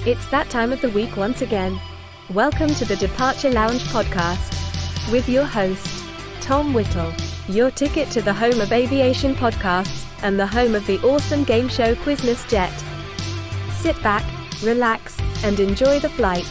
It's that time of the week once again. Welcome to the Departure Lounge podcast with your host, Tom Whittle, your ticket to the home of aviation podcasts and the home of the awesome game show Quizless Jet. Sit back, relax, and enjoy the flight.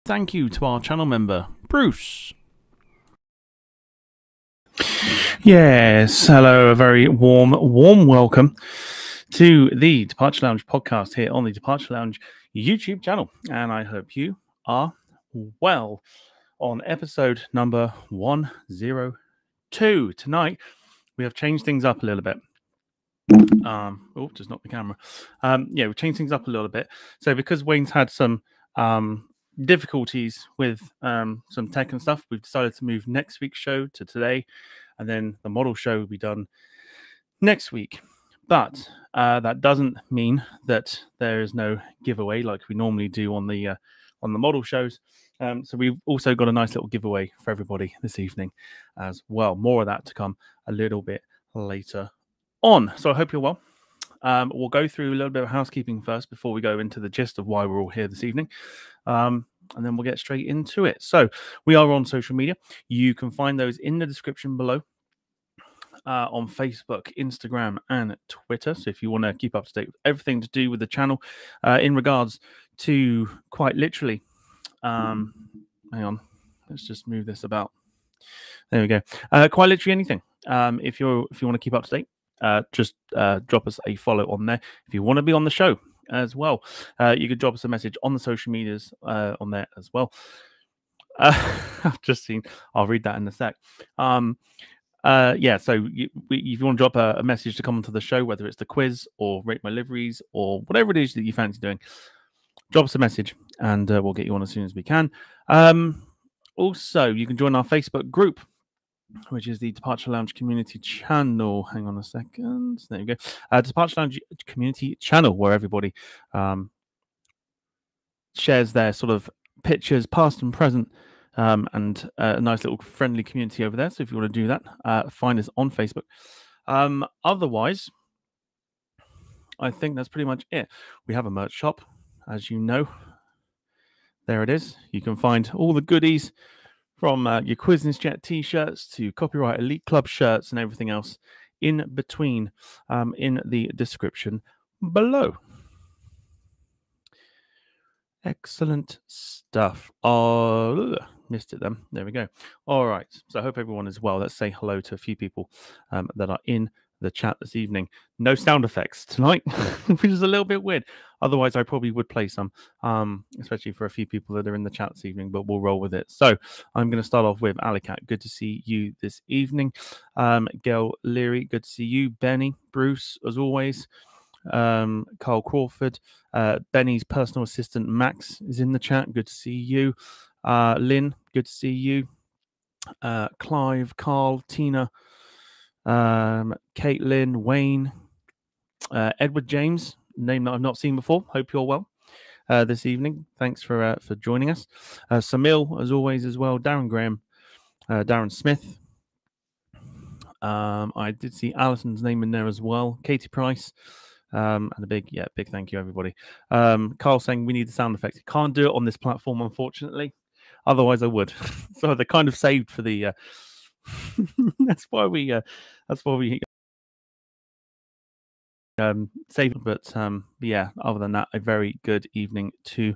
Thank you to our channel member, Bruce. Yes, hello, a very warm welcome to the Departure Lounge podcast here on the Departure Lounge YouTube channel. And I hope you are well on episode number 102. Tonight, we have changed things up a little bit. Just not the camera. We've changed things up a little bit. So because Wayne's had some difficulties with some tech and stuff, we've decided to move next week's show to today, and then the model show will be done next week. But that doesn't mean that there is no giveaway like we normally do on the model shows. So we've also got a nice little giveaway for everybody this evening as well. More of that to come a little bit later on. So I hope you're well. We'll go through a little bit of housekeeping first before we go into the gist of why we're all here this evening. And then we'll get straight into it. So we are on social media. You can find those in the description below on Facebook, Instagram, and Twitter. So if you want to keep up to date with everything to do with the channel in regards to quite literally, hang on, let's just move this about. There we go. Quite literally anything. If you want to keep up to date, just drop us a follow on there. If you want to be on the show as well, you could drop us a message on the social medias on there as well. I've just seen, I'll read that in a sec. So if you want to drop a message to come onto the show, whether it's the quiz or rate my liveries or whatever it is that you fancy doing, drop us a message and we'll get you on as soon as we can. Also, you can join our Facebook group, which is the Departure Lounge Community Channel. Hang on a second. There we go. Departure Lounge Community Channel, where everybody shares their sort of pictures, past and present, and a nice little friendly community over there. So if you want to do that, find us on Facebook. Otherwise, I think that's pretty much it. We have a merch shop, as you know. There it is. You can find all the goodies from your Quizless Jet t-shirts to Copyright Elite Club shirts and everything else in between in the description below. Excellent stuff. Oh, missed it then. There we go. All right. So I hope everyone is well. Let's say hello to a few people that are in the chat this evening. No sound effects tonight, which is a little bit weird. Otherwise, I probably would play some, especially for a few people that are in the chat this evening, but we'll roll with it. So I'm going to start off with Alicat. Good to see you this evening. Gail Leary, good to see you. Benny, Bruce, as always. Carl Crawford, Benny's personal assistant, Max, is in the chat. Good to see you. Lynn, good to see you. Clive, Carl, Tina, Caitlin, Wayne, Edward James, name that I've not seen before. Hope you're well this evening. Thanks for joining us. Samil, as always, as well. Darren Graham, Darren Smith. I did see Alison's name in there as well. Katie Price, And a big thank you, everybody. Carl saying we need the sound effects. You can't do it on this platform, unfortunately. Otherwise, I would. So they're kind of saved for the. That's why we save. But yeah. Other than that, a very good evening to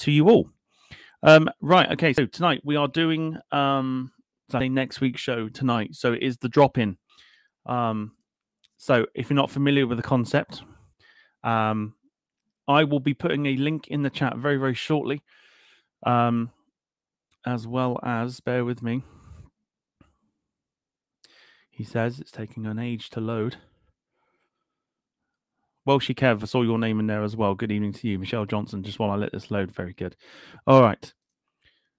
you all. Right. Okay. So tonight we are doing next week's show tonight. So it is the drop in. So if you're not familiar with the concept, I will be putting a link in the chat very, very shortly. As well as, bear with me. He says it's taking an age to load. Welshie Kev, I saw your name in there as well. Good evening to you, Michelle Johnson. Just while I let this load, very good. All right.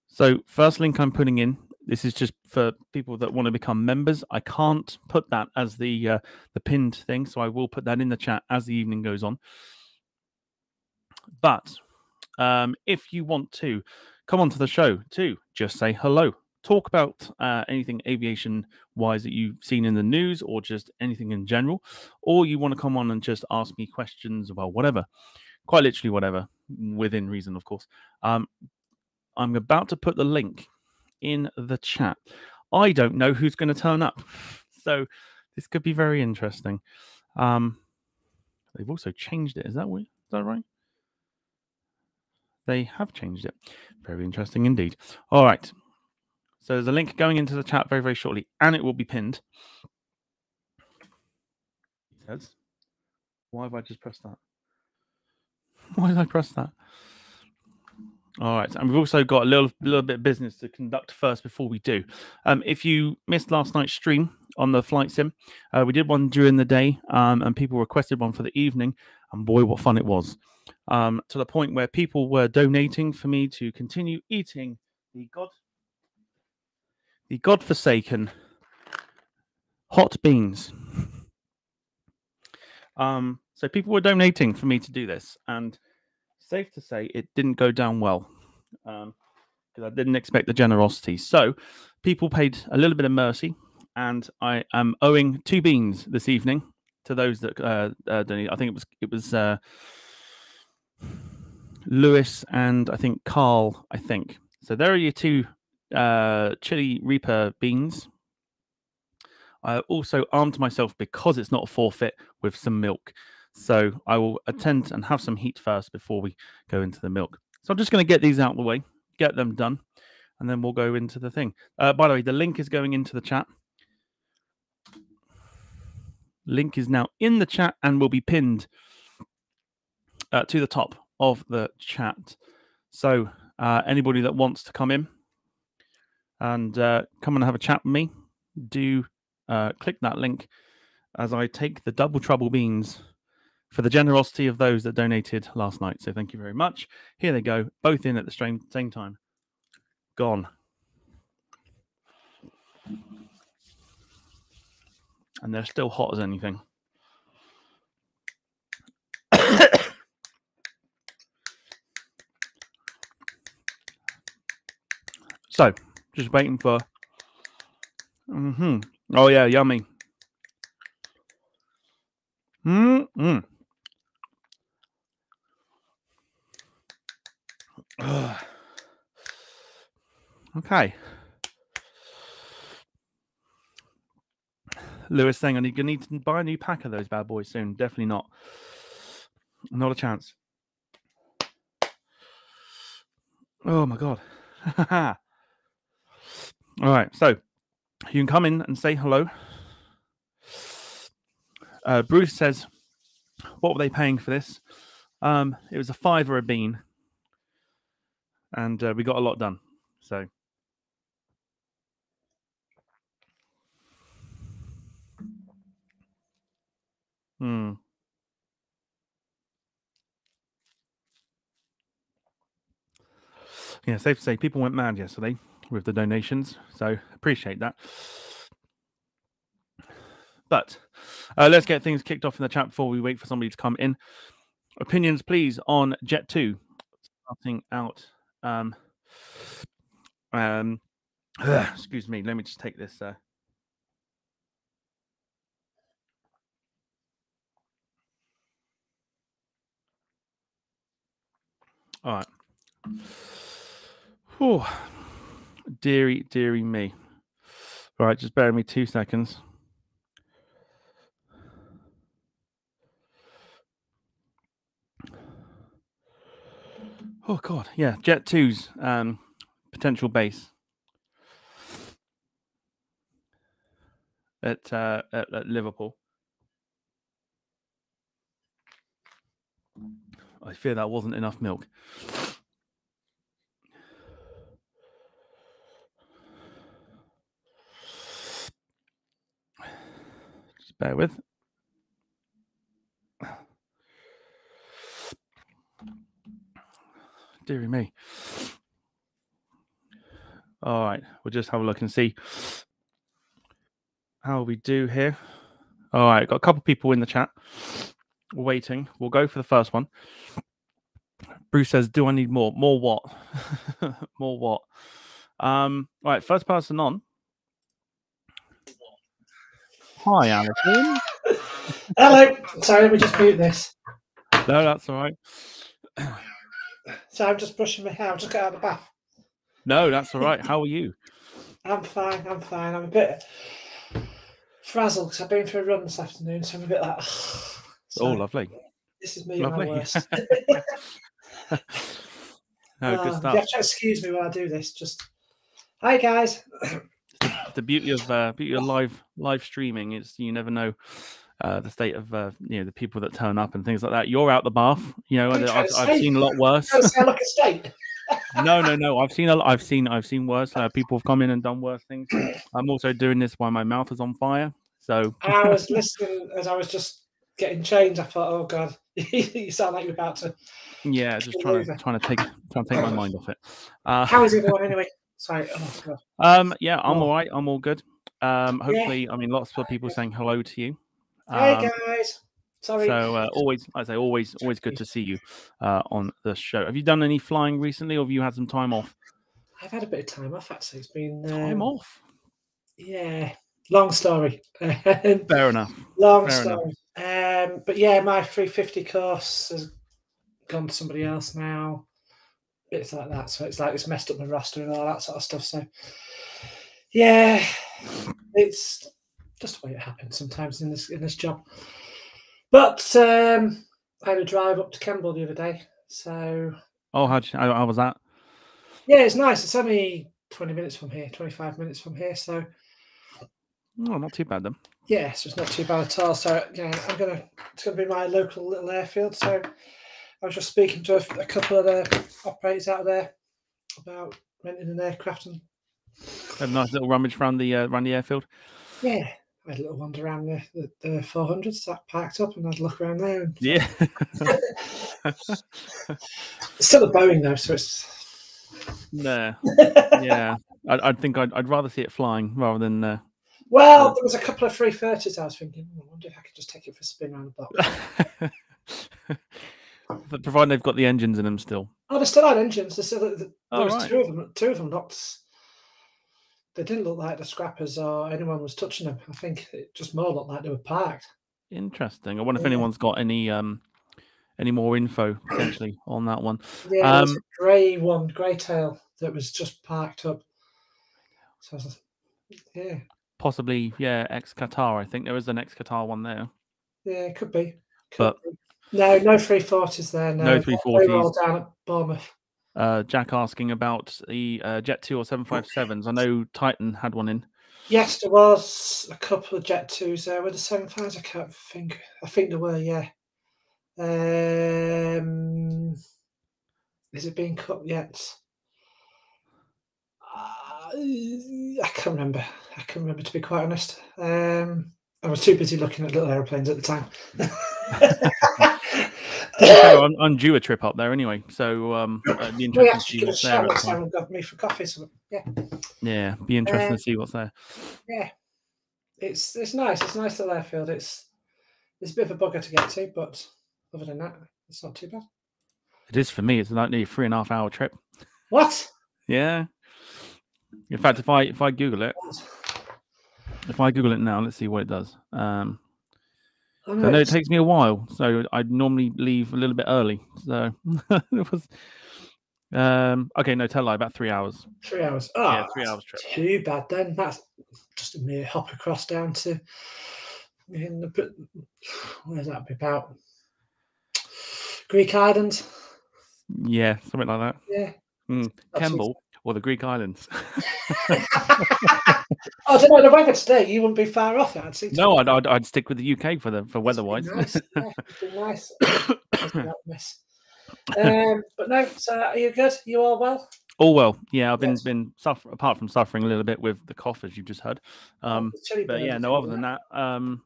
So first link I'm putting in. This is just for people that want to become members. I can't put that as the pinned thing, so I will put that in the chat as the evening goes on. But if you want to come onto the show too, just say hello. Talk about anything aviation-wise that you've seen in the news or just anything in general. Or you want to come on and just ask me questions about whatever. Quite literally whatever, within reason, of course. I'm about to put the link in the chat. I don't know who's going to turn up. So this could be very interesting. They've also changed it. Is that right? They have changed it. Very interesting indeed. All right. So there's a link going into the chat very, very shortly, and it will be pinned. He says, why have I just pressed that? Why did I press that? All right. And we've also got a little bit of business to conduct first before we do. If you missed last night's stream on the flight sim, we did one during the day, and people requested one for the evening. And boy, what fun it was. To the point where people were donating for me to continue eating the godforsaken hot beans. So people were donating for me to do this, and safe to say it didn't go down well, because I didn't expect the generosity. So people paid a little bit of mercy, and I am owing 2 beans this evening to those that donated. I think it was Lewis and I think Carl. I think so. There are your 2 Chili Reaper beans. I also armed myself, because it's not a forfeit, with some milk. So I will attend and have some heat first before we go into the milk. So I'm just going to get these out of the way, get them done, and then we'll go into the thing. By the way, the link is going into the chat. Link is now in the chat and will be pinned to the top of the chat. So anybody that wants to come in and come and have a chat with me, do click that link as I take the double trouble beans for the generosity of those that donated last night. So thank you very much. Here they go, both in at the same time. Gone. And they're still hot as anything. So, just waiting for... Oh, yeah, yummy. Okay. Lewis saying I need to buy a new pack of those bad boys soon. Definitely not. Not a chance. Oh, my God. All right, so you can come in and say hello. Bruce says, what were they paying for this? It was $5 a bean. And we got a lot done. So... Yeah, safe to say people went mad yesterday with the donations, so appreciate that. But let's get things kicked off in the chat before we wait for somebody to come in. Opinions, please, on Jet 2 starting out. Excuse me, let me just take this. All right. Oh, dearie me. All right, just bear with me 2 seconds. Oh God, yeah, Jet 2's potential base at Liverpool. I fear that wasn't enough milk. Just bear with. Dearie me. All right, we'll just have a look and see how we do here. All right, got a couple people in the chat waiting. We'll go for the first one. Bruce says, "Do I need more? More what? More what?" All right, first person on. Hi, Alison. Hello. Sorry, let me just mute this. No, that's all right. So I'm just brushing my hair. I've just got out of the bath. No, that's all right. How are you? I'm fine. I'm a bit frazzled because I've been for a run this afternoon, so I'm a bit like. So Oh, lovely. This is me Lovely. at my worst. No, good stuff. You have to excuse me when I do this. Just hi guys. The beauty of live streaming is you never know the state of the people that turn up and things like that. You're out the bath. I've seen a lot worse. Sound like a state. No. I've seen worse. People have come in and done worse things. I'm also doing this while my mouth is on fire. So I was listening as I was just getting changed. I thought, oh god, you sound like you're about to. Yeah, just trying to take my mind off it. How is everyone anyway? Sorry. Oh, God. Yeah, I'm all right. I'm all good. Hopefully, yeah. I mean, lots of people saying hello to you. Hey guys. Sorry. So always good to see you on the show. Have you done any flying recently, or have you had some time off? I've had a bit of time off actually. It's been time off. Yeah, long story. Fair enough. Long story. But yeah, my 350 course has gone to somebody else now. Bits like that. So it's like it's messed up my roster and all that sort of stuff. So yeah, it's just the way it happens sometimes in this job. But I had a drive up to Kemble the other day. So how was that? Yeah, it's nice. It's only 20 minutes from here, 25 minutes from here. So not too bad then. Yeah, so it's not too bad at all. So yeah, it's gonna be my local little airfield. So I was just speaking to a couple of the operators out there about renting an aircraft and had a nice little rummage around the airfield. Yeah, I had a little wander around the 400s that parked up, and I'd look around there. And yeah, it's still a Boeing though, so it's no. Yeah, I think I'd rather see it flying rather than. Well, there was a couple of 330s. I was thinking, I wonder if I could just take it for a spin around the block. But provided they've got the engines in them still. Oh, they still had engines. There was right. two of them knocked. They didn't look like the scrappers or anyone was touching them. I think it just more looked like they were parked. Interesting. I wonder if anyone's got any more info potentially on that one. Yeah, there was a grey tail that was just parked up. So I was yeah. Possibly, yeah, ex-Qatar. I think there is an ex-Qatar one there. Yeah, it could be. But no 340s there. No 340s. They were all down at Bournemouth. Jack asking about the Jet 2 or 757s. I know Titan had one in. Yes, there was a couple of Jet 2s there. Were the 75s? I can't think. I think there were, yeah. Is it being cut yet? I can't remember. To be quite honest. I was too busy looking at little aeroplanes at the time. I'm due a trip up there anyway, so be interesting to see what's there. Next time and got me for coffee, so yeah. Yeah, be interesting to see what's there. Yeah, it's nice. It's a nice little airfield. It's a bit of a bugger to get to, but other than that, it's not too bad. It is for me. It's like nearly a 3.5 hour trip. What? Yeah. In fact, if I Google it, now, let's see what it does. I know it takes me a while, so I'd normally leave a little bit early. So it was Okay, no, tell a lie, about 3 hours. 3 hours. Yeah, Oh, 3 that's hours trip. too bad then. That's just a mere hop across down to where's that be about? Greek islands. Yeah, something like that. Yeah. Mm. Not too Kemble or the Greek islands. I don't know the weather today. You wouldn't be far off it. I'd see. No, I'd stick with the UK for It's weather-wise. been nice. Yeah, it's been nice. That mess. But no. So are you good? You all well? All well. Yeah, I've Yes. been apart from suffering a little bit with the cough, as you just heard. Oh, the chili But bird yeah, is no. Other good, than that,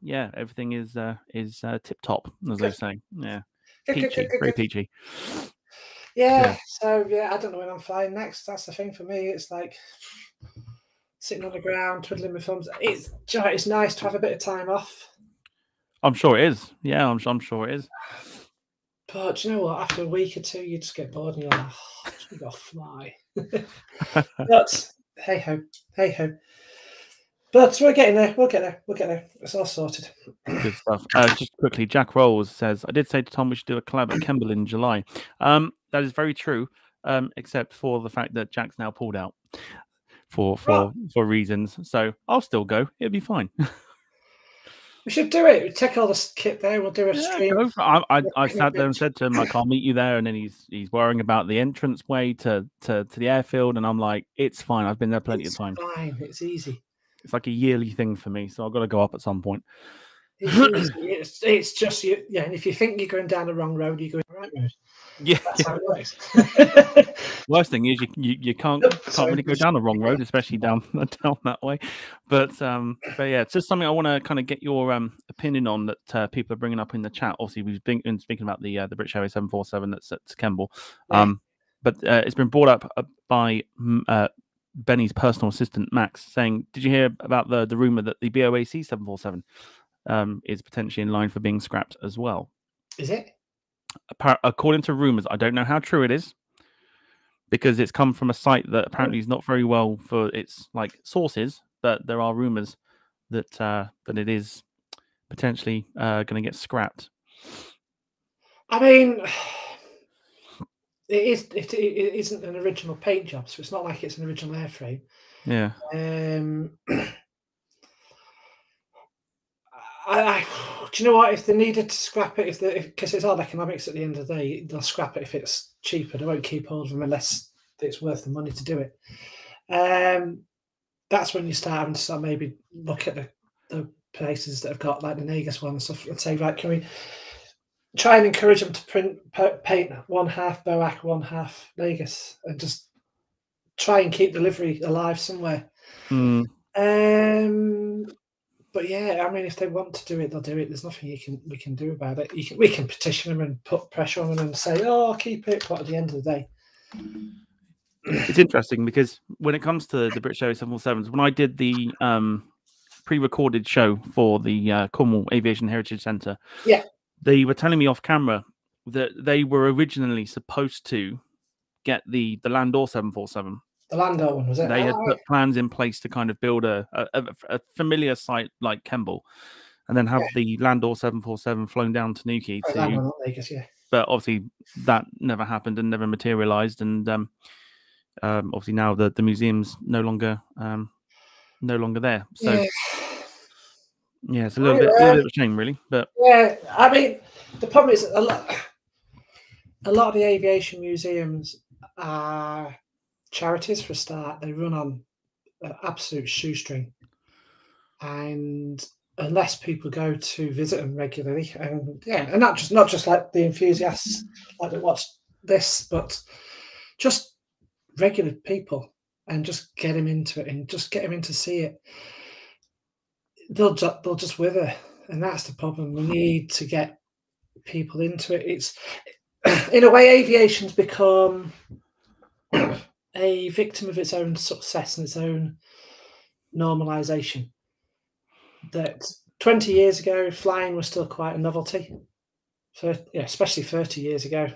yeah, everything is tip top, as they Good. say. Yeah, Good, good, peachy, good, good, very good. peachy. Yeah. So yeah, I don't know when I'm flying next. That's the thing for me. It's like sitting on the ground, twiddling my thumbs. It's nice to have a bit of time off. I'm sure it is. Yeah, I'm sure it is. But do you know what? After a week or two, you just get bored and you're like, oh, we got to fly. But hey ho, hey ho. But we're getting there. We'll get there. We'll get there. It's all sorted. Good stuff. Just quickly, Jack Rolls says, I did say to Tom we should do a collab at Kemble in July. That is very true, except for the fact that Jack's now pulled out for reasons. So I'll still go. It'll be fine. We should do it. We'll take all this kit there. We'll do a Yeah, stream. go for it. I sat there and said to him, I can't meet you there, and then he's worrying about the entrance way to the airfield, and I'm like, it's fine. I've been there plenty of times. Fine. It's easy. It's like a yearly thing for me, so I've got to go up at some point. It's easy. It's just you. Yeah. And if you think you're going down the wrong road, you're going the right road. Yeah. That's how it works. Worst thing is you can't really go down the wrong road, especially down that way. But yeah, it's just something I want to kind of get your opinion on that people are bringing up in the chat. Obviously, we've been speaking about the British Airways 747 that's at Kemble, but it's been brought up by Benny's personal assistant Max, saying, "Did you hear about the rumor that the BOAC 747 is potentially in line for being scrapped as well?" Is it? According to rumors, I don't know how true it is, because it's come from a site that apparently is not very well for its sources, but there are rumors that that it is potentially going to get scrapped. I mean, it isn't an original paint job, so it's not like it's an original airframe. Yeah. Do you know what? If they needed to scrap it, because it's hard economics at the end of the day, they'll scrap it if it's cheaper. They won't keep hold of them unless it's worth the money to do it. That's when you start having to maybe look at the places that have got like the Negus one and stuff and say, right, can we try and encourage them to paint one half Boac, one half Negus, and just try and keep delivery alive somewhere. But yeah, I mean, if they want to do it, they'll do it. There's nothing we can do about it. We can petition them and put pressure on them and say, "Oh, keep it." But at the end of the day, it's interesting because when it comes to the British Airways 747s, when I did the pre-recorded show for the Cornwall Aviation Heritage Centre, they were telling me off camera that they were originally supposed to get the Landor 747. The Landor one, was it? They had put plans in place to kind of build a familiar site like Kemble, and then have the Landor 747 flown down to Newquay. But obviously that never happened and never materialised. And obviously now the museum's no longer there. So yeah, it's a little bit of a shame, really. But yeah, I mean, the problem is a lot of the aviation museums are charities for a start. They run on an absolute shoestring, and unless people go to visit them regularly, and not just like the enthusiasts like that watch this, but just regular people, and just get them into it and just get them in to see it, they'll just wither, and that's the problem. We need to get people into it. It's in a way, aviation's become a victim of its own success and its own normalization. That 20 years ago, flying was still quite a novelty. Especially 30 years ago,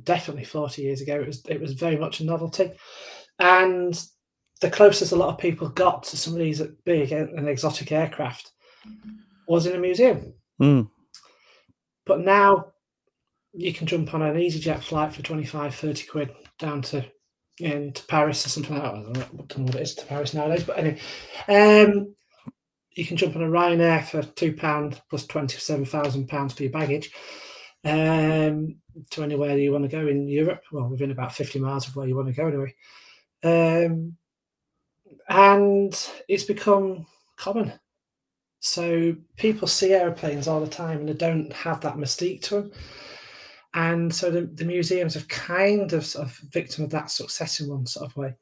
definitely 40 years ago, it was very much a novelty. And the closest a lot of people got to some of these big and exotic aircraft was in a museum. But now you can jump on an EasyJet flight for 25, 30 quid down to to Paris or something like that. I don't know what it is to Paris nowadays, but anyway, you can jump on a Ryanair for £2 plus £27,000 for your baggage to anywhere you want to go in Europe. Well, within about 50 miles of where you want to go anyway. And it's become common. So people see aeroplanes all the time and they don't have that mystique to them. And so the museums have kind of sort of victim of that success in one sort of way.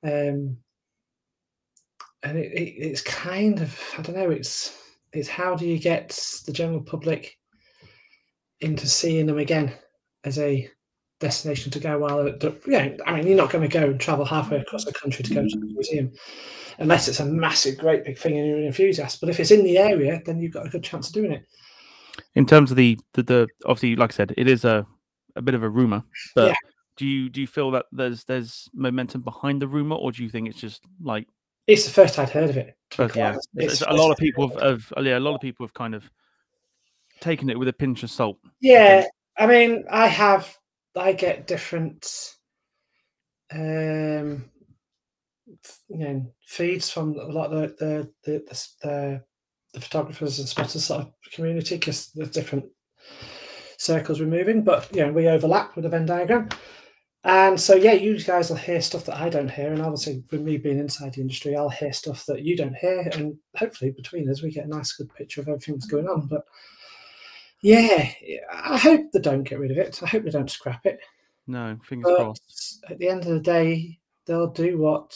And it's kind of, I don't know, it's how do you get the general public into seeing them again as a destination to go while, I mean, you're not going to go and travel halfway across the country to go to the museum unless it's a massive, great big thing and you're an enthusiast. But if it's in the area, then you've got a good chance of doing it. In terms of the obviously, like I said, it is a bit of a rumor, but do you feel that there's momentum behind the rumor, or do you think it's just like it's the first I'd heard of it? A lot of people have kind of taken it with a pinch of salt. Yeah, I mean, I get different feeds from a lot of the photographers and spotters sort of community, because there's different circles we're moving, but we overlap with the Venn diagram. And so you guys will hear stuff that I don't hear, and obviously with me being inside the industry, I'll hear stuff that you don't hear, and hopefully between us we get a nice good picture of everything that's going on. But I hope they don't get rid of it. I hope they don't scrap it. No, fingers crossed. At the end of the day, they'll do what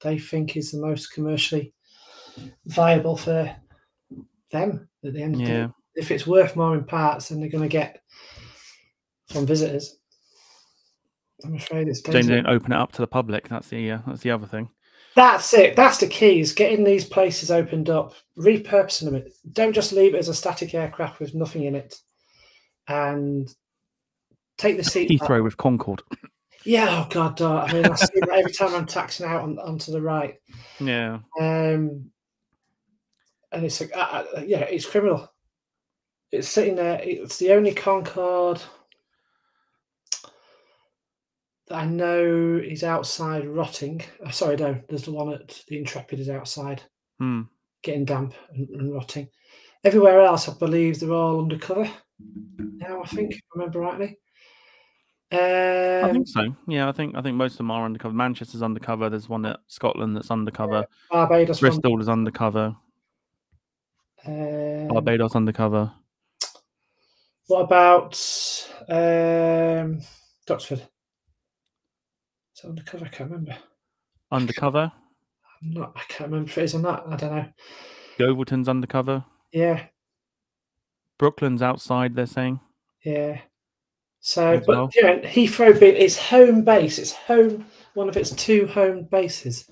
they think is the most commercially viable for them at the end of the day. If it's worth more in parts than they're going to get from visitors, I'm afraid it's James, don't open it up to the public. That's the other thing. That's it. That's the key, is getting these places opened up, repurposing them. Don't just leave it as a static aircraft with nothing in it, and take the seat. Heathrow with Concorde. Yeah, oh God, I mean, I see that every time I'm taxing out onto the right. Yeah. And it's like, it's criminal. It's sitting there. It's the only Concorde that I know is outside rotting. Sorry, no, there's the one at the Intrepid is outside, getting damp and rotting. Everywhere else, I believe they're all undercover now. I think, if I remember rightly. I think so. Yeah, I think most of them are undercover. Manchester's undercover. There's one at Scotland that's undercover. Barbados, Bristol is undercover. Barbados undercover. What about Duxford? Is it undercover? I can't remember. Undercover? I can't remember if it is or not. I don't know. Goverton's undercover. Yeah. Brooklyn's outside, they're saying. Yeah. So, but Heathrow being its home base, it's one of its two home bases.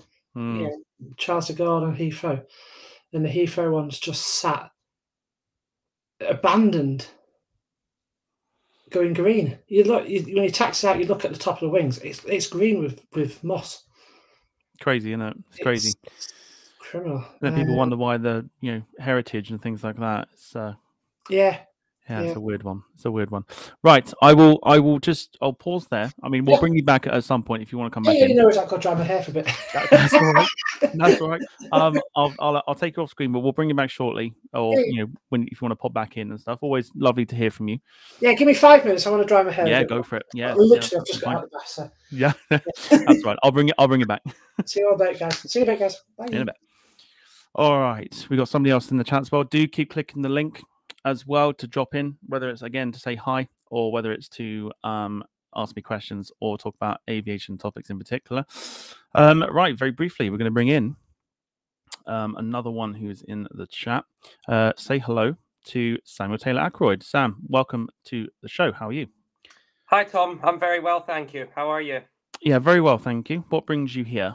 Charles de Gaulle and Heathrow, and the Heathrow one's just sat abandoned, going green. You look when you taxi out, you look at the top of the wings. It's green with moss. Crazy, isn't it? It's crazy. Criminal. Then people wonder why the heritage and things like that. It's Yeah, it's a weird one. Right, I'll pause there. I mean, we'll bring you back at some point if you want to come back. You know, I've got to dry my hair for a bit. That's all right. That's all right. I'll take you off screen, but we'll bring you back shortly, or if you want to pop back in and stuff. Always lovely to hear from you. Yeah, give me 5 minutes. I want to dry my hair. Yeah, go for it. Yeah, literally, I've just got out of the bath. So. Yeah, that's right. I'll bring you back. See you in a bit, guys. Bye. In a bit. All right, we got somebody else in the chat as well. Do keep clicking the link as well to drop in, whether it's again to say hi or whether it's to ask me questions or talk about aviation topics in particular. Right, very briefly, we're going to bring in another one who's in the chat. Say hello to Samuel Taylor Aykroyd. Sam, welcome to the show. How are you? Hi, Tom. I'm very well, thank you. How are you? Yeah, very well, thank you. What brings you here?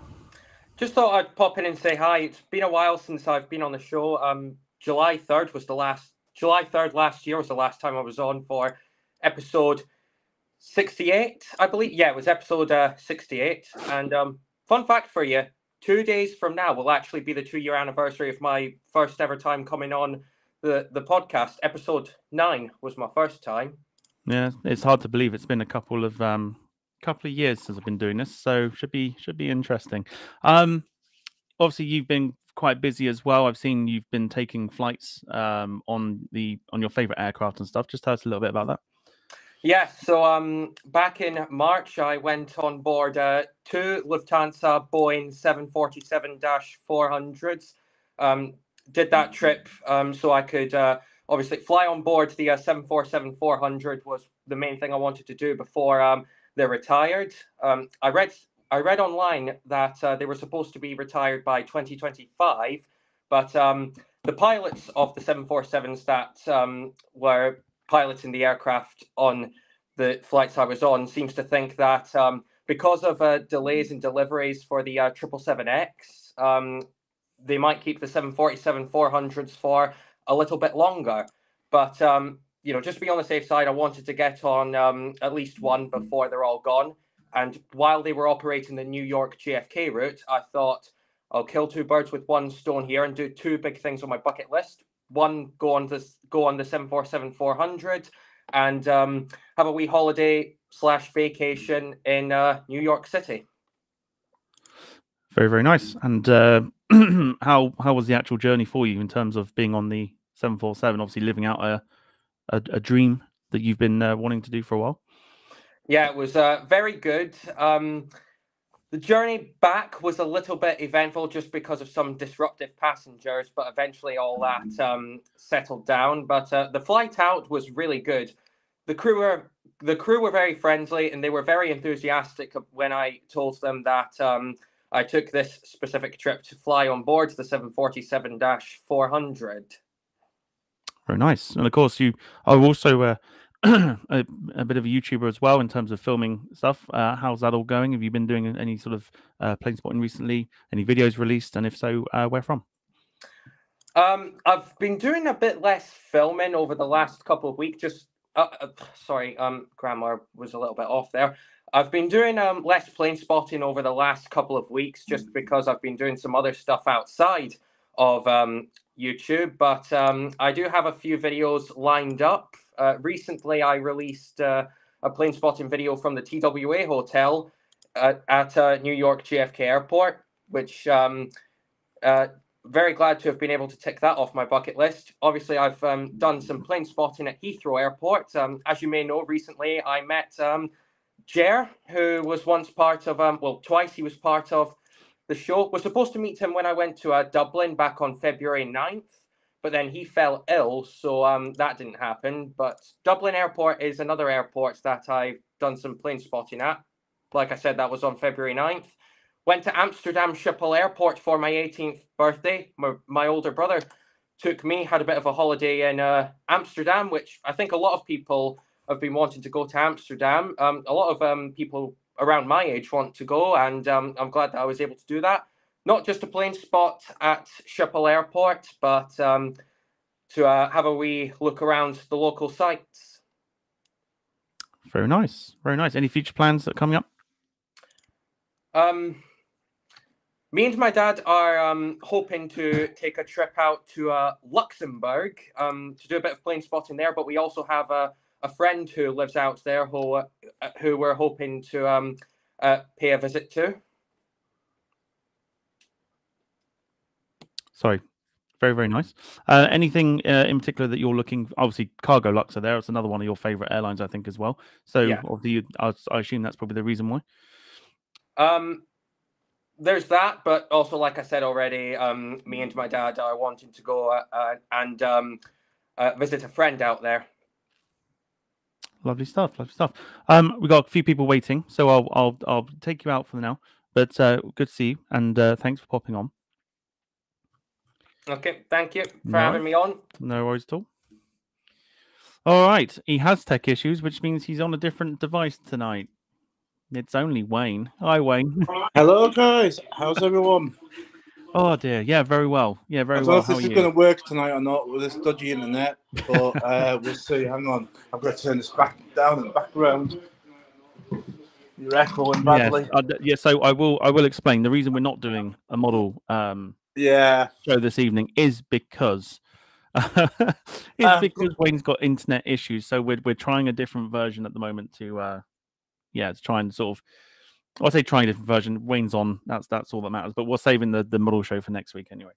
Just thought I'd pop in and say hi. It's been a while since I've been on the show. July 3rd last year was the last time I was on for episode 68, I believe. Yeah, it was episode 68. And fun fact for you, 2 days from now will actually be the 2-year anniversary of my first ever time coming on the podcast. Episode 9 was my first time. Yeah, it's hard to believe. It's been a couple of couple of years since I've been doing this, so should be interesting. Obviously, you've been quite busy as well. I've seen you've been taking flights on your favorite aircraft and stuff. Just tell us a little bit about that. Yeah, so back in March, I went on board 2 Lufthansa Boeing 747-400s. Did that trip so I could obviously fly on board the 747-400 was the main thing I wanted to do before they retired. I read online that they were supposed to be retired by 2025, but the pilots of the 747s that were piloting the aircraft on the flights I was on seems to think that because of delays in deliveries for the 777X, they might keep the 747-400s for a little bit longer. But just to be on the safe side, I wanted to get on at least one before they're all gone. And while they were operating the New York JFK route, I thought I'll kill 2 birds with 1 stone here and do 2 big things on my bucket list. One, go on the 747-400 and have a wee holiday / vacation in New York City. Very, very nice. And how was the actual journey for you in terms of being on the 747? Obviously, living out a dream that you've been wanting to do for a while. Yeah, it was very good. The journey back was a little bit eventful just because of some disruptive passengers, but eventually all that settled down. But the flight out was really good. The crew were very friendly, and they were very enthusiastic when I told them that I took this specific trip to fly on board the 747-400. Very nice. And of course, you are also a bit of a YouTuber as well in terms of filming stuff. How's that all going? Have you been doing any sort of plane spotting recently? Any videos released? And if so, where from? I've been doing a bit less filming over the last couple of weeks. Grammar was a little bit off there. I've been doing less plane spotting over the last couple of weeks just because I've been doing some other stuff outside of YouTube. But I do have a few videos lined up. Recently, I released a plane spotting video from the TWA Hotel at New York JFK Airport, which very glad to have been able to tick that off my bucket list. Obviously, I've done some plane spotting at Heathrow Airport. As you may know, recently I met Jer, who was once part of, twice he was part of the show. Was supposed to meet him when I went to Dublin back on February 9th. But then he fell ill, so that didn't happen. But Dublin Airport is another airport that I've done some plane spotting at. Like I said, that was on February 9th. Went to Amsterdam Schiphol Airport for my 18th birthday. My older brother took me, had a bit of a holiday in Amsterdam, which I think a lot of people have been wanting to go to Amsterdam. A lot of people around my age want to go, and I'm glad that I was able to do that. Not just a plane spot at Schiphol Airport, but to have a wee look around the local sites. Very nice. Very nice. Any future plans that are coming up? Me and my dad are hoping to take a trip out to Luxembourg to do a bit of plane spotting there, but we also have a friend who lives out there who we're hoping to pay a visit to. Sorry. Very, very nice. Anything in particular that you're looking? Obviously, Cargo Lux are there. It's another one of your favorite airlines, I think, as well. So, yeah. Obviously, I assume that's probably the reason why. There's that, but also, like I said already, me and my dad are wanting to go and visit a friend out there. Lovely stuff. Lovely stuff. We got a few people waiting, so I'll take you out for now. But good to see you, and thanks for popping on. Okay, thank you for having me on. No worries at all. All right, he has tech issues, which means he's on a different device tonight. It's only Wayne. Hi, Wayne. Hello, guys. How's everyone? Oh dear. Yeah, very well. Yeah, very well. I don't know if this is going to work tonight or not with this dodgy internet, but we'll see. Hang on. I've got to turn this back down and back around. You're echoing badly. Yes, so I will explain. The reason we're not doing a model show this evening is because Wayne's got internet issues. So we're trying a different version at the moment to yeah, to try and sort of, I'll say trying a different version. Wayne's on. That's all that matters. But we're saving the model show for next week anyway.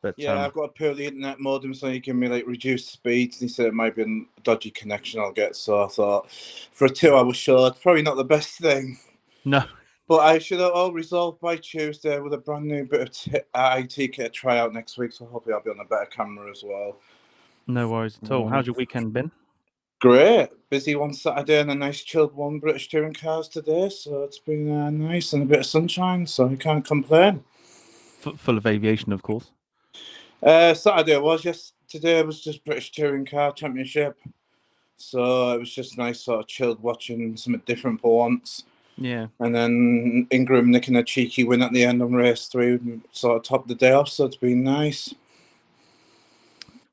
But yeah, I've got to put the internet modem so you can me like reduce speeds. And he said it might be a dodgy connection I'll get. So I thought for a 2-hour show, it's probably not the best thing. no. But I should have all resolved by Tuesday with a brand new bit of IT kit to try out next week. So hopefully I'll be on a better camera as well. No worries at all. How's your weekend been? Great. Busy one Saturday and a nice chilled one British touring cars today. So it's been nice and a bit of sunshine. So I can't complain. Full of aviation, of course. Saturday was today was just British Touring Car Championship, so it was just nice sort of chilled watching something different for once. Yeah, and then Ingram nicking a cheeky win at the end on race 3, and sort of topped the day off, so it's been nice.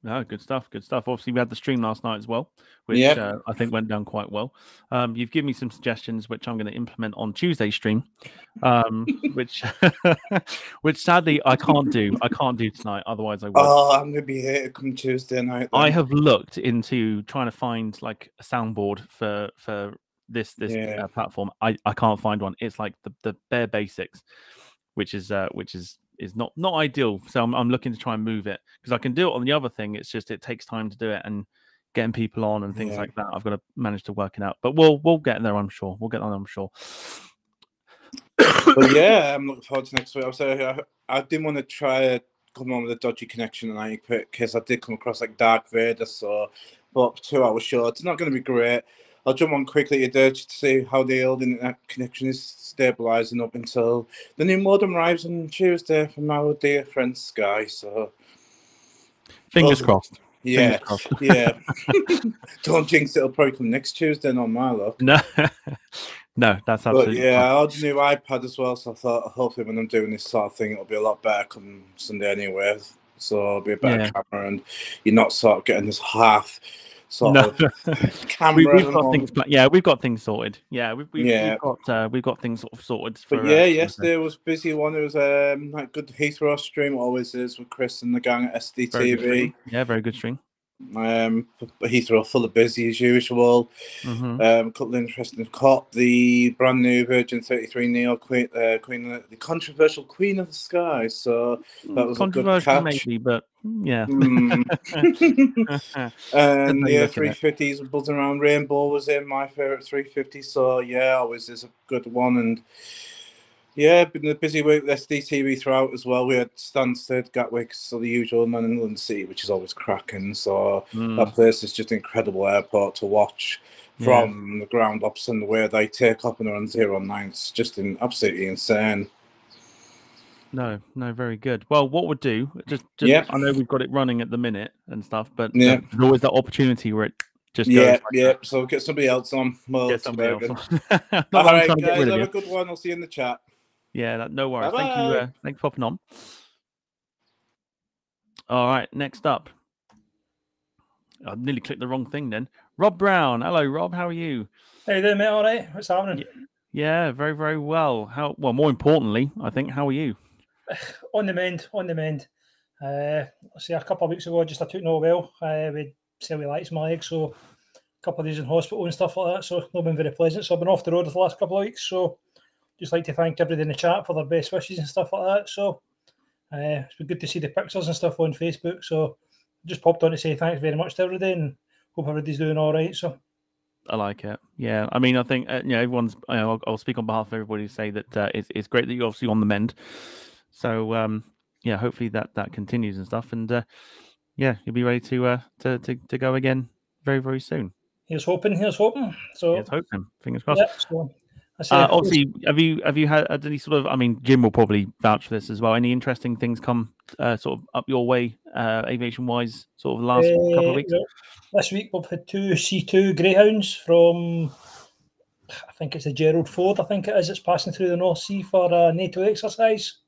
No, good stuff. Good stuff. Obviously, we had the stream last night as well, which I think went down quite well. You've given me some suggestions, which I'm going to implement on Tuesday's stream, which which sadly I can't do. I can't do tonight. Otherwise, I would. Oh, I'm going to be here come Tuesday night. Then. I have looked into trying to find like a soundboard for this platform. I can't find one. It's like the bare basics, which is not ideal. So I'm looking to try and move it because I can do it on the other thing. It's just it takes time to do it and getting people on and things like that. I've got to manage to work it out, but we'll get there. I'm sure we'll get there. I'm sure. But yeah, I'm looking forward to next week. I didn't want to try come on with a dodgy connection tonight because I did come across like Dark Vader. So, but 2 hours short, it's not going to be great. I'll jump on quickly today just to see how the old internet connection is stabilising up until the new modem arrives on Tuesday from our dear friend Sky. So fingers crossed. Yeah, fingers crossed. Yeah. Don't jinx it. It'll probably come next Tuesday on my luck. No, that's absolutely. But yeah, I had a new iPad as well, so I thought hopefully when I'm doing this sort of thing, it'll be a lot better come Sunday anyway. So it'll be a better camera, and you're not sort of getting this half. Sort of camera. We've got things. We've got things sorted. Yeah, we've got things sort of sorted. But yesterday was a busy one. It was like good Heathrow stream. It always is with Chris and the gang at SDTV. Very good stream. Heathrow full of busy as usual. A couple of interesting. Caught the brand new Virgin 33 Neo Queen, the controversial Queen of the Sky. So that was a good catch. Maybe, but yeah. And the 350s were buzzing around. Rainbow was in my favourite 350. So yeah, always is a good one. And yeah, been a busy week with SDTV throughout as well. We had Stansted, Gatwick, so the usual, and then Inland City, which is always cracking. So that place is just an incredible airport to watch from the ground up, and the way they take up and they're on 09. It's just absolutely insane. No, very good. Well, what we'll do, just I know we've got it running at the minute and stuff, but there's always that opportunity where it just goes. So get somebody else on. Get somebody else on. All right, guys, have a good one. I'll see you in the chat. Yeah, no worries. Bye-bye. Thank you. Thanks for popping on. All right, next up. I nearly clicked the wrong thing then. Rob Brown. Hello, Rob. How are you? How you doing, mate? All right. What's happening? Yeah, very, very well. More importantly, I think, how are you? On the mend. Let's see, a couple of weeks ago, I took no well with cellulitis in my leg, so a couple of days in hospital and stuff like that, so not been very pleasant. So I've been off the road for the last couple of weeks, so just like to thank everybody in the chat for their best wishes and stuff like that. So it's been good to see the pictures and stuff on Facebook. So just popped on to say thanks very much to everybody and hope everybody's doing all right. So I like it. Yeah, I mean, I think everyone's. I'll speak on behalf of everybody to say that it's great that you're obviously on the mend. So hopefully that continues and stuff, and you'll be ready to go again very, very soon. Here's hoping. So here's hoping. Fingers crossed. Yeah, so obviously, have you had any sort of? I mean, Jim will probably vouch for this as well. Any interesting things come sort of up your way, aviation wise, sort of the last couple of weeks? This week we've had 2 C2 Greyhounds from, I think it's the Gerald Ford. I think it is. It's passing through the North Sea for a NATO exercise.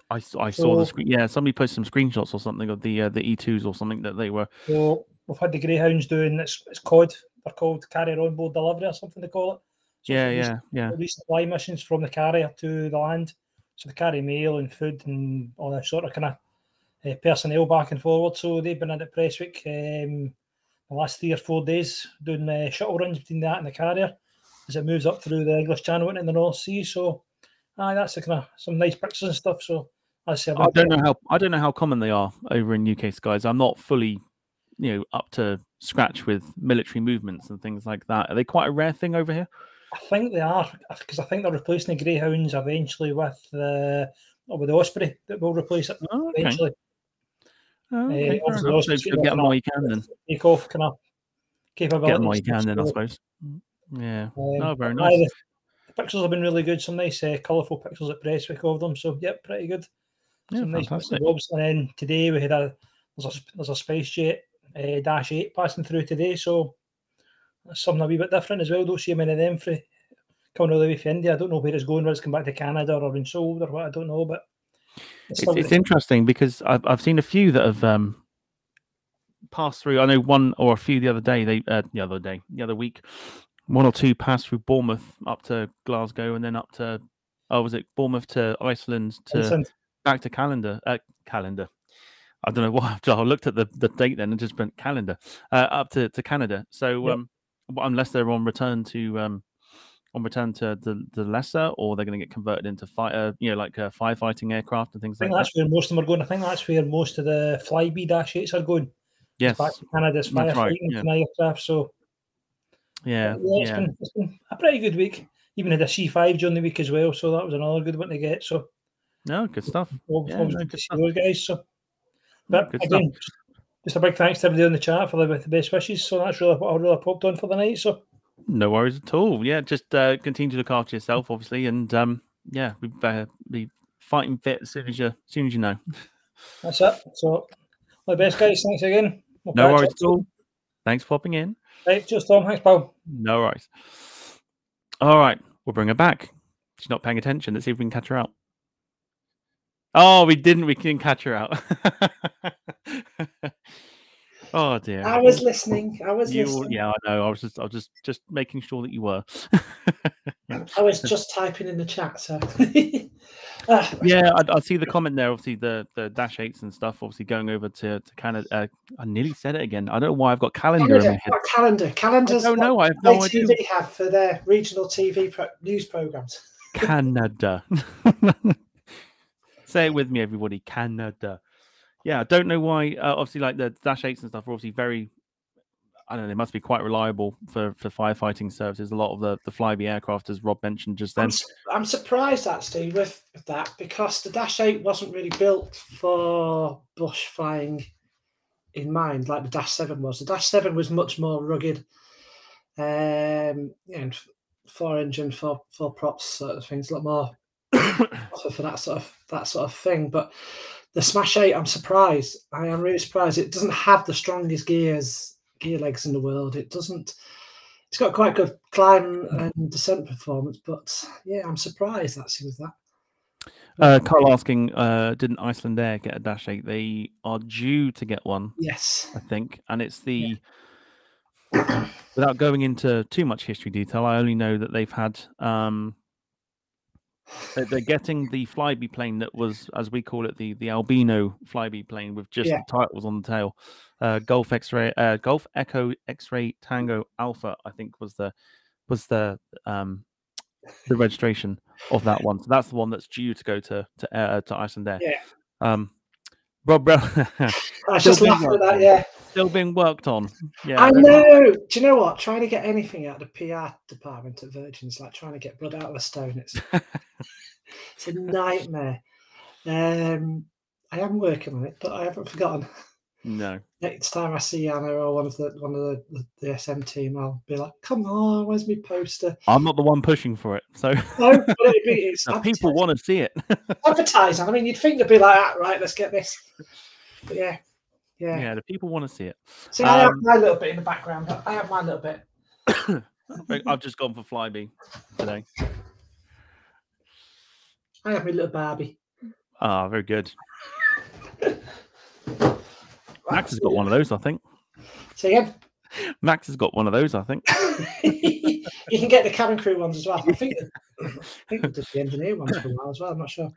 I saw the screen. Yeah, somebody posted some screenshots or something of the E2s or something that they were. So we've had the Greyhounds doing it's COD. They're called carrier on board delivery or something they call it. So yeah. Resupply missions from the carrier to the land. So they carry mail and food and all that sort of kind of personnel back and forward. So they've been at Prestwick the last 3 or 4 days doing shuttle runs between that and the carrier. as it moves up through the English Channel into the North Sea. So, that's the kind of some nice pictures and stuff. So, I don't know how common they are over in UK skies. I'm not fully, up to scratch with military movements and things like that. Are they quite a rare thing over here? I think they are, because I think they're replacing the Greyhounds eventually with the Osprey that will replace it eventually. Okay. Obviously, get them while you can then. Takeoff kind of capability. Get them while you can then, I suppose. Yeah. Very nice. The pictures have been really good. Some nice colourful pictures at Presswick of them. So, yep, pretty good. Some nice fantastic. bobs. And then today we had there's a Spice Jet Dash 8 passing through today. So that's something a wee bit different as well. Don't see many of them coming all the way from India. I don't know where it's going, whether it's come back to Canada or been sold or what. I don't know, but it's interesting because I've seen a few that have passed through. I know one or a few the other week, one or two passed through Bournemouth up to Glasgow and then up to was it Bournemouth to Iceland back to calendar. I don't know what. I looked at the date then and just went calendar up to Canada. So unless they're on return to the lesser, or they're going to get converted into fighter, like firefighting aircraft and things like that. That's where most of them are going. I think that's where most of the Flybe Dash 8s are going. Yes, back to Canada's firefighting aircraft. So it's been a pretty good week. Even had a C5 during the week as well, so that was another good one to get. So good stuff. Good to see those guys. So, but again, just a big thanks to everybody in the chat for the best wishes. So that's really what I really popped on for the night. So. No worries at all. Yeah, just continue to look after yourself, obviously, and we better be fighting fit as soon as you know. That's it. So, all the best, guys. Thanks again. No worries at all. Thanks for popping in. Right, just Tom. Thanks, pal. No worries. All right, we'll bring her back. She's not paying attention. Let's see if we can catch her out. Oh, we didn't. We can catch her out. Oh dear! I was listening. Listening. Yeah, I know. I was just making sure that you were. I was just typing in the chat. So. Yeah, I see the comment there. Obviously, the Dash 8s and stuff. Obviously, going over to Canada. I nearly said it again. I don't know why I've got calendar in my head. What calendar? Calendars. I don't know. I have no idea. TV have for their regional TV news programs. Canada. Say it with me, everybody. Canada. Yeah, I don't know why. Obviously, like the Dash 8s and stuff are obviously very. I don't know. They must be quite reliable for firefighting services. A lot of the Flybe aircraft, as Rob mentioned just then. I'm surprised actually with that, because the Dash 8 wasn't really built for bush flying in mind, like the Dash 7 was. The Dash 7 was much more rugged, and 4-engine, 4 props sort of things, a lot more for that sort of thing. But the Smash 8, I'm surprised. I am really surprised. It doesn't have the strongest gear legs in the world. It's got quite good climb and descent performance, but yeah, I'm surprised actually with that. Carl asking, didn't Iceland Air get a Dash 8? They are due to get one. Yes, I think, and it's the. Without going into too much history detail, I only know that they've had. They're getting the Flybe plane that was, as we call it, the albino Flybe plane with just the titles on the tail. Golf Echo X-ray Tango Alpha, I think was the registration of that one. So that's the one that's due to go to Iceland Air. Yeah. Rob Brown. I was just laughing at that. Yeah. Still being worked on. Yeah. I know. Do you know what? Trying to get anything out of the PR department at Virgin is like trying to get blood out of a stone. It's a nightmare. I am working on it, but I haven't forgotten. No. Next time I see Anna or one of the SM team, I'll be like, "Come on, where's my poster?" I'm not the one pushing for it, so no, but it's people want to see it. Advertising. I mean, you'd think they'd be like, "Right, let's get this." But yeah. The people want to see it. See, I have my little bit in the background. I have my little bit. I've just gone for Flybe today. I have my little Barbie. Ah, very good. Max has got one of those, I think. Say again? Max has got one of those, I think. You can get the cabin crew ones as well. I think they did the engineer ones for a while as well. I'm not sure.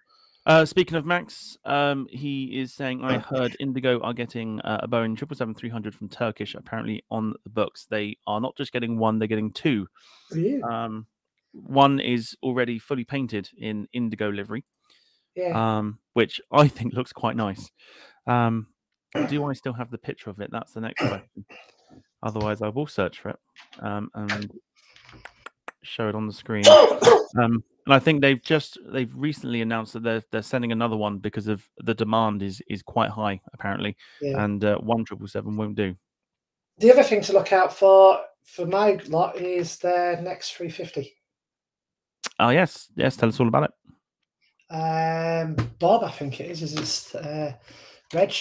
Speaking of Max, he is saying, I heard Indigo are getting a Boeing 777-300 from Turkish, apparently on the books. They are not just getting one, they're getting two. Yeah. One is already fully painted in Indigo livery, Yeah. which I think looks quite nice. Do I still have the picture of it? That's the next question. Otherwise, I will search for it and show it on the screen. And I think they've recently announced that they're sending another one because of the demand is quite high apparently, Yeah. and 1777 won't do. The other thing to look out for my lot is their next 350. Oh yes, tell us all about it. Bob, I think it is its reg.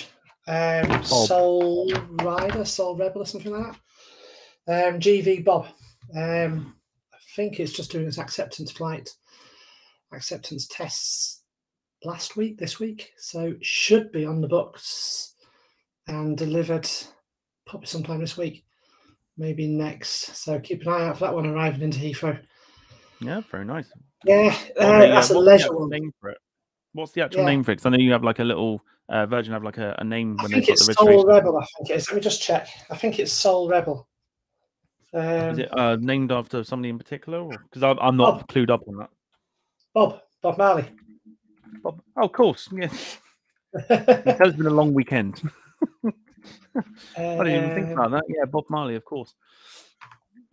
Soul Rider, Soul Rebel, or something like that. GV Bob. I think it's just doing its acceptance tests this week. So should be on the books and delivered probably sometime this week, maybe next. So keep an eye out for that one arriving into Heathrow. Yeah, very nice. Yeah, that's a leisure one. Name for it? What's the actual name for it? Because I know you have like a little Virgin have like a name when they've got the registration. Soul Rebel, I think it is. Let me just check. I think it's Soul Rebel. Is it named after somebody in particular? Because I'm not clued up on that. Bob Marley. Bob. Oh, of course. Yeah. It's been a long weekend. I didn't even think about that. Yeah, Bob Marley, of course.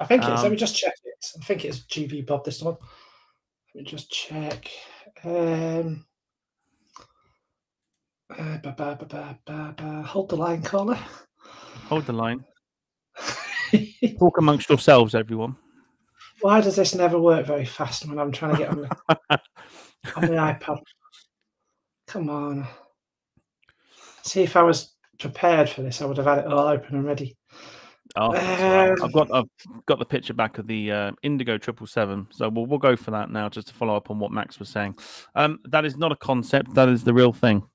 I think it is. Let me just check it. I think it's GV Bob this one. Let me just check. Hold the line, caller. Hold the line. Talk amongst yourselves, everyone. Why does this never work very fast when I'm trying to get on the iPad? Come on. See, if I was prepared for this, I would have had it all open and ready. Oh, right. I've got the picture back of the Indigo 777, so we'll go for that now, just to follow up on what Max was saying. That is not a concept; that is the real thing.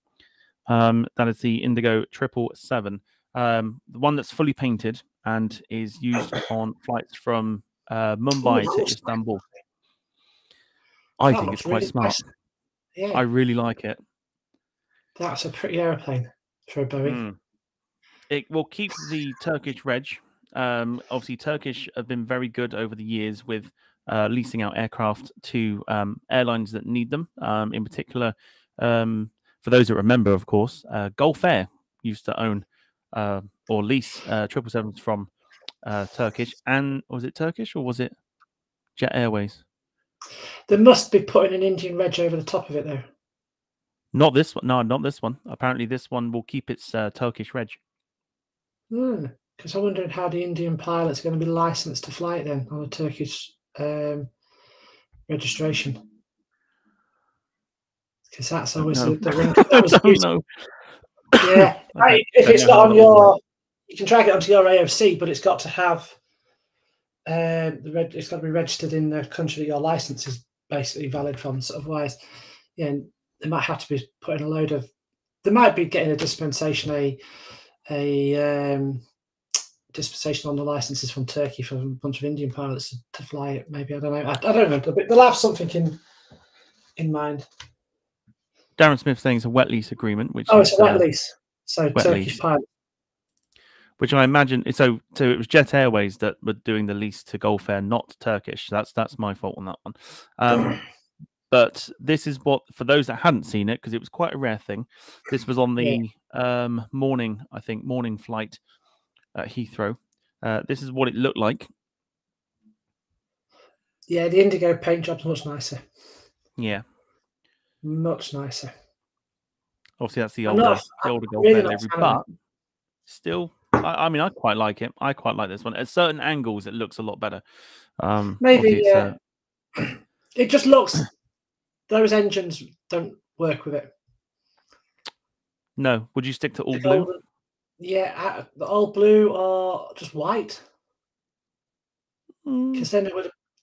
That is the Indigo 777, the one that's fully painted and is used on flights from Mumbai to Istanbul. I think it's quite really smart. Nice. Yeah. I really like it. That's a pretty aeroplane for a Boeing. It will keep the Turkish reg. Obviously, Turkish have been very good over the years with leasing out aircraft to airlines that need them. In particular, for those that remember, of course, Gulf Air used to own or lease 777s from Turkish. And was it Turkish or was it Jet Airways? They must be putting an Indian reg over the top of it, though. Not this one. No, not this one. Apparently, this one will keep its Turkish reg. Because I'm wondering how the Indian pilots are going to be licensed to fly it then on a Turkish registration. Because that's always the ring. I don't know. Yeah, if it's not on your, you can drag it onto your AOC, but it's got to have it's got to be registered in the country that your license is basically valid from. So otherwise, yeah, they might have to be putting a load of. They might be getting a dispensation, a dispensation on the licenses from Turkey for a bunch of Indian pilots to fly it. Maybe I don't know. I don't know. They'll have something in mind. Darren Smith saying it's a wet lease agreement, which it's a wet lease. So Turkish pilot. Which I imagine so it was Jet Airways that were doing the lease to Gulf Air, not Turkish. That's my fault on that one. But this is what, for those that hadn't seen it, because it was quite a rare thing. This was on the morning flight at Heathrow. This is what it looked like. Yeah, the Indigo paint job's much nicer. Yeah. Much nicer. Obviously, that's the older Gulf Air livery, but still, I mean, I quite like it. I quite like this one. At certain angles, it looks a lot better. Maybe it just looks. Those engines don't work with it. No. Would you stick to all blue? Yeah, the all blue or just white. Because then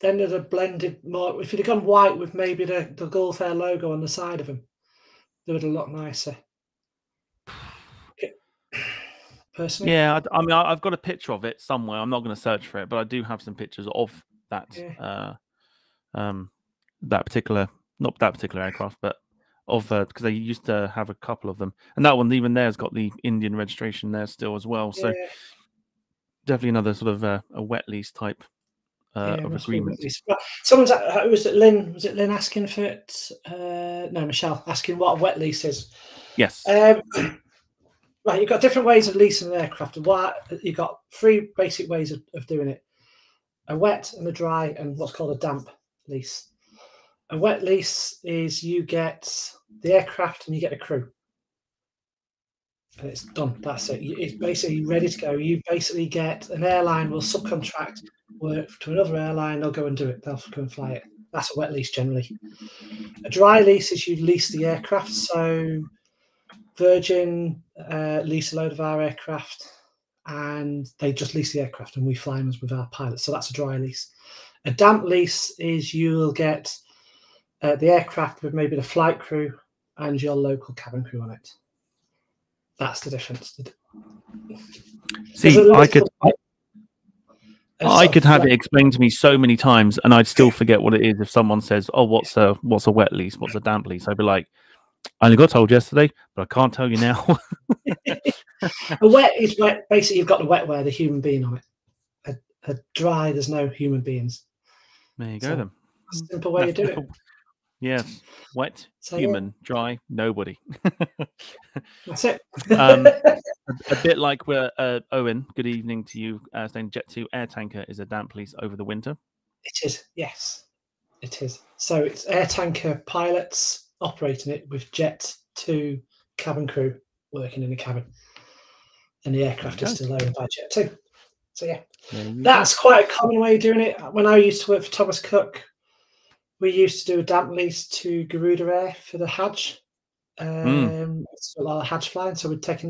they'd have blended more. If you'd have gone white with maybe the Gulf Air logo on the side of them, they would have looked nicer. Personally, yeah. I mean, I've got a picture of it somewhere. I'm not going to search for it, but I do have some pictures of that. That particular, not that particular aircraft, but of because they used to have a couple of them, and that one even there's got the Indian registration there still as well. So Yeah. definitely another sort of a wet lease type of must be wet agreement. lease. But someone's was it Lynn? Was it Lynn asking for it? No, Michelle asking what a wet lease is. Yes. Right, you've got different ways of leasing an aircraft. You've got 3 basic ways of doing it: a wet and a dry, and what's called a damp lease. A wet lease is you get the aircraft and you get a crew, and it's done. That's it. It's basically ready to go. You basically get an airline will subcontract work to another airline. They'll go and do it. They'll go and fly it. That's a wet lease generally. A dry lease is you lease the aircraft. So Virgin lease a load of our aircraft, and they just lease the aircraft, and we fly them with our pilots. So that's a dry lease. A damp lease is you will get the aircraft with maybe the flight crew and your local cabin crew on it. That's the difference. See, I could have it explained to me so many times, and I'd still forget what it is. If someone says, "Oh, what's a wet lease? What's a damp lease?" I'd be like, "I only got told yesterday, but I can't tell you now." A wet is wet. Basically, you've got the wetware, the human being on it. A dry, there's no human beings. There you go, then. Simple way to do it. Yes, wet, So, human, dry, nobody. That's it. A bit like where Owen, good evening to you, saying Jet 2 air tanker is a damp lease over the winter. It is, yes, it is. So it's air tanker pilots operating it with Jet 2 cabin crew working in the cabin, and the aircraft is still owned by Jet 2. So yeah, that's quite a common way of doing it. When I used to work for Thomas Cook, we used to do a damp lease to Garuda Air for the Hajj. It's a lot of Hajj flying, so we'd take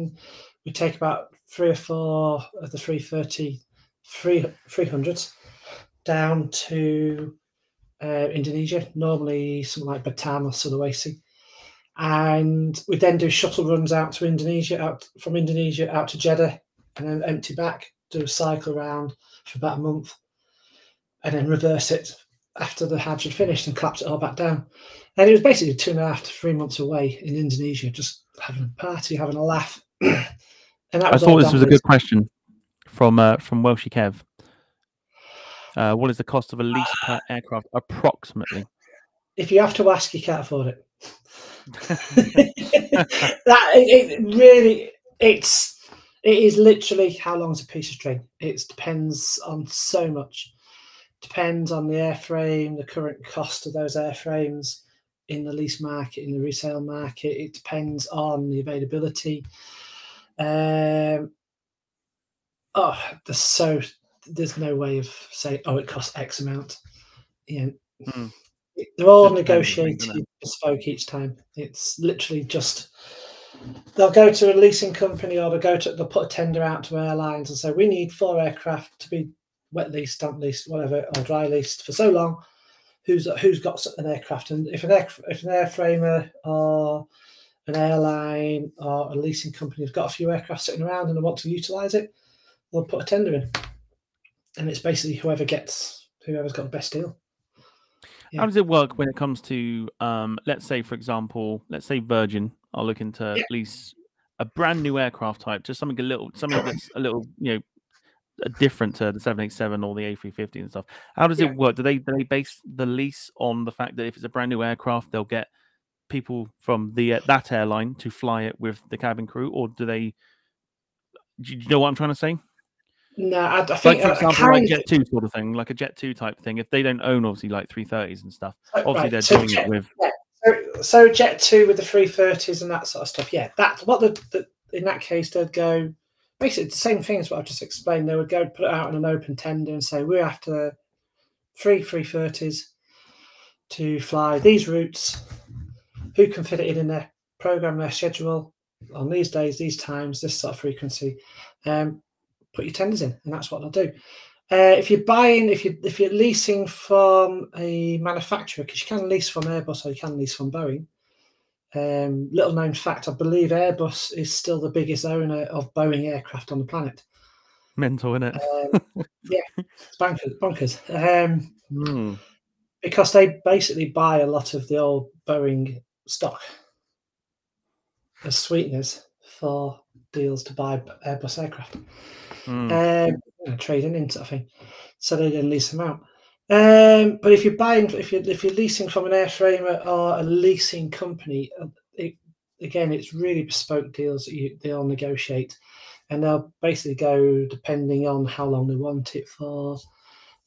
about 3 or 4 of the 300s down to Indonesia, normally something like Batam or Sulawesi, and we then do shuttle runs out to Indonesia, from Indonesia out to Jeddah, and then empty back, do a cycle around for about a month, and then reverse it after the Hajj had finished and collapse it all back down. And it was basically 2.5 to 3 months away in Indonesia, just having a party, having a laugh. And that was I thought this was a good question from Welshie Kev. What is the cost of a lease per aircraft approximately? If you have to ask, you can't afford it. It is literally how long's a piece of string. It depends on so much. Depends on the airframe, the current cost of those airframes in the lease market, in the resale market. It depends on the availability. There's no way of saying, oh, it costs X amount. They're all negotiated bespoke each time. It's literally just they'll go to a leasing company, or they'll put a tender out to airlines and say, we need 4 aircraft to be wet leased, damp leased, whatever, or dry leased for so long. Who's got an aircraft? And if an airframer or an airline or a leasing company has got a few aircraft sitting around and they want to utilise it, they'll put a tender in, and it's basically whoever's got the best deal. How does it work when it comes to, let's say, for example, Virgin are looking to lease a brand new aircraft type, just something that's a little, different to the 787 or the A350 and stuff. How does it work? Do they base the lease on the fact that if it's a brand new aircraft, they'll get people from that airline to fly it with the cabin crew, or do you know what I'm trying to say? No, I think, for example, like Jet 2 sort of thing, like a Jet 2 type thing. If they don't own, obviously, like 330s and stuff, obviously they're doing it with. Yeah. So Jet 2 with the 330s and that sort of stuff. Yeah, that's what in that case they'd go. Basically, the same thing as what I've just explained. They would go put it out in an open tender and say, we're after 3 330s to fly these routes. Who can fit it in their program, their schedule on these days, these times, this sort of frequency? Put your tenders in, and that's what they'll do. If you're leasing from a manufacturer, because you can lease from Airbus or you can lease from Boeing. Little known fact, I believe Airbus is still the biggest owner of Boeing aircraft on the planet. Mental, isn't it? It's bonkers. Because they basically buy a lot of the old Boeing stock. as sweeteners for deals to buy Airbus aircraft. Trading in sort of thing. So they then lease them out. But if you're leasing from an airframer or a leasing company, it's really bespoke deals that they'll negotiate, and they'll basically go depending on how long they want it for,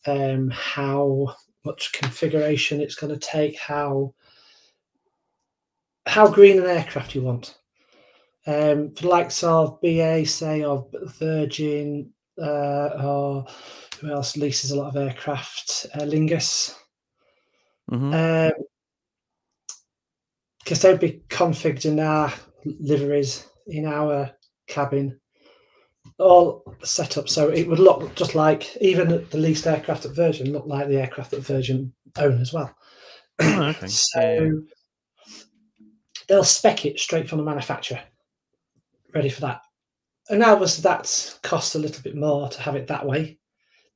how much configuration it's going to take, how green an aircraft you want. For the likes of BA, say, or Virgin, or who else leases a lot of aircraft? Lingus. Because they'd be configured in our liveries, in our cabin, all set up so it would look just like, even the leased aircraft at Virgin look like the aircraft that Virgin own as well. Oh, okay. So they'll spec it straight from the manufacturer, ready for that. And obviously that costs a little bit more to have it that way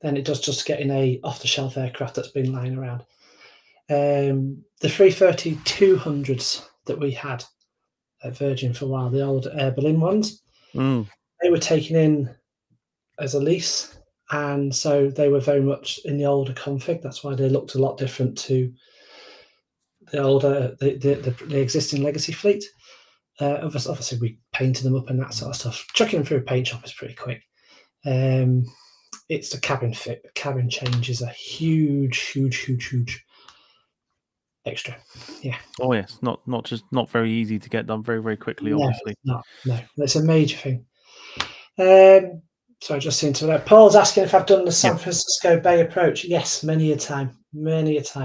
than it does just getting a off-the-shelf aircraft that's been lying around. The 330-200s that we had at Virgin for a while, the old Air Berlin ones, they were taken in as a lease, and so they were very much in the older config. That's why they looked a lot different to the older, the existing legacy fleet. Obviously, we painted them up and that sort of stuff. Chucking them through a paint shop is pretty quick. It's the cabin fit. The cabin change is a huge extra. Yeah. Oh yes, not very easy to get done very, very quickly. Obviously, no, it's a major thing. So I just seem to know. Paul's asking if I've done the San Francisco Bay approach. Yes, many a time. It's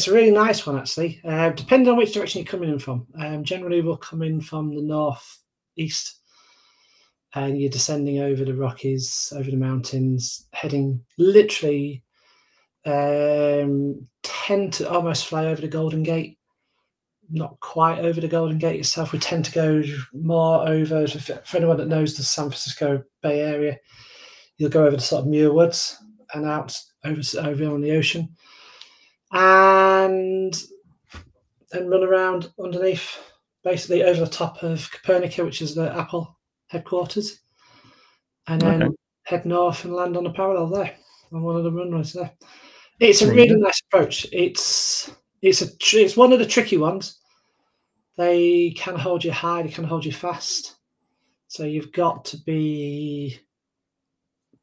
a really nice one, actually. Depending on which direction you're coming in from. Generally, we'll come in from the northeast, and you're descending over the Rockies, over the mountains, heading literally 10 to almost fly over the Golden Gate. Not quite over the Golden Gate itself. We tend to go more over, for anyone that knows the San Francisco Bay Area, you'll go over the sort of Muir Woods and out over on the ocean, and then run around underneath, basically over the top of Copernica, which is the Apple headquarters, and then head north and land on a parallel there, on one of the runways there. It's a really nice approach. It's one of the tricky ones. They can hold you high, they can hold you fast. So you've got to be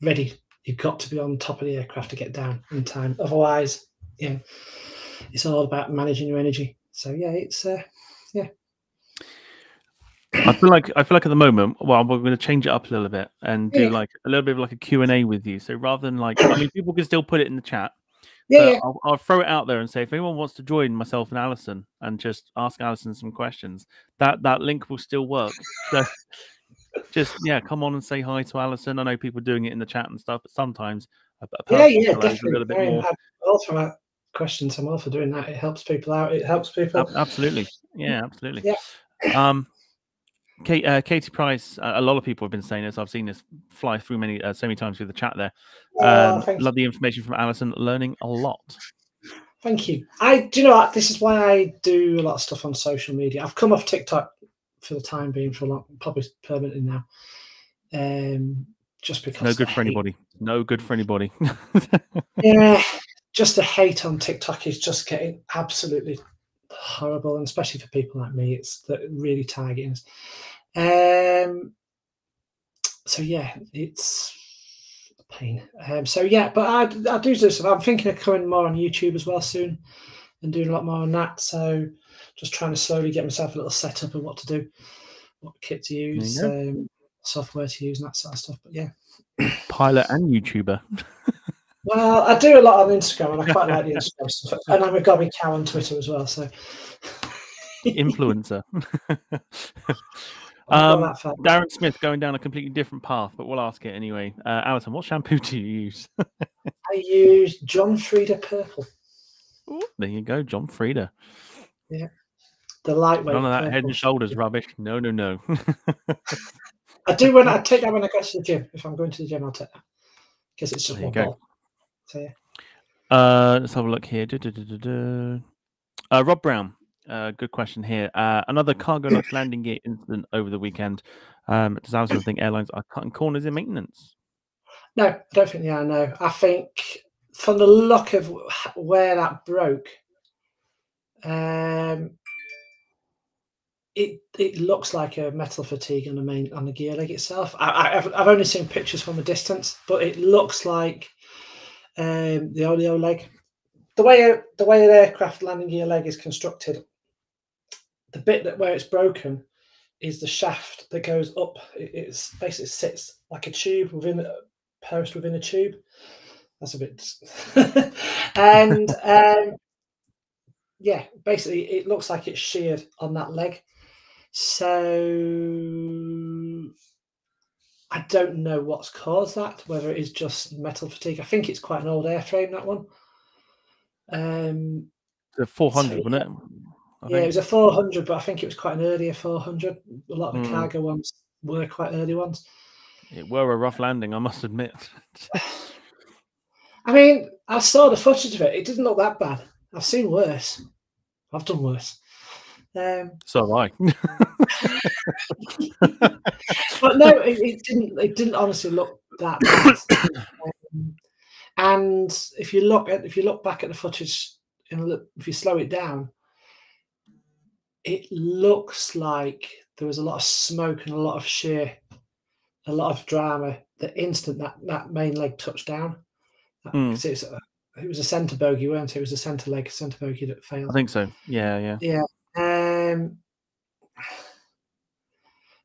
ready. You've got to be on top of the aircraft to get down in time. Otherwise, it's all about managing your energy. So it's I feel like at the moment, well, we're going to change it up a little bit and do like a little bit of like a Q&A with you. So rather than people can still put it in the chat. I'll throw it out there and say, if anyone wants to join myself and Alison and just ask Alison some questions, that link will still work. So just come on and say hi to Alison. I know people are doing it in the chat and stuff, but sometimes definitely. a little bit more. Also, questions. I'm all for doing that. It helps people out. It helps people. Absolutely. Yeah, absolutely. Yeah. Katie Price, a lot of people have been saying this. I've seen this fly through so many times through the chat there. Love the information from Alison, learning a lot. Thank you. Do you know what? This is why I do a lot of stuff on social media. I've come off TikTok for the time being, for a long, probably permanently now. Just because no good for anybody. No good for anybody. Yeah, just the hate on TikTok is just getting absolutely horrible, and especially for people like me, it's really targeting us. So it's a pain. But I do this. I'm thinking of coming more on YouTube as well soon, and doing a lot more on that. So just trying to slowly get myself a little setup of what to do, what kit to use, software to use, and that sort of stuff. But pilot and YouTuber. Well, I do a lot on Instagram, and I quite like the Instagram stuff. And I'm a gobby cow on Twitter as well. So influencer. Darren Smith going down a completely different path, but we'll ask it anyway. Alison, what shampoo do you use? I use John Frieda Purple. Ooh, there you go, John Frieda. Yeah, the lightweight. None of that Head and Shoulders rubbish. No. I do when I take that when I go to the gym. If I'm going to the gym, I'll take that because it's just one ball. So let's have a look here. Rob Brown. Good question here. Another cargo loss landing gear incident over the weekend. Does Alison think airlines are cutting corners in maintenance? No, I don't think they are. No, I think from the look of where that broke, it looks like a metal fatigue on the gear leg itself. I've only seen pictures from a distance, but it looks like the oleo leg. The way an aircraft landing gear leg is constructed, the bit where it's broken is the shaft that goes up. It basically sits like a tube within a post within a tube. That's a bit, and yeah, basically it looks like it's sheared on that leg. So I don't know what's caused that, whether it is just metal fatigue. I think it's quite an old airframe, that one. The 400, wasn't it? Yeah, it was a 400, but I think it was quite an earlier 400. A lot of the cargo ones were quite early ones. It were a rough landing, I must admit. I mean, I saw the footage of it. It didn't look that bad. I've seen worse. I've done worse. So have I. But no, it didn't. It didn't honestly look that bad. And if you look back at the footage and if you slow it down, it looks like there was a lot of smoke and a lot of shear, a lot of drama the instant that main leg touched down. It was a centre bogey, weren't it? It was a centre bogey that failed. I think so. Yeah.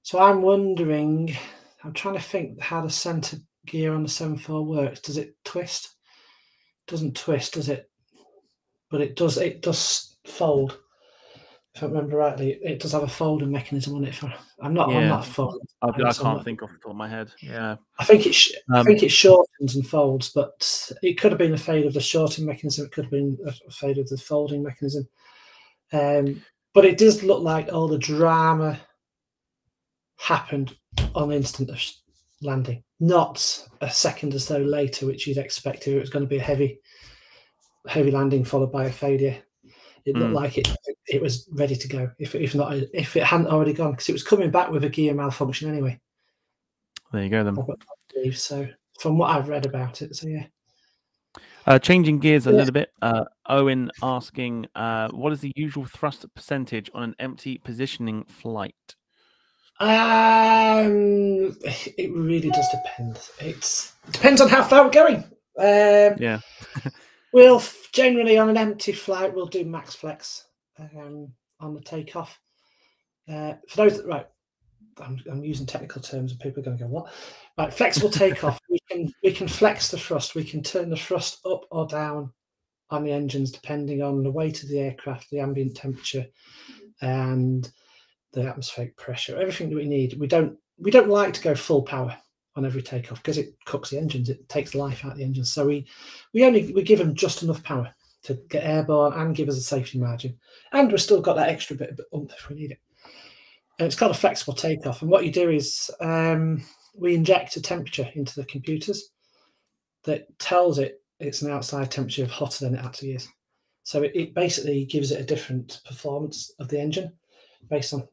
So I'm wondering, I'm trying to think how the centre gear on the 7.4 works. Does it twist? It doesn't twist, does it? But it does fold. If I remember rightly, it does have a folding mechanism on it. I'm not folding. I can't think off the top of my head. Yeah, I think it shortens and folds, but it could have been a fade of the shortening mechanism. It could have been a fade of the folding mechanism. But it does look like all the drama happened on the instant of landing, not a second or so later, which you'd expect if it was going to be a heavy landing followed by a failure. It looked like it was ready to go. If it hadn't already gone, because it was coming back with a gear malfunction anyway. There you go then. So from what I've read about it, so yeah. Changing gears a little bit. Owen asking, what is the usual thrust percentage on an empty positioning flight? It really does depend. It depends on how far we're going. Yeah. We'll generally on an empty flight we'll do max flex on the takeoff. For those that I'm using technical terms and people are going to go what? Right, flexible takeoff. we can flex the thrust. We can turn the thrust up or down on the engines depending on the weight of the aircraft, the ambient temperature, and the atmospheric pressure. Everything that we need. We don't like to go full power on every takeoff because it cooks the engines. It takes life out of the engines. So we give them just enough power to get airborne and give us a safety margin, and we've still got that extra bit of oomph if we need it. And it's called a flexible takeoff. And what you do is we inject a temperature into the computers that tells it it's an outside temperature of hotter than it actually is. So it basically gives it a different performance of the engine based on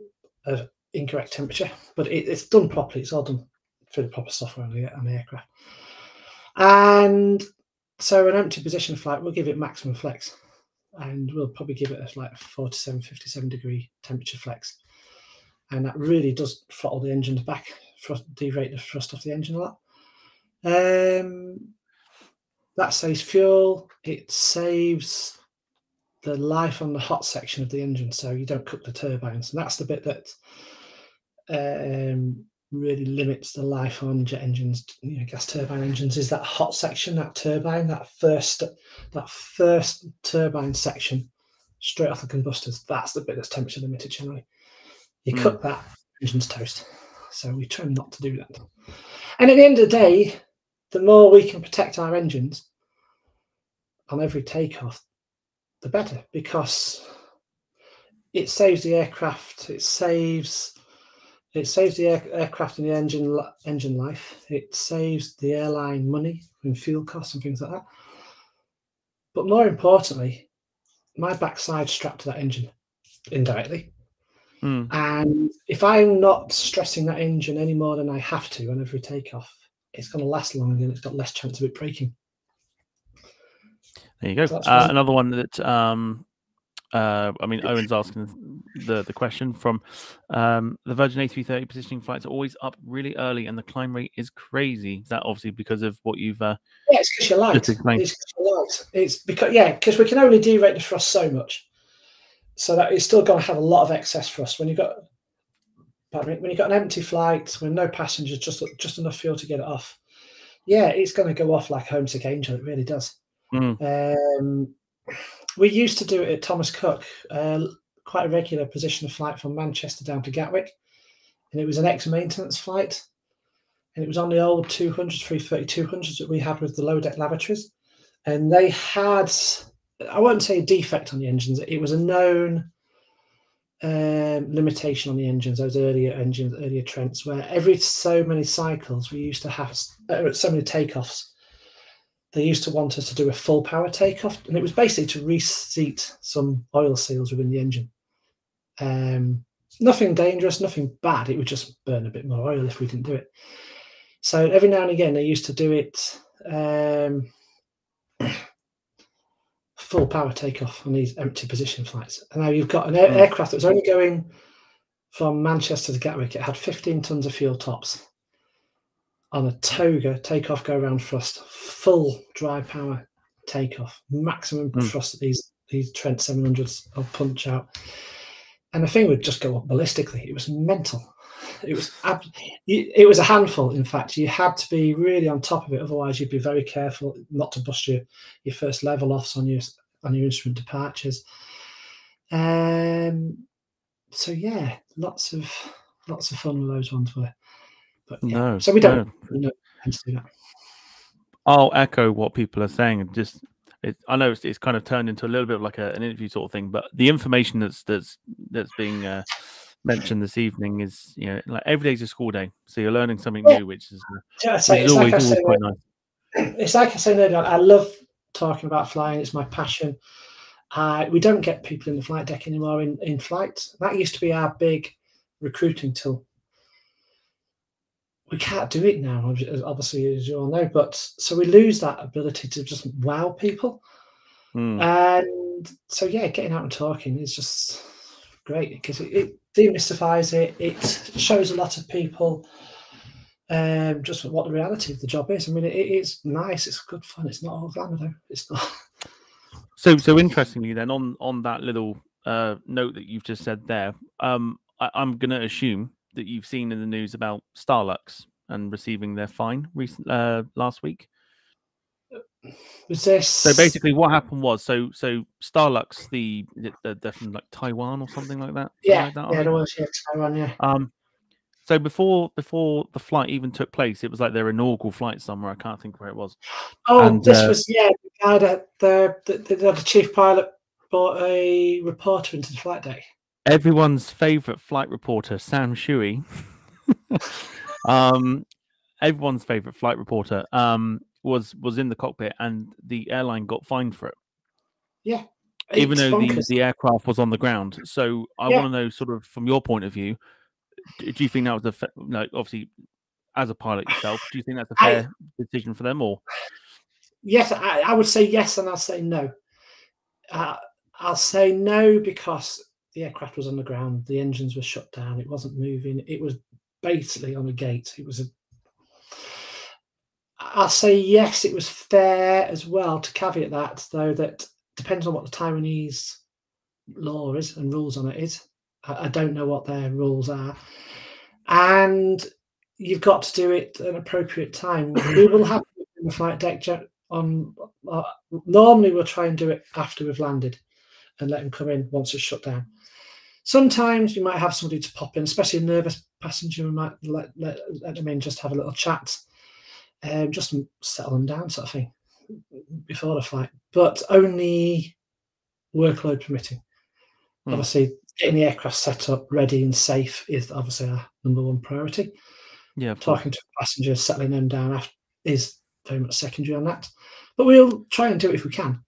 an incorrect temperature. But it's done properly. It's all done through the proper software on the aircraft. And so an empty position flight, we'll give it maximum flex. And we'll probably give it a 47, 57 degree temperature flex. And that really does throttle the engines back, derate the thrust off the engine a lot. That saves fuel. It saves the life on the hot section of the engine, so you don't cook the turbines. And that's the bit that really limits the life on jet engines, gas turbine engines, is that hot section, that turbine, that first turbine section straight off the combustors. That's the bit that's temperature limited generally. You cook that, engine's toast. So we try not to do that. And at the end of the day, the more we can protect our engines on every takeoff, the better, because it saves the aircraft, it saves the aircraft and the engine life, it saves the airline money and fuel costs and things like that. But more importantly, my backside's strapped to that engine. indirectly. Mm. And if I'm not stressing that engine any more than I have to on every takeoff, it's going to last longer and it's got less chance of it breaking. There you go. So that's Another one that I mean, Owen's asking the question from the Virgin A330 positioning flights are always up really early and the climb rate is crazy. Is that obviously because of what you've yeah, it's because you're light. just explained? It's because you're light. It's because we can only derate the thrust so much, so that it's still going to have a lot of excess thrust. When you've got an empty flight with no passengers, just enough fuel to get it off, yeah, it's going to go off like a homesick angel. It really does. We used to do it at Thomas Cook, quite a regular position of flight from Manchester down to Gatwick, and it was an ex-maintenance flight, and it was on the old 200s, 330-200s that we had with the low deck lavatories, and they had, I won't say a defect on the engines, it was a known limitation on the engines, those earlier Trents, where every so many cycles we used to have so many takeoffs. They used to want us to do a full power takeoff, and it was basically to reseat some oil seals within the engine. Nothing dangerous, nothing bad. It would just burn a bit more oil if we didn't do it. So every now and again, they used to do it full power takeoff on these empty position flights. And now you've got an aircraft that was only going from Manchester to Gatwick. It had 15 tons of fuel tops. On a toga takeoff go around thrust, full dry power takeoff, maximum thrust that these Trent 700s will punch out, and the thing would just go up ballistically. It was mental. It was a handful. In fact, you had to be really on top of it, otherwise you'd be very careful not to bust your first level offs on your instrument departures. So yeah, lots of fun with those ones were. But yeah. So we don't do that. I'll echo what people are saying. I know it's kind of turned into a little bit of like an interview sort of thing, but the information that's being mentioned this evening is, you know, like every day's a school day, so you're learning something new, which is always quite nice. It's like I say, I love talking about flying. It's my passion. We don't get people in the flight deck anymore in flight. That used to be our big recruiting tool. We can't do it now, obviously, as you all know. But so we lose that ability to just wow people. And so, yeah, getting out and talking is just great because it demystifies it. It shows a lot of people just what the reality of the job is. I mean, it's nice. It's good fun. It's not all glamour, though. It's not. So interestingly, then on that little note that you've just said there, I'm going to assume that you've seen in the news about Starlux and receiving their fine last week. Was this... So basically, what happened was so Starlux, they're from like Taiwan or something like that. Yeah, it was Taiwan. Yeah. So before the flight even took place, it was like their inaugural flight somewhere. I can't think where it was. Oh, and this was the guy that the chief pilot brought a reporter into the flight deck. Everyone's favourite flight reporter, Sam Shuey. Everyone's favourite flight reporter was in the cockpit, and the airline got fined for it. Yeah, even though the aircraft was on the ground. So I want to know, sort of from your point of view, do you think that was obviously as a pilot yourself, do you think that's a fair decision for them, or? Yes, I would say yes, and I'll say no. I'll say no because the aircraft was on the ground, the engines were shut down, it wasn't moving, it was basically on a gate. I'll say yes, it was fair as well, to caveat that, though, that depends on what the Taiwanese law is and rules on it is. I don't know what their rules are. And you've got to do it at an appropriate time. We will have in the flight deck normally we'll try and do it after we've landed and let them come in once it's shut down. Sometimes you might have somebody to pop in, especially a nervous passenger. We might let them in, just have a little chat, just settle them down, sort of thing, before the flight. But only workload permitting. Obviously, getting the aircraft set up, ready and safe is obviously our #1 priority. Yeah, talking to passengers, settling them down is very much secondary on that. But we'll try and do it if we can.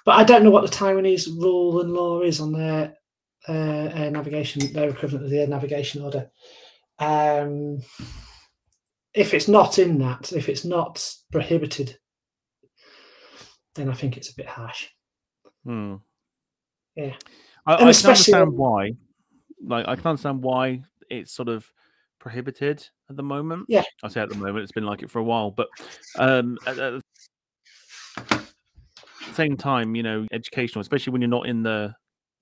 But I don't know what the Taiwanese rule and law is on their air navigation, their equivalent of the air navigation order. If it's not in that, if it's not prohibited, then I think it's a bit harsh. Hmm. Yeah. I And can especially understand why. Like, I can understand why it's sort of prohibited at the moment. Yeah. I say at the moment, it's been like it for a while, but at the same time, you know, educational, especially when you're not in the,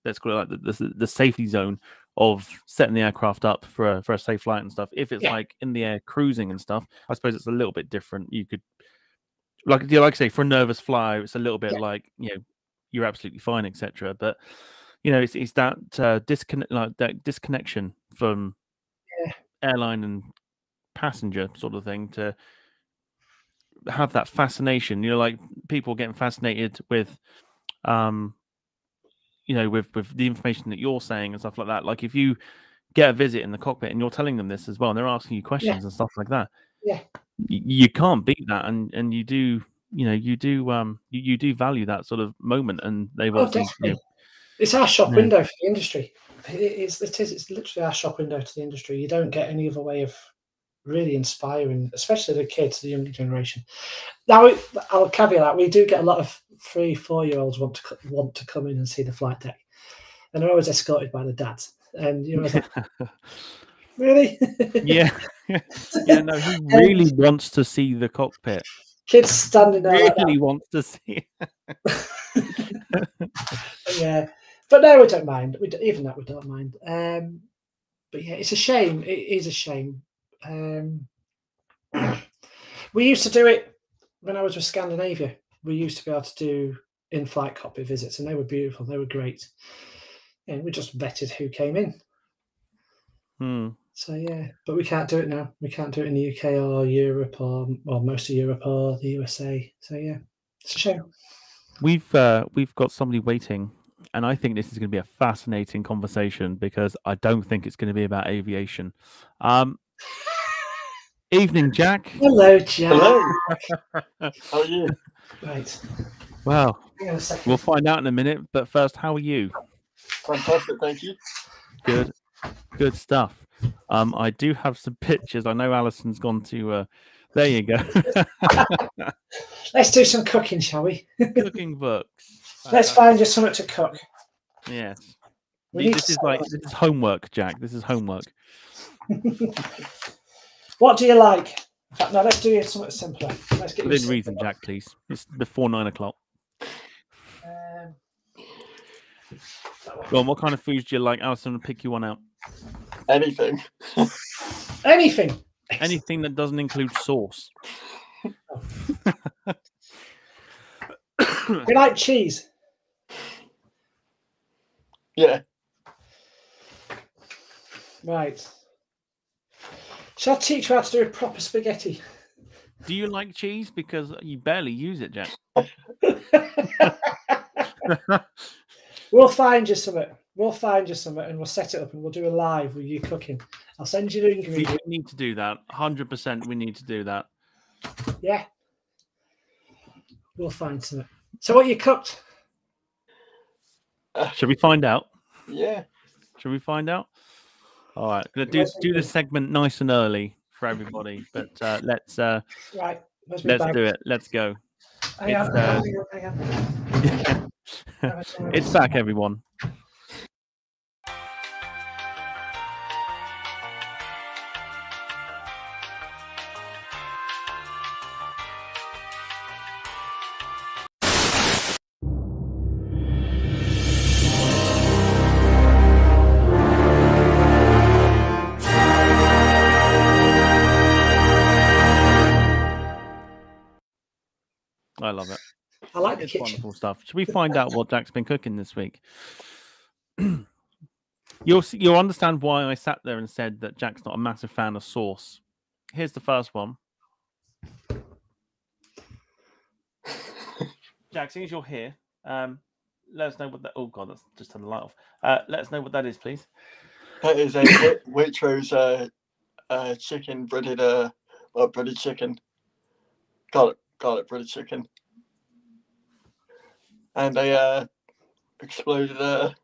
let's call it like the safety zone of setting the aircraft up for a safe flight and stuff. If it's Yeah. like in the air cruising and stuff, I suppose it's a little bit different. You could, like I say, for a nervous flyer, it's a little bit Yeah. like, you know, you're absolutely fine, etc. But you know, it's that disconnection from airline and passenger sort of thing to have that fascination. You know, like people getting fascinated with, you know, with the information that you're saying and stuff like that. Like if you get a visit in the cockpit and you're telling them this as well, and they're asking you questions and stuff like that, you can't beat that, and you do, you know, you do value that sort of moment, and they've obviously, definitely. you know, It's our shop Yeah. window for the industry. It's literally our shop window to the industry. You don't get any other way of really inspiring, especially the kids, the younger generation. Now, I'll caveat that we do get a lot of 3-4-year-olds want to come in and see the flight deck, and they're always escorted by the dads. And you know, it's like, really? Yeah, yeah. No, he really wants to see the cockpit. Kids standing there like that. Really wants to see. Yeah, but no, we don't mind. Even that we don't mind. But yeah, it's a shame. It is a shame. We used to do it when I was with Scandinavia. We used to be able to do in-flight cockpit visits, and they were beautiful. They were great. And we just vetted who came in. So yeah, but we can't do it now. We can't do it in the UK or Europe or most of Europe or the USA. So yeah, it's a shame. We've got somebody waiting, and I think this is going to be a fascinating conversation because I don't think it's going to be about aviation. Evening, Jack. Hello, Jack. Hello. How are you? Right. Well, Hang on a second. we'll find out in a minute. But first, how are you? Fantastic, thank you. Good stuff. I do have some pictures. I know Alison's gone to. There you go. Let's do some cooking, shall we? Cooking books. Let's find you something to cook. Yes. This is homework, Jack. This is homework. What do you like? In fact, no, let's do something simpler. Let's get Within reason, Jack, please. It's before 9 o'clock. Go on, what kind of foods do you like? Alison will pick you one out. Anything. Anything. Anything that doesn't include sauce. We like cheese. Yeah. Right. Shall I teach you how to do a proper spaghetti? Do you like cheese? Because you barely use it, Jack. We'll find you something. And we'll set it up and we'll do a live with you cooking. I'll send you the ingredients. We need to do that. 100% we need to do that. Yeah. We'll find something. So what you cooked? Shall we find out? Yeah. Shall we find out? All right. Gonna do this segment nice and early for everybody. But let's right. Let's do it. Let's go. Hang on. It's back, everyone. I love it. I like the It's kitchen. wonderful stuff. Should we find out what Jack's been cooking this week? You'll understand why I sat there and said that Jack's not a massive fan of sauce. Here's the first one. Jack, since you're here, let us know what that. Oh God, that's just turned the light off. Let us know what that is, please. That is a Waitrose chicken breaded breaded chicken. Got it, breaded chicken. and they exploded a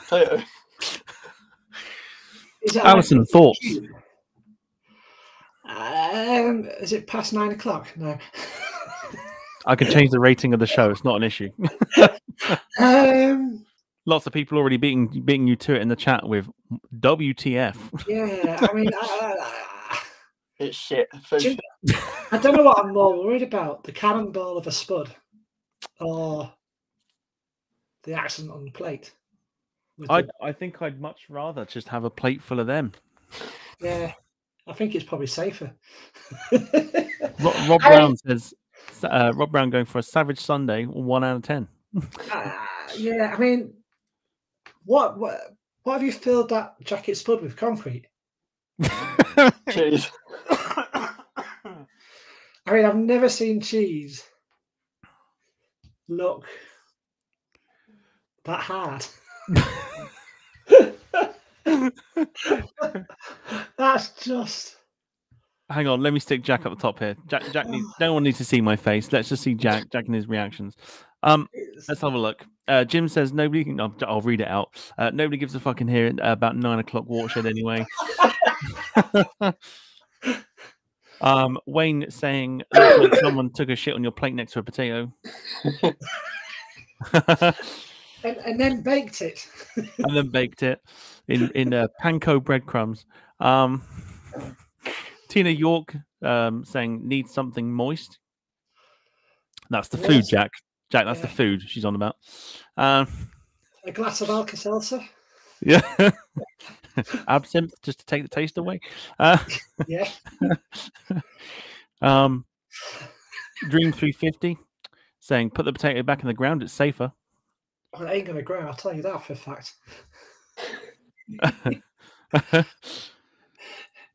potato. Is it Alison, thoughts? Is it past 9 o'clock? No. I can change the rating of the show. It's not an issue. Lots of people already beating you to it in the chat with WTF. Yeah, I mean, It's shit. I don't know what I'm more worried about: the cannonball of a spud, or the accident on the plate. I think I'd much rather just have a plate full of them. Yeah, I think it's probably safer. Rob Brown says, Rob Brown going for a Savage Sunday, 1 out of 10. Yeah, I mean, what have you filled that jacket spud with? Concrete? Cheese. I mean, I've never seen cheese look that hard. That's just. Hang on, let me stick Jack at the top here. Jack needs, no one needs to see my face. Let's just see Jack and his reactions. Let's have a look. Jim says nobody can. I'll read it out. Nobody gives a fucking here about 9 o'clock watershed anyway. Wayne saying looks like someone took a shit on your plate next to a potato. and then baked it. And then baked it in panko breadcrumbs. Tina York saying needs something moist. That's the food, Jack. Jack, that's the food she's on about. A glass of Alka-Seltzer. Yeah. Absinthe just to take the taste away. Yeah. Dream 350 saying put the potato back in the ground, it's safer. Well, it ain't going to grow, I'll tell you that for a fact.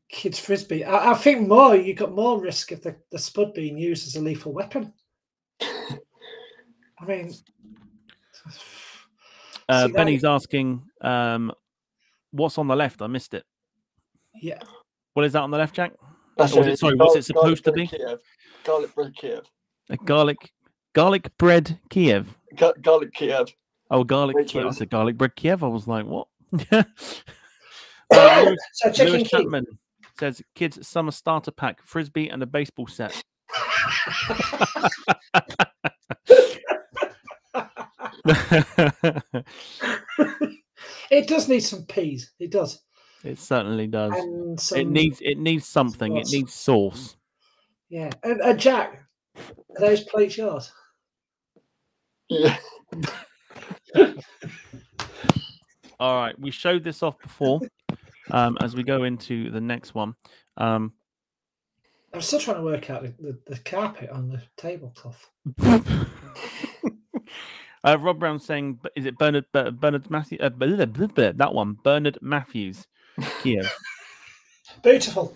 Kids frisbee. I think you got more risk of the spud being used as a lethal weapon. I mean, Benny's asking, what's on the left? I missed it. Yeah. What is that on the left, Jack? That's Sorry, what's it supposed to be? Kiev. Garlic bread Kiev. A garlic bread Kiev. Garlic Kiev. Oh, garlic Kiev. I said garlic bread Kiev. I was like, what? Lewis Chapman says kids summer starter pack, frisbee, and a baseball set. It does need some peas. It does. It certainly does. And It needs something. It needs sauce. Yeah. And Jack, are those plates yours? Yeah. All right. We showed this off before. As we go into the next one. I'm still trying to work out the carpet on the tablecloth. Rob Brown saying, is it Bernard Matthews? That one, Bernard Matthews, Kiev. Beautiful.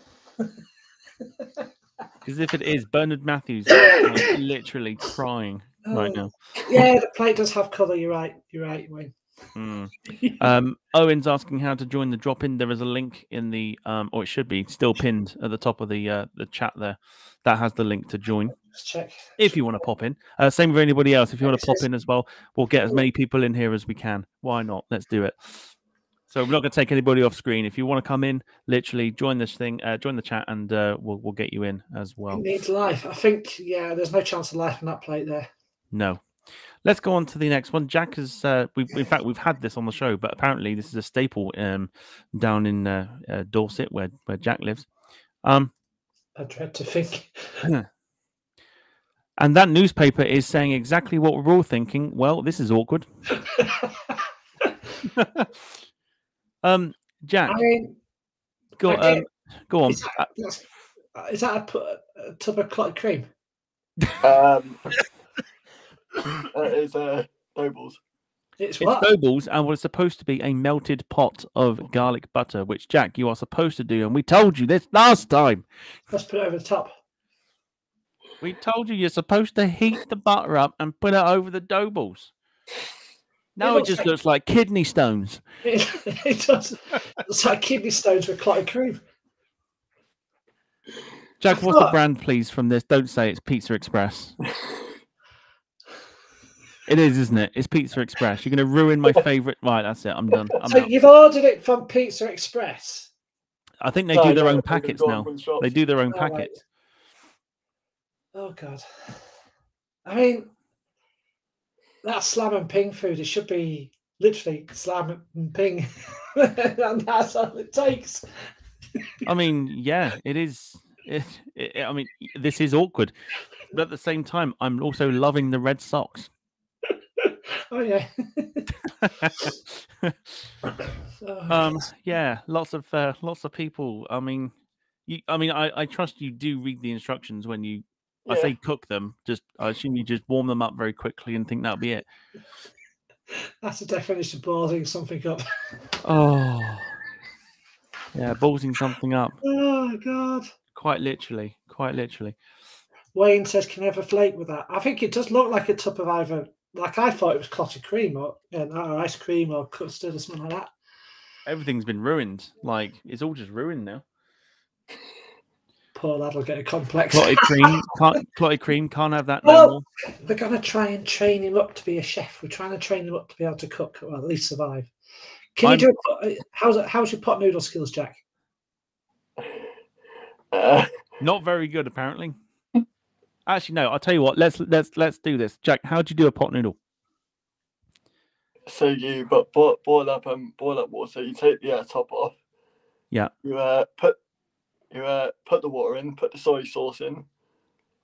Because if it is, Bernard Matthews is literally crying right now. Yeah, the plate does have colour. You're right, Wayne. Owen's asking how to join the drop-in. There is a link in the, or it should be still pinned at the top of the chat there. That has the link to join. Let's check. If you want to pop in. Same with anybody else. If you want to pop in as well, we'll get as many people in here as we can. Why not? Let's do it. So we're not going to take anybody off screen. If you want to come in, literally join this thing, join the chat, and we'll get you in as well. It needs life. I think, yeah, there's no chance of life in that plate there. No. Let's go on to the next one. Jack has, in fact, we've had this on the show, but apparently this is a staple down in Dorset, where Jack lives. I dread to think. And that newspaper is saying exactly what we're all thinking. Well, this is awkward. Jack, I mean, go on. Is that a tub of clotted cream? It is Nobles. It's what? Nobles, and was supposed to be a melted pot of garlic butter, which, Jack, you are supposed to do, and we told you this last time. Let's put it over the top. We told you you're supposed to heat the butter up and put it over the dough balls. Now it just looks like kidney stones. It does. It's like kidney stones with clotted cream. Jack, what's the brand, please, from this? Don't say it's Pizza Express. It is, isn't it? It's Pizza Express. You're going to ruin my favourite. Right, that's it. I'm done. I'm So out. you've ordered it from Pizza Express? I think they No, do their no, own they're gonna packets go now. on shops. They do their own Oh, right. packets. Oh God! I mean, that's slam and ping food. It should be literally slam and ping, and that's all it takes. I mean, yeah, it is. I mean, this is awkward, but at the same time, I'm also loving the Red Sox. Oh yeah. Oh, Yeah, lots of people. I mean, I trust you do read the instructions when you. I Yeah. say cook them. I assume you just warm them up very quickly and think that'll be it. that's the definition of ballsing something up. Oh, yeah, ballsing something up. Oh God! Quite literally. Wayne says, "Can I have a flake with that?" I think it does look like a tub of either. Like I thought it was clotted cream or ice cream or custard or something like that. Everything's been ruined. Like it's all just ruined now. Poor lad'll get a complex. Clotted cream can't have that no Well, more. we're going to try and train him up to be a chef. We're trying to train him up to be able to cook, or at least survive. Can you do how's your pot noodle skills, Jack? Not very good, apparently. Actually, no. I'll tell you what. Let's do this, Jack. How'd you do a pot noodle? So you boil up water. You take the top off. Yeah. You put the water in. Put the soy sauce in.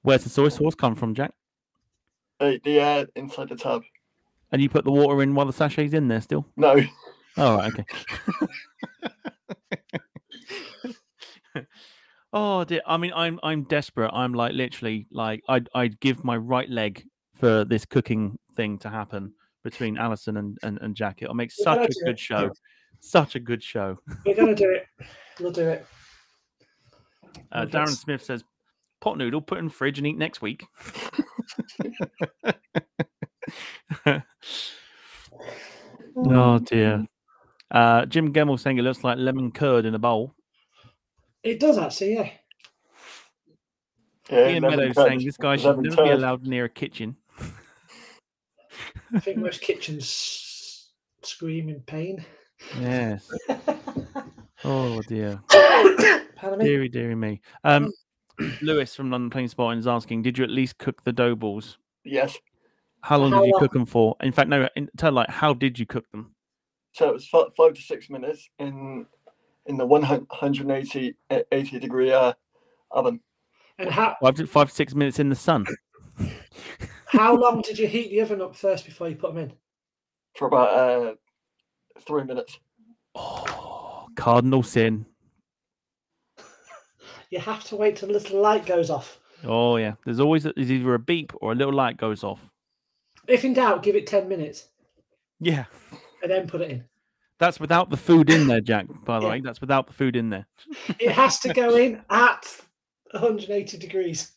Where's the soy sauce come from, Jack? The inside the tub. And you put the water in while the sachet's in there still? No. Oh, right, okay. Oh dear. I mean, I'm desperate. I'm like literally like I'd give my right leg for this cooking thing to happen between Alison and Jack. It'll make such a good show. Such a good show. We're gonna do it. We'll do it. Darren Smith says, pot noodle, put in fridge and eat next week. Oh dear. Jim Gemmell saying it looks like lemon curd in a bowl. It does actually, yeah. Ian Meadows saying this guy should never be allowed near a kitchen. I think most kitchens scream in pain. Yes. Oh dear. Pardon me? Deary me. Lewis from London Plain Spotting is asking, did you at least cook the dough balls? Yes. How long did you cook them for? In fact, no, how did you cook them? So it was 5 to 6 minutes in the 180 degree oven. And how 5 to 6 minutes in the sun. how long did you heat the oven up first before you put them in? For about 3 minutes. Oh, cardinal sin. You have to wait till the little light goes off. Oh yeah, there's either a beep or a little light goes off. If in doubt, give it 10 minutes Yeah. and then put it in. That's without the food in there, Jack, by the way. That's without the food in there. It has to go in at 180 degrees.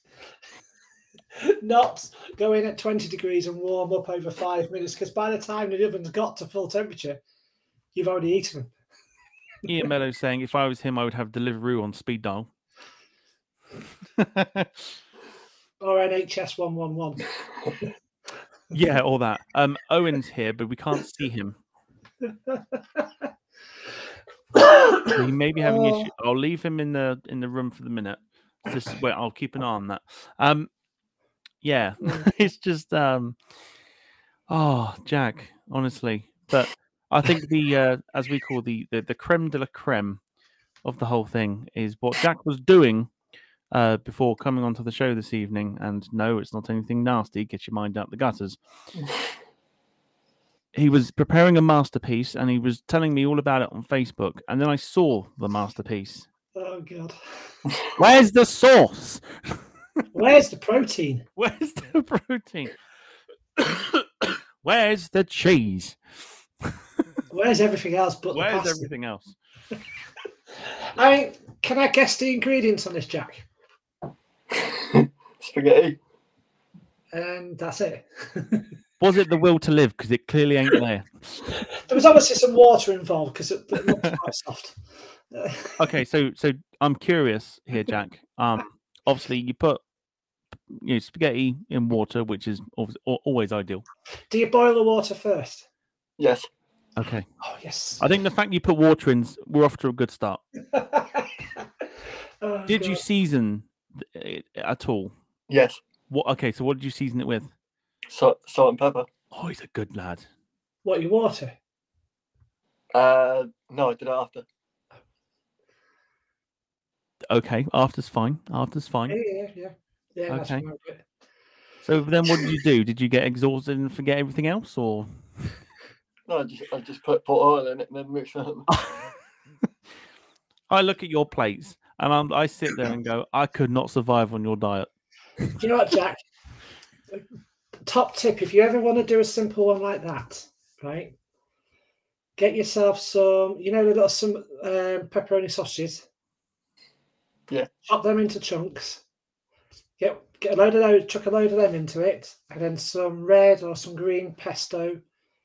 Not go in at 20 degrees and warm up over 5 minutes, because by the time the oven's got to full temperature, you've already eaten them. Ian Meadows saying, if I was him, I would have Deliveroo on speed dial. Or NHS 111. Yeah, all that. Owen's here, but we can't see him. He may be having issues. I'll leave him in the room for the minute. Just wait, I'll keep an eye on that. Yeah, it's just Jack, honestly. But I think the as we call the creme de la creme of the whole thing is what Jack was doing before coming onto the show this evening. And no, it's not anything nasty. Get your mind out the gutters. He was preparing a masterpiece, and he was telling me all about it on Facebook. And then I saw the masterpiece. Oh God! Where's the sauce? Where's the protein? Where's the protein? Where's the cheese? Where's everything else but Where's the pasta? everything else? I mean, can I guess the ingredients on this, Jack? Spaghetti. And that's it. Was it the will to live? Because it clearly ain't there. There was obviously some water involved because it looked quite soft. Okay, so I'm curious here, Jack. Obviously you put spaghetti in water, which is always ideal. Do you boil the water first? Yes. Okay. Oh, yes. I think the fact you put water in, we're off to a good start. Oh, Did you God. season it at all? Yes. What? Okay, so what did you season it with? Salt and pepper. Oh, he's a good lad. What, your water? No, I did it after. Okay, after's fine. After's fine. Yeah. That's Okay. right. So then, what did you do? Did you get exhausted and forget everything else, or? No, I just put oil in it and then mix it up. I look at your plates and I sit there and go, I could not survive on your diet. Do you know what, Jack? Top tip, if you ever want to do a simple one like that, right? Get yourself some, some pepperoni sausages. Yeah. Chop them into chunks. Get a load of those, chuck a load of them into it, and then some red or some green pesto.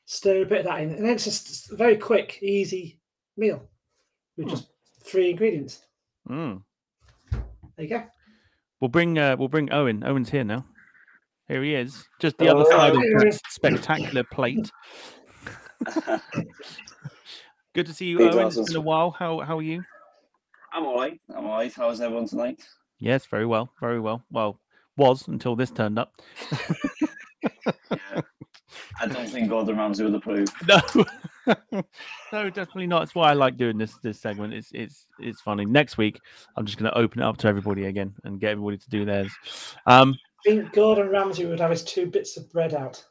Stir a bit of that in, and then it's just a very quick, easy meal with just 3 ingredients. Mm. There you go. We'll bring Owen. Owen's here now. Here he is. Just the other side of this spectacular plate. Good to see you, Owen. It's been a while. How are you? I'm all right. How's everyone tonight? Yes, very well. Very well. Well, was until this turned up. Yeah. I don't think Gordon Ramsay would approve. No, no, definitely not. It's why I like doing this segment. It's funny. Next week, I'm just going to open it up to everybody again and get everybody to do theirs. I think Gordon Ramsay would have his 2 bits of bread out.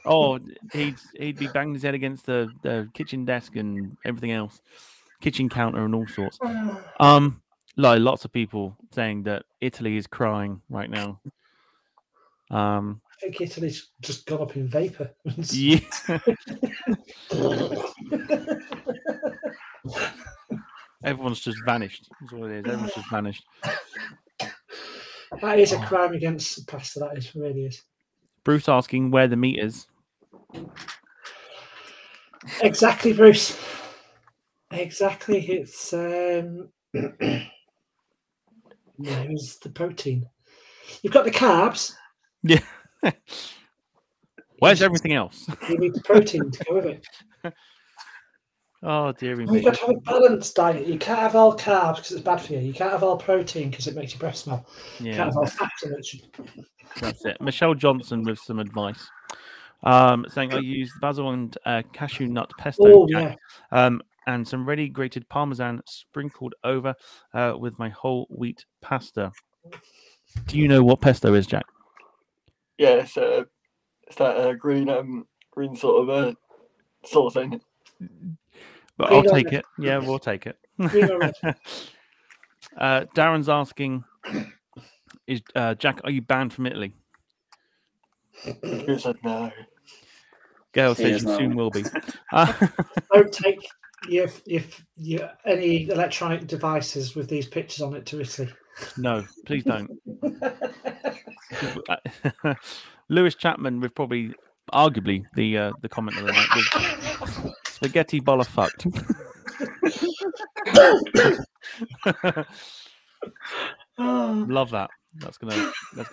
Oh, he'd be banging his head against the kitchen desk and everything else, kitchen counter and all sorts. Like lots of people saying that Italy is crying right now. I think Italy's just gone up in vapour. Yeah. Everyone's just vanished. That's what it is. Everyone's just vanished. That is a crime against pasta. That is, really is. Bruce asking where the meat is. Exactly, Bruce. Exactly. It's there's the protein. You've got the carbs. Yeah. Where's everything else? You need the protein to go with it. Oh, dear me. You've got to have a balanced diet. You can't have all carbs because it's bad for you. You can't have all protein because it makes your breath smell. You can't have all fat. That's it. Michelle Johnson with some advice. Saying I use basil and cashew nut pesto, Jack, and some ready grated parmesan sprinkled over with my whole wheat pasta. Do you know what pesto is, Jack? Yeah, it's that green sort of sauce, ain't it? But I'll take it. Yeah, we'll take it. Darren's asking, "Is Jack? Are you banned from Italy?" Who said no? Gail says you soon will be. Don't take your any electronic devices with these pictures on it to Italy. No, please don't. Lewis Chapman with probably, arguably, the comment of the night was spaghetti bolla fucked. Love that. That's gonna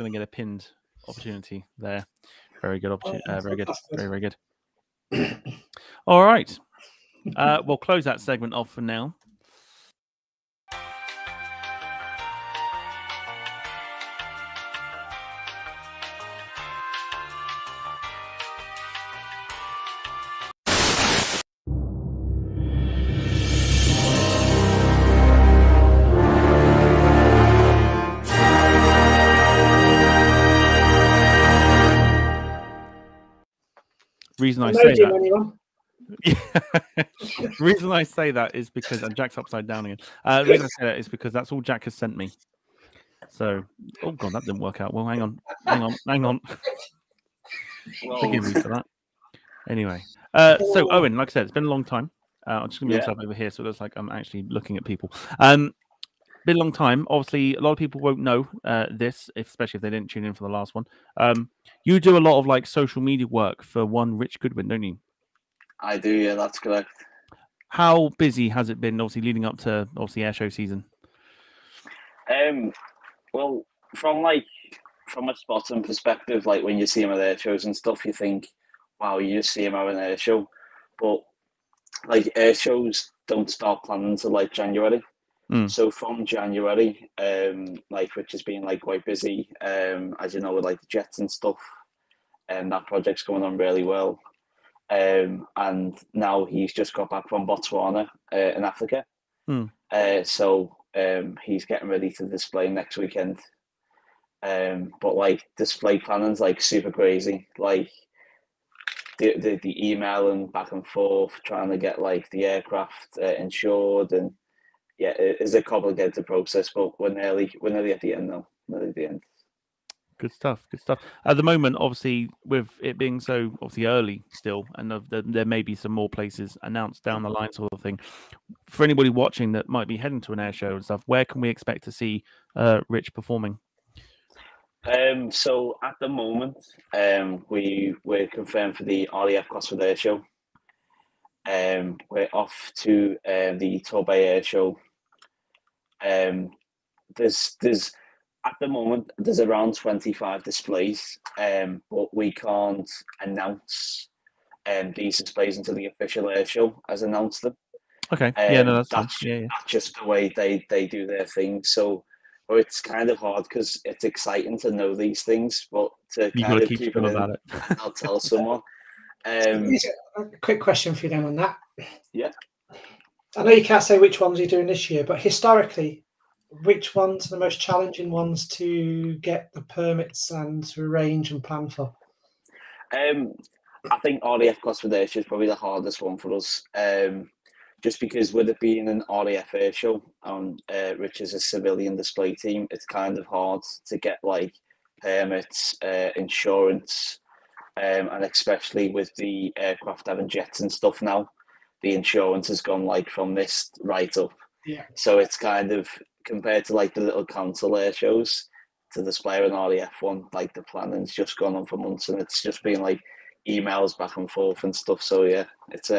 get a pinned opportunity there. Very good opportunity. Very good. Very good. All right. We'll close that segment off for now. Reason I say that is because, and Jack's upside down again. The reason I say that is because that's all Jack has sent me. So, oh god, that didn't work out well. Hang on. Forgive me for that. Anyway, so Owen, like I said, it's been a long time. I'm just gonna move myself over here so it looks like I'm actually looking at people. Been a long time. Obviously, a lot of people won't know this, especially if they didn't tune in for the last one. You do a lot of like social media work for one Rich Goodwin, don't you? I do, yeah, that's correct. How busy has it been, obviously, leading up to obviously airshow season? Well, from from a spotting perspective, like when you see him at air shows and stuff, you think, wow, you just see him at an air show. But like air shows don't start planning until like January. So from January, like Rich has been like quite busy, as you know, with like the jets and stuff, and that project's going on really well. And now he's just got back from Botswana in Africa. So he's getting ready to display next weekend. But like display planning's like super crazy. Like the emailing back and forth, trying to get like the aircraft insured, and yeah, it is a complicated process. But we're nearly at the end now. Nearly at the end. Good stuff. Good stuff. At the moment, obviously, with it being so obviously early still, and there may be some more places announced down the line, sort of thing. For anybody watching that might be heading to an air show and stuff, where can we expect to see Rich performing? So at the moment, we're confirmed for the RAF Gosford Air Show. We're off to the Torbay Air Show. There's at the moment there's around 25 displays, but we can't announce these displays until the official air show has announced them. Okay, yeah, no, that's that's that's just the way they do their thing. So, but it's kind of hard because it's exciting to know these things, but to you got kind to of keep keep still it in, about it. I'll tell someone. A quick question for you then on that. Yeah. I know you can't say which ones you're doing this year, but historically, which ones are the most challenging ones to get the permits and to arrange and plan for? I think RAF Gosford Air Show is probably the hardest one for us. Just because with it being an RAF air show and Rich is a civilian display team, it's kind of hard to get like permits, insurance, and especially with the aircraft having jets and stuff now, the insurance has gone like from this right up. Yeah. So it's kind of compared to like the little council air shows to display an RAF one, like the planning's just gone on for months, and it's just been like emails back and forth and stuff. So yeah, it's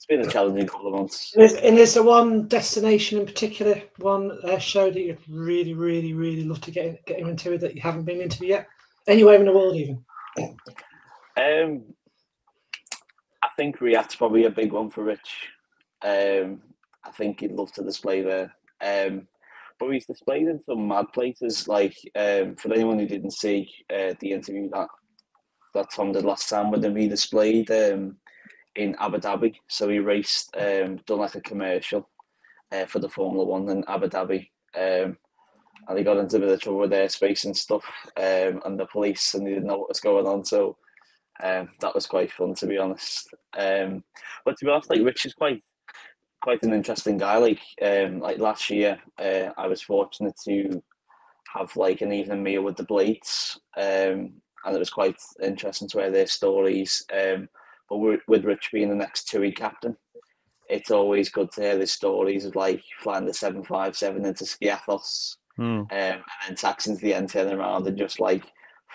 been a challenging couple of months. And is there one destination in particular, one show that you'd really, really, really love to get him into that you haven't been into yet? Anywhere in the world, even? I think Riyadh's probably a big one for Rich. I think he'd love to display there. But he's displayed in some mad places. Like for anyone who didn't see the interview that Tom did last time with him, he displayed in Abu Dhabi. So he raced, done like a commercial for the Formula One in Abu Dhabi. And he got into a bit of trouble with airspace and stuff, and the police, and he didn't know what was going on. So that was quite fun, to be honest. But to be honest, like Rich is quite an interesting guy. Like last year, I was fortunate to have like an evening meal with the Blades, and it was quite interesting to hear their stories. But with Rich being the next TUI captain, it's always good to hear the stories of like flying the 757 into Skiathos, and then taxing to the end, turning around and just like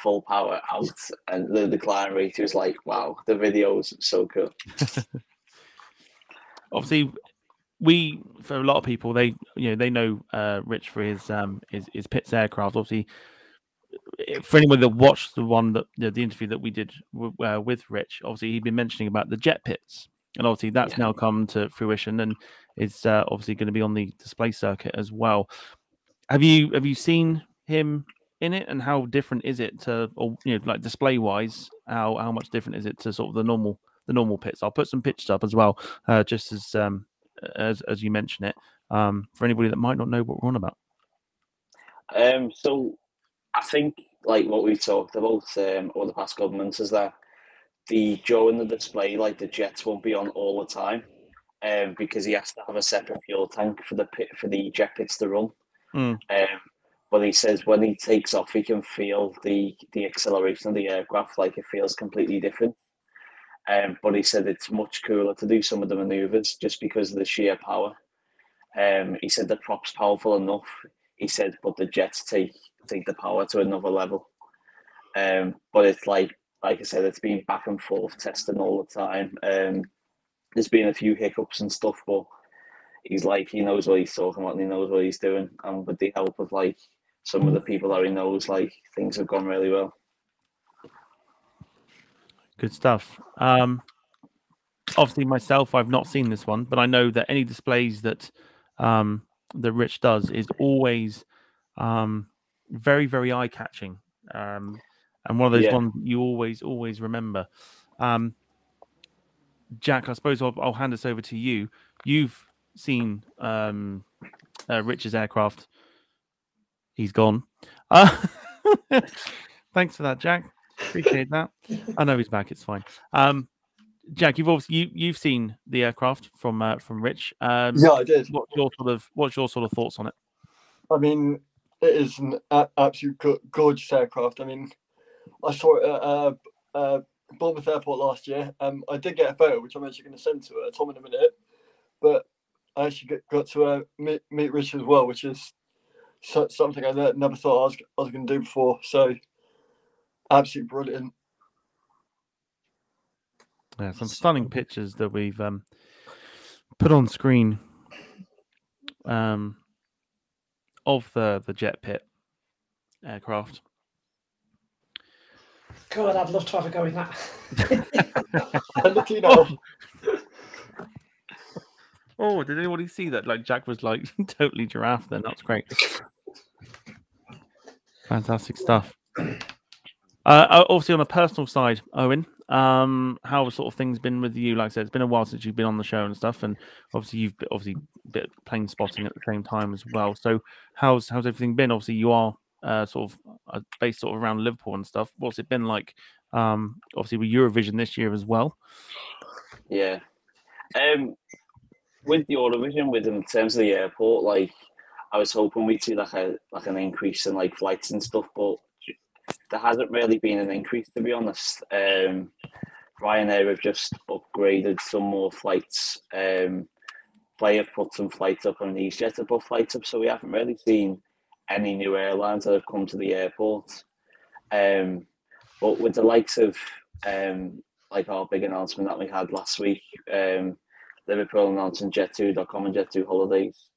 full power out, and the climb rate was like, wow, the videos so cool. Obviously, for a lot of people, they know Rich for his Pitts aircraft. Obviously, for anyone that watched the one that the interview that we did with Rich, obviously he'd been mentioning about the jet pits, and obviously that's now come to fruition, and it's obviously going to be on the display circuit as well. Have you seen him in it, and how different is it to, or like display wise, how much different is it to sort of the normal pits? I'll put some pictures up as well, just as you mention it, for anybody that might not know what we're on about. So I think like what we talked about over the past couple of months is that during the display, like the jets won't be on all the time, because he has to have a separate fuel tank for the jet pits to run. But he says when he takes off, he can feel the acceleration of the aircraft, like it feels completely different. But he said it's much cooler to do some of the maneuvers just because of the sheer power. He said the prop's powerful enough. He said, but the jets take the power to another level. But it's like I said, it's been back and forth testing all the time. There's been a few hiccups and stuff, but he's like, he knows what he's talking about and he knows what he's doing. And with the help of like some of the people that he knows, like things have gone really well. Good stuff. Obviously, myself, I've not seen this one, but I know that any displays that that Rich does is always very, very eye catching, and one of those ones you always remember. Jack, I suppose I'll hand this over to you. You've seen Rich's aircraft. He's gone. Thanks for that, Jack. Appreciate that. I know he's back. It's fine. Jack, you've seen the aircraft from Rich. Yeah, I did. What's your sort of thoughts on it? I mean, it is an absolute gorgeous aircraft. I mean, I saw it at Bournemouth Airport last year. I did get a photo, which I'm actually going to send to Tom in a minute. But I actually got to meet Rich as well, which is something I never thought I was going to do before. So, absolutely brilliant. Yeah, some stunning pictures that we've put on screen of the jet pit aircraft. God, I'd love to have a go in that. Look, you know. Oh, did anybody see that? Like Jack was like totally giraffe then. That's great. Fantastic stuff. Obviously, on a personal side, Owen, how have sort of things been with you? Like I said, it's been a while since you've been on the show and stuff, and obviously you've been plane spotting at the same time as well. So how's everything been? Obviously, you are sort of based sort of around Liverpool and stuff. What's it been like? Obviously, with Eurovision this year as well. Yeah. With the Eurovision, in terms of the airport, like I was hoping we'd see like an increase in like flights and stuff, but there hasn't really been an increase, to be honest. Ryanair have just upgraded some more flights. Play have put some flights up, and EasyJet have put flights up, so we haven't really seen any new airlines that have come to the airport. But with the likes of like our big announcement that we had last week, Liverpool announcing Jet2.com and Jet2 Holidays,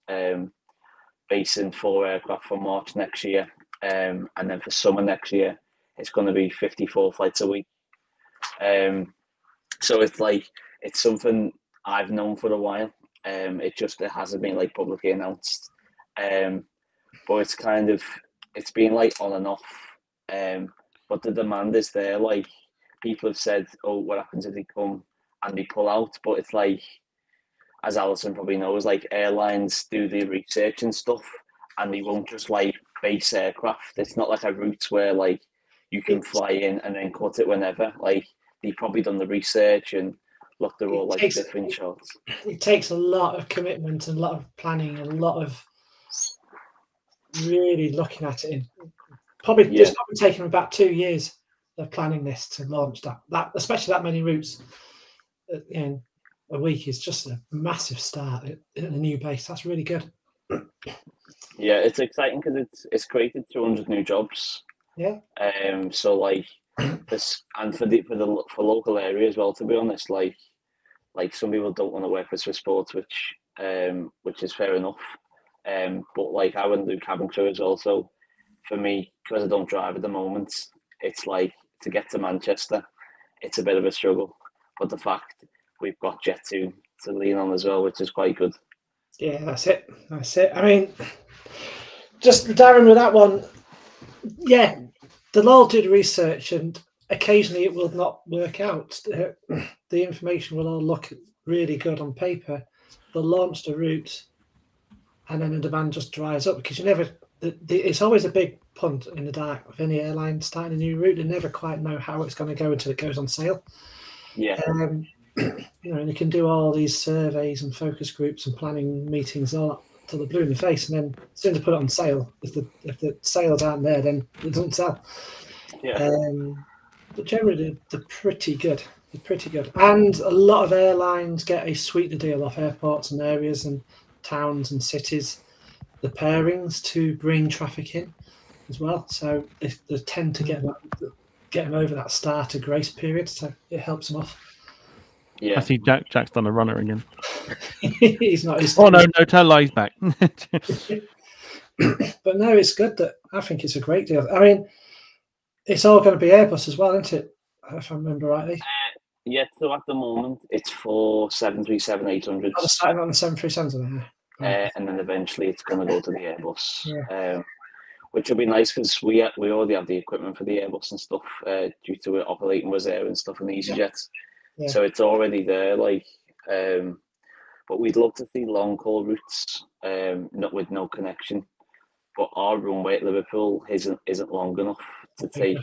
basing 4 aircraft for March next year. And then for summer next year, it's going to be 54 flights a week. So it's something I've known for a while. It hasn't been like publicly announced. But it's been like on and off. But the demand is there. Like people have said, oh, what happens if they come and they pull out? But it's like, as Alison probably knows, like airlines do the research and stuff, and they won't just like base aircraft. It's not like a route where like you can fly in and then cut it whenever. Like they've probably done the research and looked at all like different shots. It takes a lot of commitment and a lot of planning and a lot of really looking at it. It's probably taken about 2 years of planning this to launch that especially that many routes in a week is just a massive start in a new base. That's really good. Yeah, it's exciting because it's created 200 new jobs. Yeah. So like this, and for local area as well. To be honest, like some people don't want to work for Swiss Sports, which is fair enough. But like I wouldn't do cabin crew as well. So for me, because I don't drive at the moment, it's like to get to Manchester, it's a bit of a struggle. But the fact we've got Jet2 to lean on as well, which is quite good. Yeah, that's it. I mean, just Darren with that one, yeah, they'll all do the research and occasionally it will not work out. The information will all look really good on paper. They'll launch the route and then the demand just dries up because it's always a big punt in the dark of any airline starting a new route. They never quite know how it's going to go until it goes on sale. Yeah. And you can do all these surveys and focus groups and planning meetings all till they're blue in the face, and then as soon as they put it on sale, if the sales aren't there, then it doesn't sell. Yeah. But generally, they're pretty good. And a lot of airlines get a sweeter deal off airports and areas and towns and cities, the pairings to bring traffic in as well. So if they tend to get them over that starter grace period, so it helps them off. Yeah. I see Jack's done a runner again. He's not. Oh no, tell lies back. But no, it's good. That I think it's a great deal. I mean, it's all going to be Airbus as well, isn't it? If I remember rightly. Yeah, so at the moment it's for 737-800s. Oh, they're starting on the 737s there. And then eventually it's going to go to the Airbus, Yeah. which will be nice because we already have the equipment for the Airbus and stuff due to it operating with Air and stuff in the EasyJet. Yeah. So it's already there. Like, but we'd love to see long haul routes, not with no connection. But our runway at Liverpool isn't long enough to take.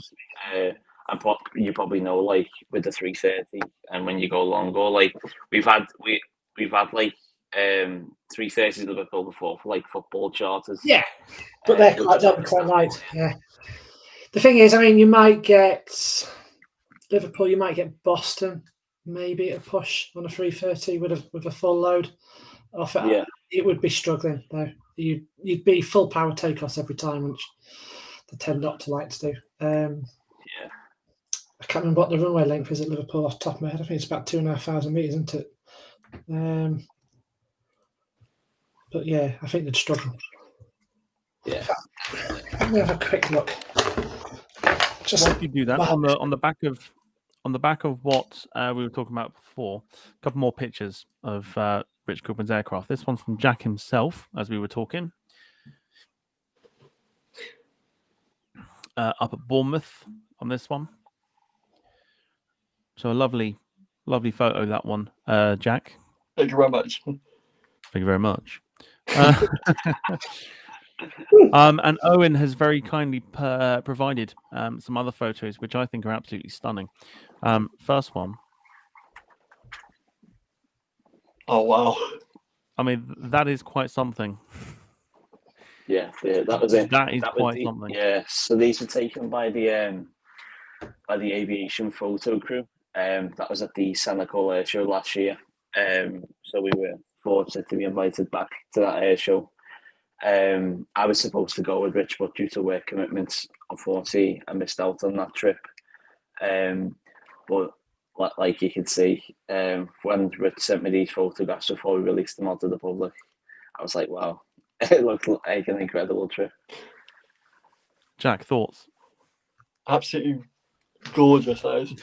And you probably know, like with the 330, and when you go long haul, like we've had like 330s at Liverpool before for like football charters. Yeah, but they're quite light. Yeah. The thing is, I mean, you might get Liverpool, you might get Boston, maybe a push on a 330 with a full load. Yeah, it would be struggling though. You'd be full power takeoffs every time, which they tend not to like to do. yeah. I can't remember what the runway length is at Liverpool off the top of my head. I think it's about 2,500 meters, isn't it? But yeah, I think they'd struggle. Yeah. Let me have a quick look. Just if you do that on the back of what we were talking about before, a couple more pictures of Rich Goodman's aircraft. This one's from Jack himself, as we were talking, up at Bournemouth on this one. So a lovely photo, that one, Jack. Thank you very much. Thank you very much. And Owen has very kindly provided some other photos, which I think are absolutely stunning. First one. Oh, wow. I mean, that is quite something. Yeah, that was it. That is quite something. Yeah, so these were taken by the aviation photo crew. That was at the San Nicole Air Show last year. So we were fortunate to be invited back to that air show. I was supposed to go with Rich, but due to work commitments, unfortunately, I missed out on that trip. But like you can see, when Rich sent me these photographs before we released them onto the public, I was like, wow, it looked like an incredible trip. Jack, thoughts? Absolutely gorgeous, those.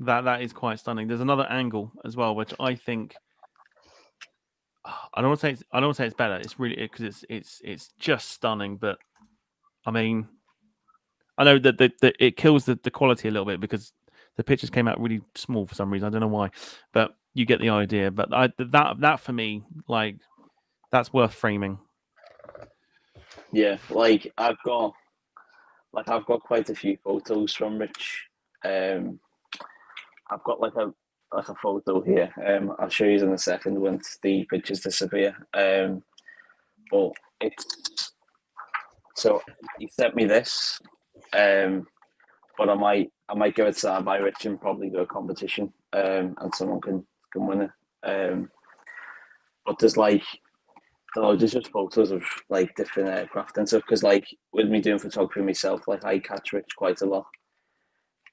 That is quite stunning. There's another angle as well, which I think I don't want to say it's better. It's really because it's just stunning. But I mean, I know that it kills the quality a little bit because the pictures came out really small for some reason. I don't know why, but you get the idea. But that for me, like, that's worth framing. Yeah, like I've got quite a few photos from Rich. I've got like a photo here. I'll show you in a second once the pictures disappear. But it's so he sent me this. But I might give it signed by Rich and probably do a competition. And someone can win it. But there's just photos of like different aircraft and stuff because like with me doing photography myself, like I catch Rich quite a lot.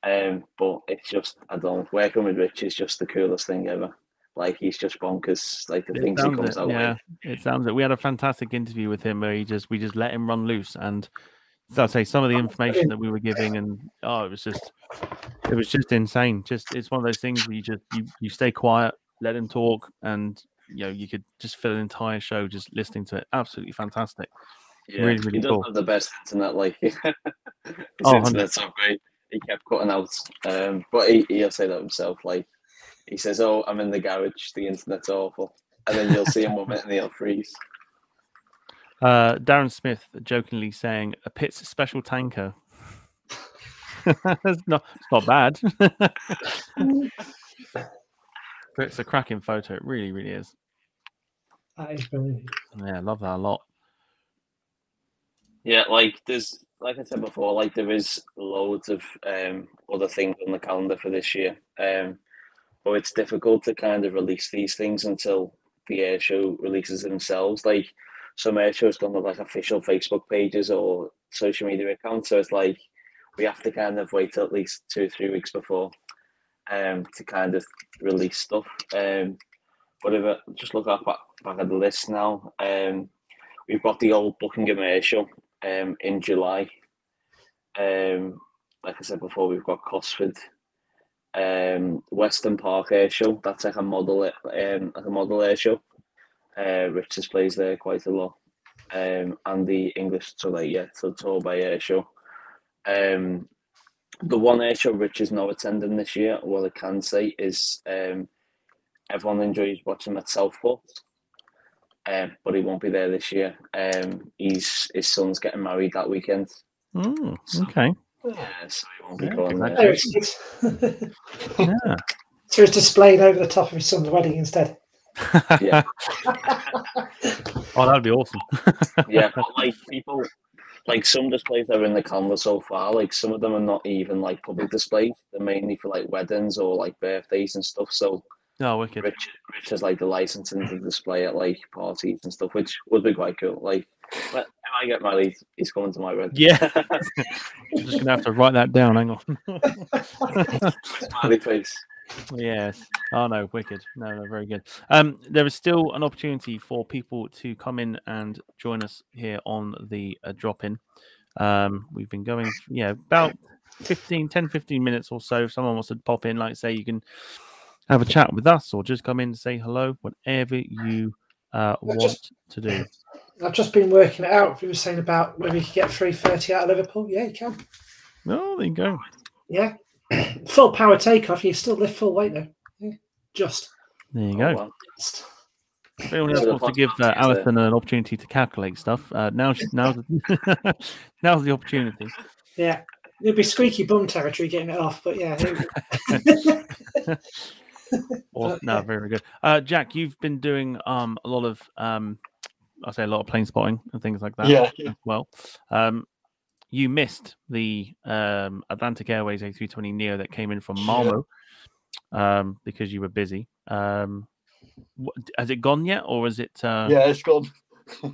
But it's just working with Rich is just the coolest thing ever. Like he's just bonkers. Like the things he comes out with. It sounds it. We had a fantastic interview with him where we just let him run loose, and so I'd say some of the information that we were giving, and it was just insane. It's one of those things where you stay quiet, let him talk, and you could just fill an entire show just listening to it. Absolutely fantastic. Yeah, really, really he does cool. have the best internet. Like his Oh, internet's so great. He kept cutting out, but he'll say that himself. Like he says, "Oh, I'm in the garage. The internet's awful," and then you'll see him 1 minute and he'll freeze. Darren Smith jokingly saying a Pitt's special tanker. It's not bad. It's a cracking photo. It really, really is. That is brilliant. Yeah, I love that a lot. Yeah, like I said before, like there is loads of other things on the calendar for this year. But it's difficult to kind of release these things until the air show releases themselves. Like some air shows don't have like official Facebook pages or social media accounts, so it's like we have to kind of wait till at least 2 or 3 weeks before to kind of release stuff. But if I just look back at the list now, we've got the old Buckingham Air Show in July. Like I said before, we've got Cosford, Western Park Air Show. That's like a model air show. Rich displays there quite a lot. And the English Torbay Air Show. The one air show Rich is not attending this year, what I can say is everyone enjoys watching him at Southport, but he won't be there this year. His son's getting married that weekend. Okay. Yeah, so he won't be Yeah, going there. congratulations. Yeah. So it's displayed over the top of his son's wedding instead. Yeah. Oh, that'd be awesome. Yeah, but like people, like some displays that are in the calendar so far, like some of them are not even like public displays. They're mainly for like weddings or like birthdays and stuff. So Oh, wicked. Rich has like the licensing to display at like parties and stuff, which would be quite cool. Like when I get married, he's coming to my wedding. Yeah. I'm just gonna have to write that down. Hang on. Smiley face. Yes. Oh no, wicked. No, very good. There is still an opportunity for people to come in and join us here on the drop-in. We've been going, about 15 minutes or so. If someone wants to pop in, like say, you can have a chat with us or just come in and say hello, whatever you want to do. I've just been working it out. You were saying about whether you could get 330 out of Liverpool. Yeah, you can. Oh, there you go. Yeah. Full power takeoff. You still lift full weight though. Yeah. Just. There you go. Well. If anyone else wants to give Alison an opportunity to calculate stuff, now's now's the opportunity. Yeah. It'd be squeaky bum territory getting it off, but yeah. No, very good. Jack, you've been doing a lot of a lot of plane spotting and things like that. Yeah. As well. You missed the Atlantic Airways A320 Neo that came in from Malmo because you were busy. Has it gone yet, or is it? Yeah, it's gone.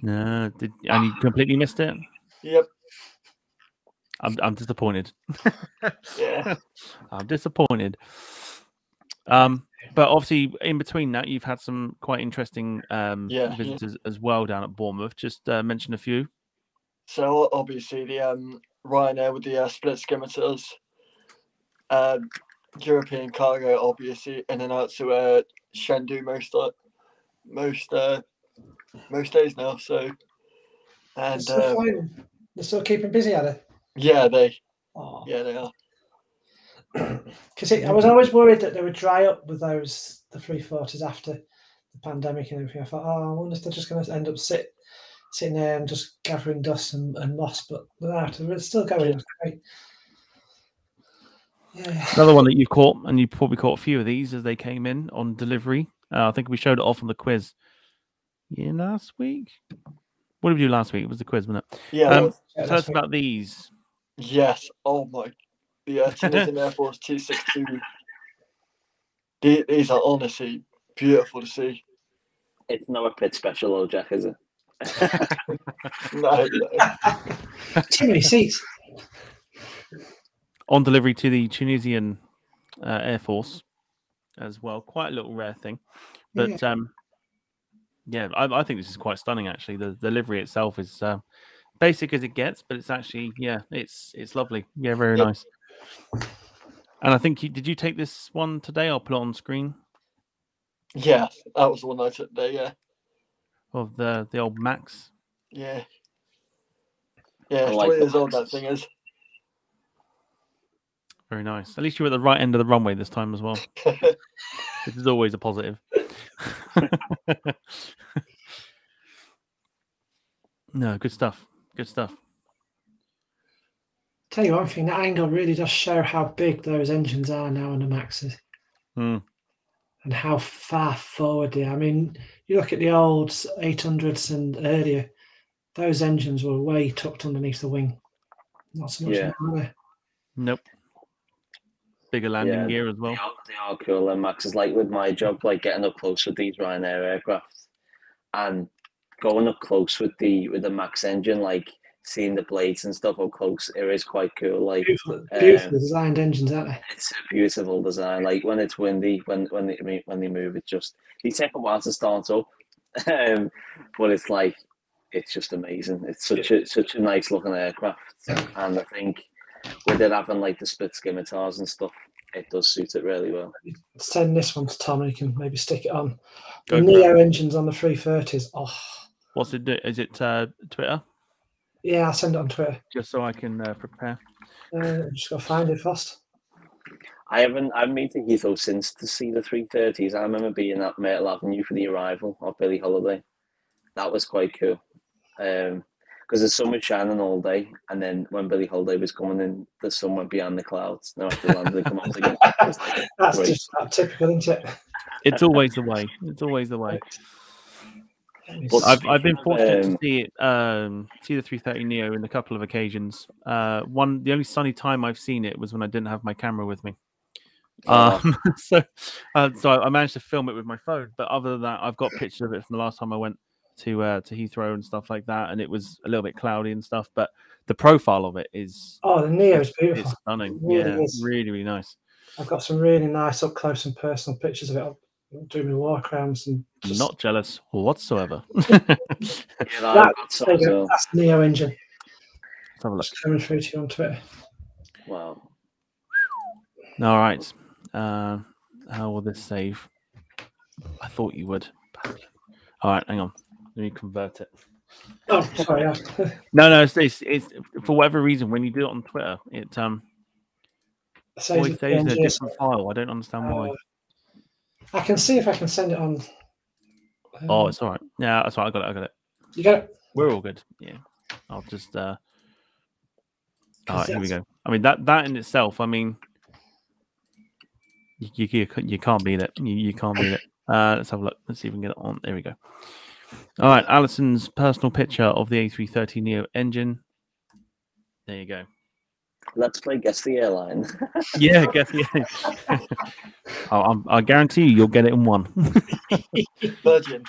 No, and you completely missed it. Yep. I'm disappointed. Yeah. I'm disappointed. But obviously, in between that, you've had some quite interesting visitors as well down at Bournemouth. Just mention a few. So obviously the Ryanair with the split skimiters, European cargo obviously in and out to Chengdu most days now. So and they're still keeping busy, are they? Yeah, they are. Because I was always worried that they would dry up with the 340s after the pandemic and everything. I thought, I wonder if they're just going to end up sitting there and just gathering dust and moss, but it's still going. It's great. Yeah. Another one that you caught, and you probably caught a few of these as they came in on delivery. I think we showed it off on the quiz. Yeah, last week. What did we do last week? It was the quiz, wasn't it? Yeah. Tell us about these. Yes. Oh my. The Tunisian Air Force 262. These are honestly beautiful to see. It's not a pit special, though, Jack, is it? No. Too many seats. On delivery to the Tunisian Air Force as well. Quite a little rare thing. But I think this is quite stunning, actually. The delivery itself is basic as it gets, but it's actually, it's lovely. Yeah, very nice. And I think, did you take this one today? I'll put it on screen. Yeah, that was the one I took today, yeah. Of the old Max. Yeah. Yeah, it's like 20 years old, that thing is. Very nice. At least you were at the right end of the runway this time as well. Which is always a positive. No, good stuff. Good stuff. Tell you one thing, that angle really does show how big those engines are now on the Maxes. And how far forward they are. I mean, you look at the old 800s and earlier, those engines were way tucked underneath the wing. Not so much now, are they? Nope. Bigger landing gear as well. They are cool, and Max is like with my job, like getting up close with these Ryanair aircraft and going up close with the Max engine, like seeing the blades and stuff up close, it is quite cool. Like beautifully designed engines, aren't they? It's a beautiful design. Like when it's windy, when they move, it's just they take a while to start up, but it's like it's just amazing. It's such a nice looking aircraft, and I think with it having like the split scimitars and stuff, it does suit it really well. Send this one to Tom, and he can maybe stick it on. Go The for Neo it. engines on the 330s. Oh, What's it do? Is it Twitter? yeah, I'll send it on Twitter. Just so I can prepare. Just gotta find it first. I've been to Heathrow since to see the 330s. I remember being at Myrtle Avenue for the arrival of Billie Holiday. That was quite cool. Because the sun was shining all day, and then when Billie Holiday was coming in, the sun went behind the clouds. Now after landing, come out again. Like, That's great. just that typical, isn't it? It's always the way. It's always the way. But I've been fortunate to um, see it, see the 330 Neo in a couple of occasions. The only sunny time I've seen it was when I didn't have my camera with me. So I managed to film it with my phone. But other than that, I've got pictures of it from the last time I went to Heathrow and stuff like that, and it was a little bit cloudy and stuff. But the profile of it is the Neo's beautiful. it's stunning. It really Yeah, is. really, really nice. I've got some really nice up close and personal pictures of it. I'll do my walk arounds and just... Not jealous whatsoever. I've got some as well. That's the Neo engine. Let's have a look. Just coming through to you on Twitter. Wow. All right. How will this save? I thought you would. All right, hang on. Let me convert it. Oh, sorry. Yeah. No, it's for whatever reason when you do it on Twitter, it always saves in a different file. I don't understand why. I can see if I can send it on. Oh, it's all right. Yeah, that's right. I got it. You got it? We're all good. Yeah. I'll just. All right, here we go. I mean that in itself. I mean, you can't beat it. You can't beat it. Let's have a look. Let's see if we can get it on. There we go. All right, Alison's personal picture of the A330 Neo engine. There you go. Let's play Guess the Airline. Yeah, guess the. I guarantee you'll get it in one. Virgin.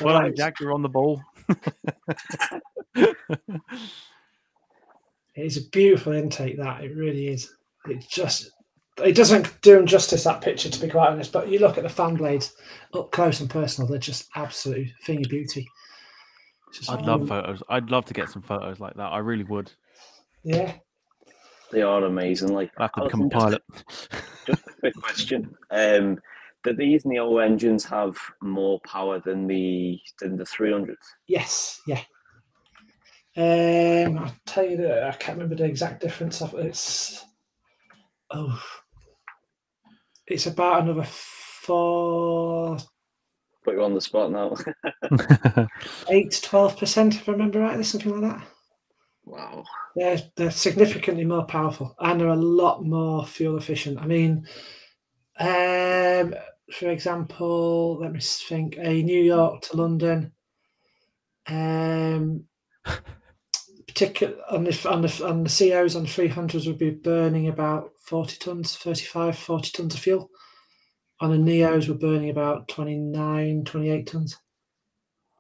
Well, Jack, you're on the ball. It's a beautiful intake. That it really is. It doesn't do him justice, that picture, to be quite honest. But you look at the fan blades up close and personal; they're just absolute thing of beauty. I'd love photos. I'd love to get some photos like that. I really would. Yeah, They are amazing. Like, I have to become a pilot. Just a quick question. Do these Neo engines have more power than the 300s? yes, yeah. I'll tell you that I can't remember the exact difference of it. It's about another 4, Put you on the spot now. 8 to 12%, if I remember rightly, something like that. Wow. They're significantly more powerful, and they're a lot more fuel efficient. I mean, for example, let me think. A New York to London, particular on the COs on the 300s would be burning about 40 tons, 35, 40 tons of fuel. On the Neos, we're burning about 29, 28 tons.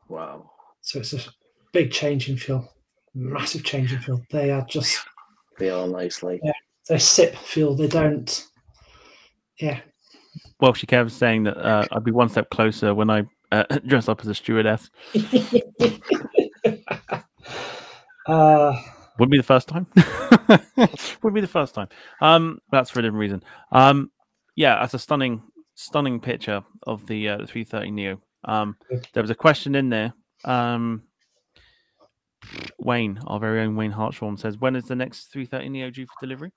Wow. So it's a big change in fuel, massive change in fuel. They are nicely. Yeah, they sip fuel. They don't. Yeah. Well, she kept saying that I'd be one step closer when I dress up as a stewardess. Wouldn't be the first time. Wouldn't be the first time. That's for a different reason. Yeah, that's a stunning picture of the 330 Neo. There was a question in there. Wayne, our very own Wayne Hartshorn, says, when is the next 330 Neo due for delivery?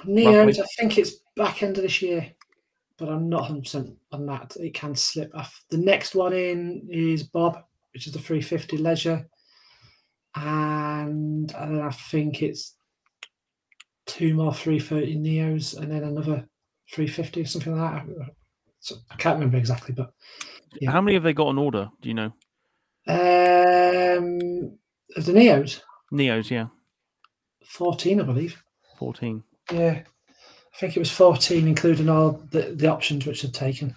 Neos, I think it's back end of this year, but I'm not 100% on that. It can slip off. The next one in is Bob, which is the 350 Leisure, and then I think it's 2 more 330 Neos and then another 350 or something like that. So I can't remember exactly, but yeah. How many have they got on order? Do you know? Of the Neos? Neos, yeah. 14, I believe. 14. Yeah. I think it was 14, including all the options which they've taken.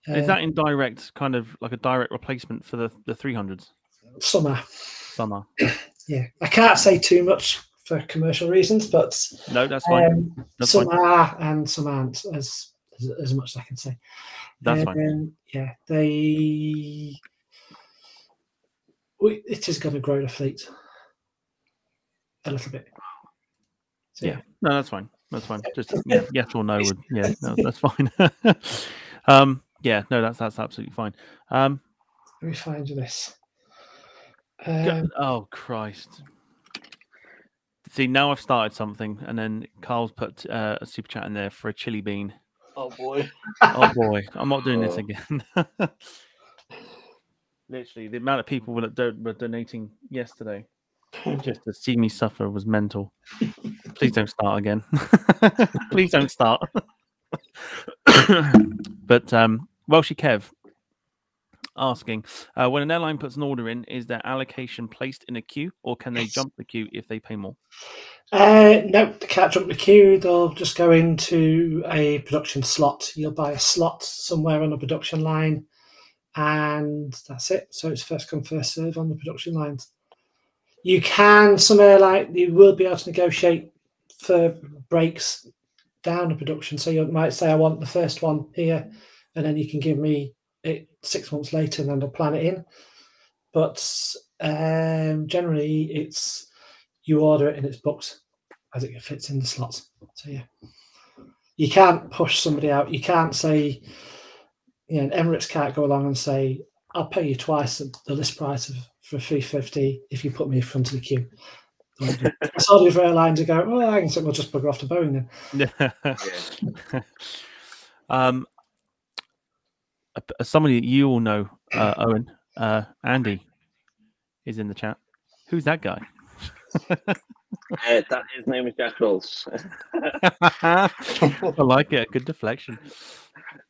Is that in direct, kind of like a direct replacement for the 300s? Some are. Some are. Yeah. I can't say too much for commercial reasons, but no, that's fine. Some are and some aren't. As as much as I can say. That's fine. Yeah, it is going to grow the fleet a little bit. So, Yeah, no, that's fine. That's fine. Just yes or no would no, that's fine. Yeah, no, that's absolutely fine. Let me find you this. Oh Christ! See, now I've started something, and then Carl's put a super chat in there for a chili bean. Oh boy. Oh boy, I'm not doing this again. Literally, the amount of people were donating yesterday just to see me suffer was mental. Please don't start again. Please don't start. But Welshie Kev asking, when an airline puts an order in, is their allocation placed in a queue, or can they jump the queue if they pay more? No, they can't jump the queue. They'll just go into a production slot. You'll buy a slot somewhere on the production line, and that's it. So it's first come, first serve on the production lines. You can, some airline, you will be able to negotiate for breaks down the production. So you might say, I want the first one here, and then you can give me it 6 months later, and then they'll plan it in. But generally, it's you order it and it's booked as it fits in the slots. So yeah, you can't push somebody out. You can't say, Emirates can't go along and say, I'll pay you twice the list price for $350 if you put me in front of the queue. I saw the other airlines go, well, I can say we'll just bugger off to Boeing then. Somebody that you all know, Owen, Andy, is in the chat. Who's that guy? His name is Jack Rolls. I like it. Good deflection.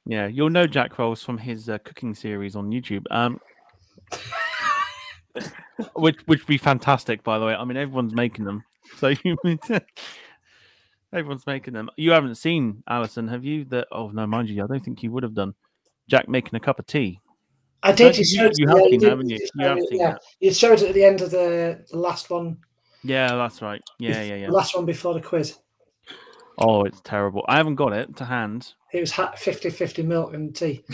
Yeah, you'll know Jack Rolls from his cooking series on YouTube. Which would be fantastic, by the way. I mean, everyone's making them. So everyone's making them. You haven't seen Alison, have you? Oh no, mind you, I don't think you would have done. Jack making a cup of tea. I did. You have seen that, haven't you? You have seen that. You showed it at the end of the last one. Yeah, that's right. Yeah. The last one before the quiz. Oh, it's terrible. I haven't got it to hand. It was 50-50 milk and tea.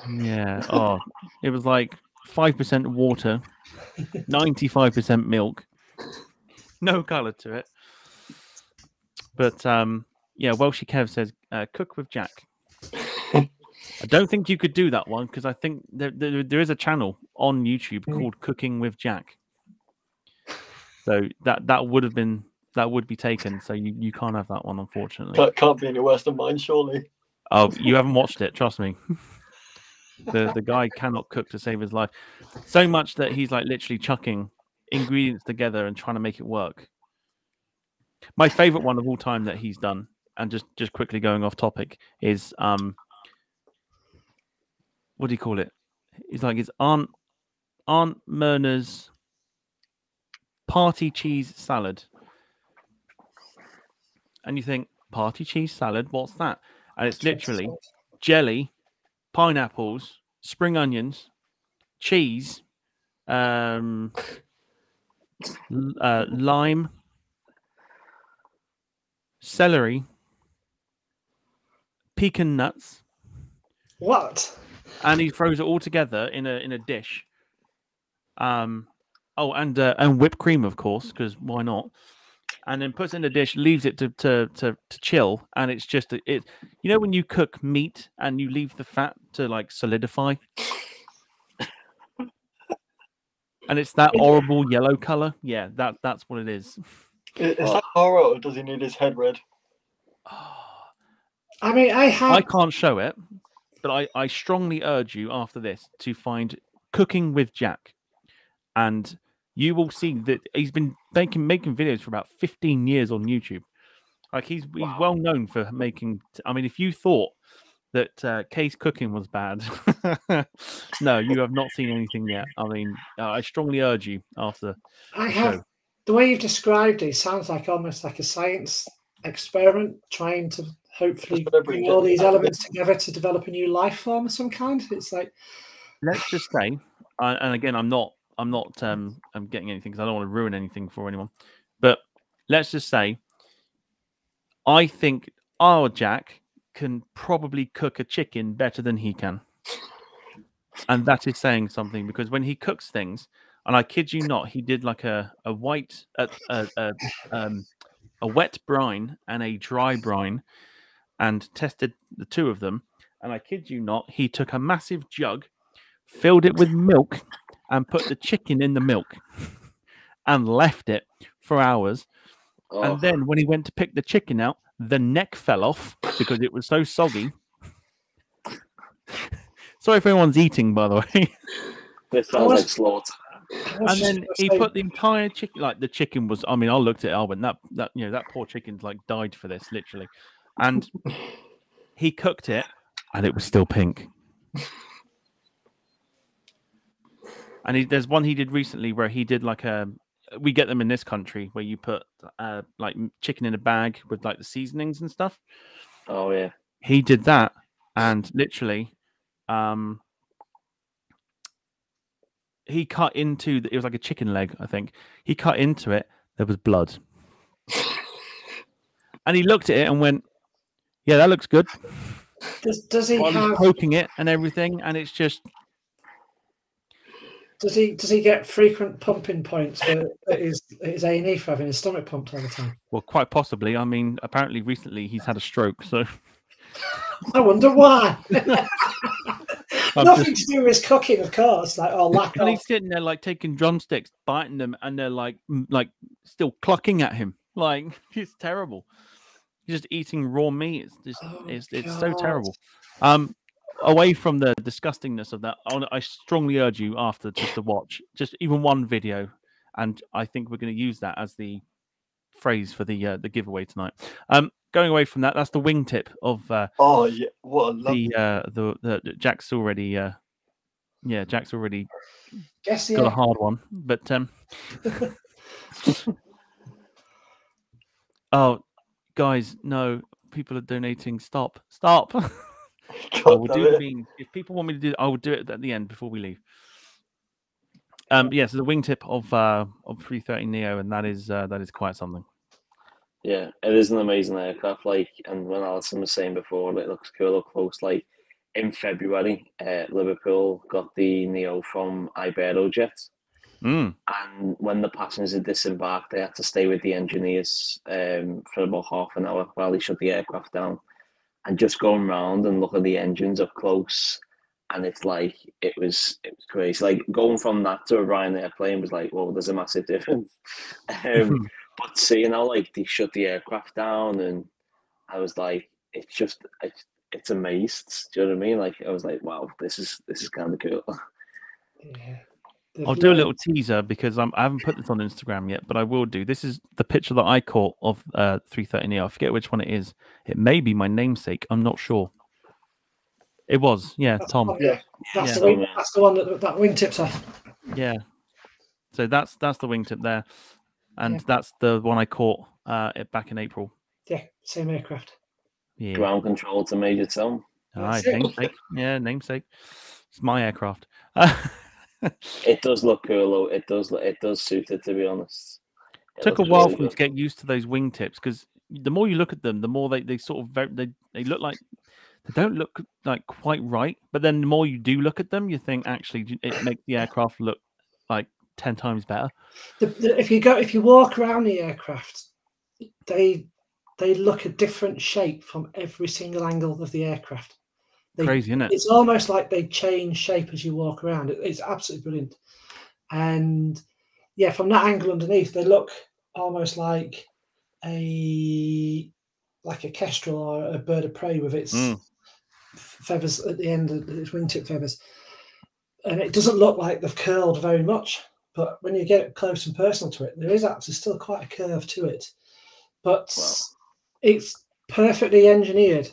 Yeah. Oh, it was like 5% water, 95% milk, no colour to it. But Welshie Kev says, cook with Jack. I don't think you could do that one because I think there is a channel on YouTube called Cooking with Jack. So that would be taken. So you can't have that one, unfortunately. Can't be any worse than mine, surely. Oh, you haven't watched it, trust me. The guy cannot cook to save his life. So much that he's like literally chucking ingredients together and trying to make it work. My favorite one of all time that he's done, and just quickly going off topic, is what do you call it? It's like his Aunt Myrna's party cheese salad. And you think, party cheese salad? What's that? And it's literally jelly, pineapples, spring onions, cheese, lime, celery, pecan nuts. What? And he throws it all together in a dish. And whipped cream, of course, because why not? And then puts it in a dish, leaves it to chill, and it's just when you cook meat and you leave the fat to like solidify, and it's that horrible yellow color. Yeah, that's what it is. Is that horror, or does he need his head red? I mean, I can't show it, but I strongly urge you after this to find Cooking with Jack, and you will see that he's been making videos for about 15 years on YouTube. Like he's well known for making. I mean, if you thought that Kay's cooking was bad, no, you have not seen anything yet. I mean, I strongly urge you after. The way you've described it sounds like almost like a science experiment, trying to hopefully bring all these elements together to develop a new life form of some kind. It's like, let's just say, and again, I'm getting anything because I don't want to ruin anything for anyone. But let's just say, I think our Jack can probably cook a chicken better than he can. And that is saying something, because when he cooks things, and I kid you not, he did like a wet brine and a dry brine, and tested the two of them. And I kid you not, he took a massive jug, filled it with milk, and put the chicken in the milk, and left it for hours. Oh, And then when he went to pick the chicken out, the neck fell off because it was so soggy. Sorry if anyone's eating, by the way. this sounds like slaughter. And then he put the entire chicken, like the chicken was, I mean, I looked at it, I went, that poor chicken's like died for this, literally. And he cooked it, and it was still pink. And there's one he did recently where he did like we get them in this country where you put like chicken in a bag with like the seasonings and stuff. Oh yeah. He did that, and literally, he cut into it was like a chicken leg, I think. He cut into it. There was blood, and he looked at it and went, "Yeah, that looks good." Does he have poking it and everything? And it's just. Does he get frequent pumping points for his A&E for having his stomach pumped all the time? Well, quite possibly. I mean, apparently recently he's had a stroke, so. I wonder why. Nothing to do with his cooking, of course. Like, and he's sitting there like taking drumsticks, biting them, and they're like still clucking at him. Like, it's terrible. He's just eating raw meat. It's just it's so terrible. Away from the disgustingness of that, I strongly urge you after just to watch just even one video, and I think we're going to use that as the phrase for the giveaway tonight. Going away from that, that's the wingtip of oh yeah, what a love the Jack's already Jack's already got a hard one, but oh guys, no, people are donating. Stop. I will do the bean. If people want me to do it, I will do it at the end before we leave. So the wingtip of 330 Neo, and that is quite something. Yeah, it is an amazing aircraft. Like, and when Alison was saying before, it looks cool up close. Like in February, Liverpool got the Neo from Iberojet, and when the passengers had disembarked, they had to stay with the engineers for about half an hour while they shut the aircraft down. And just going around and look at the engines up close, and it's like it was crazy. Like going from that to a Ryanair plane was like, well, there's a massive difference. But seeing how like they shut the aircraft down, and I was like, it's amazed. Do you know what I mean? Like I was like, wow, this is kind of cool. Yeah. I'll do a little teaser because I haven't put this on Instagram yet, but I will do. This is the picture that I caught of 330 Neo. I forget which one it is. It may be my namesake. I'm not sure. It was, that's Tom. That's the one that wingtip's off. Yeah. So that's the wingtip there, and that's the one I caught back in April. Yeah, same aircraft. Yeah. Ground control to Major Tom. All right, namesake. Yeah, namesake. It's my aircraft. It does look cool though. It does suit it, to be honest. It took a while for me to get used to those wingtips, because the more you look at them, the more they sort of they look like they don't look like quite right. But then the more you do look at them, you think actually it makes the aircraft look like 10 times better. If you walk around the aircraft, they look a different shape from every single angle of the aircraft. Crazy, isn't it? It's almost like they change shape as you walk around. It's absolutely brilliant. And yeah, from that angle underneath, they look almost like a kestrel or a bird of prey with its feathers at the end of its wingtip feathers. And it doesn't look like they've curled very much, but when you get close and personal to it, there is actually still quite a curve to it. But it's perfectly engineered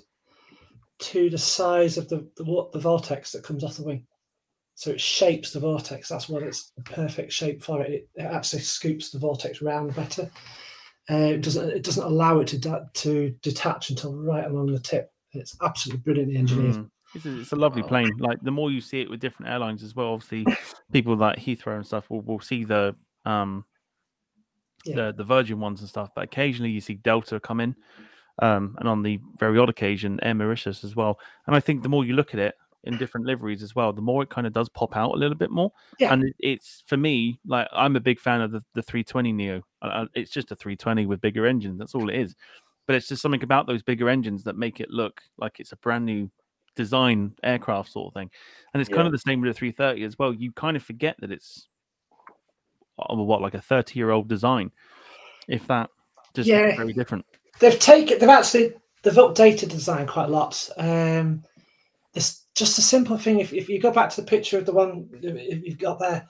to the size of the vortex that comes off the wing. So it shapes the vortex. That's what it's the perfect shape for it. It actually scoops the vortex round better. It doesn't allow it to detach until right along the tip. It's absolutely brilliantly engineered. It's a lovely plane. Like the more you see it with different airlines as well, obviously people like Heathrow and stuff will see the Virgin ones and stuff, but occasionally you see Delta come in and on the very odd occasion, Air Mauritius as well. And I think the more you look at it in different liveries as well, the more it kind of does pop out a little bit more. Yeah. And it's, for me, like, I'm a big fan of the 320 Neo. It's just a 320 with bigger engines. That's all it is. But it's just something about those bigger engines that make it look like it's a brand new design aircraft sort of thing. And it's kind of the same with the 330 as well. You kind of forget that it's like a 30-year-old design, if that, just very different. They've updated the design quite a lot. It's just a simple thing. If you go back to the picture of the one you've got there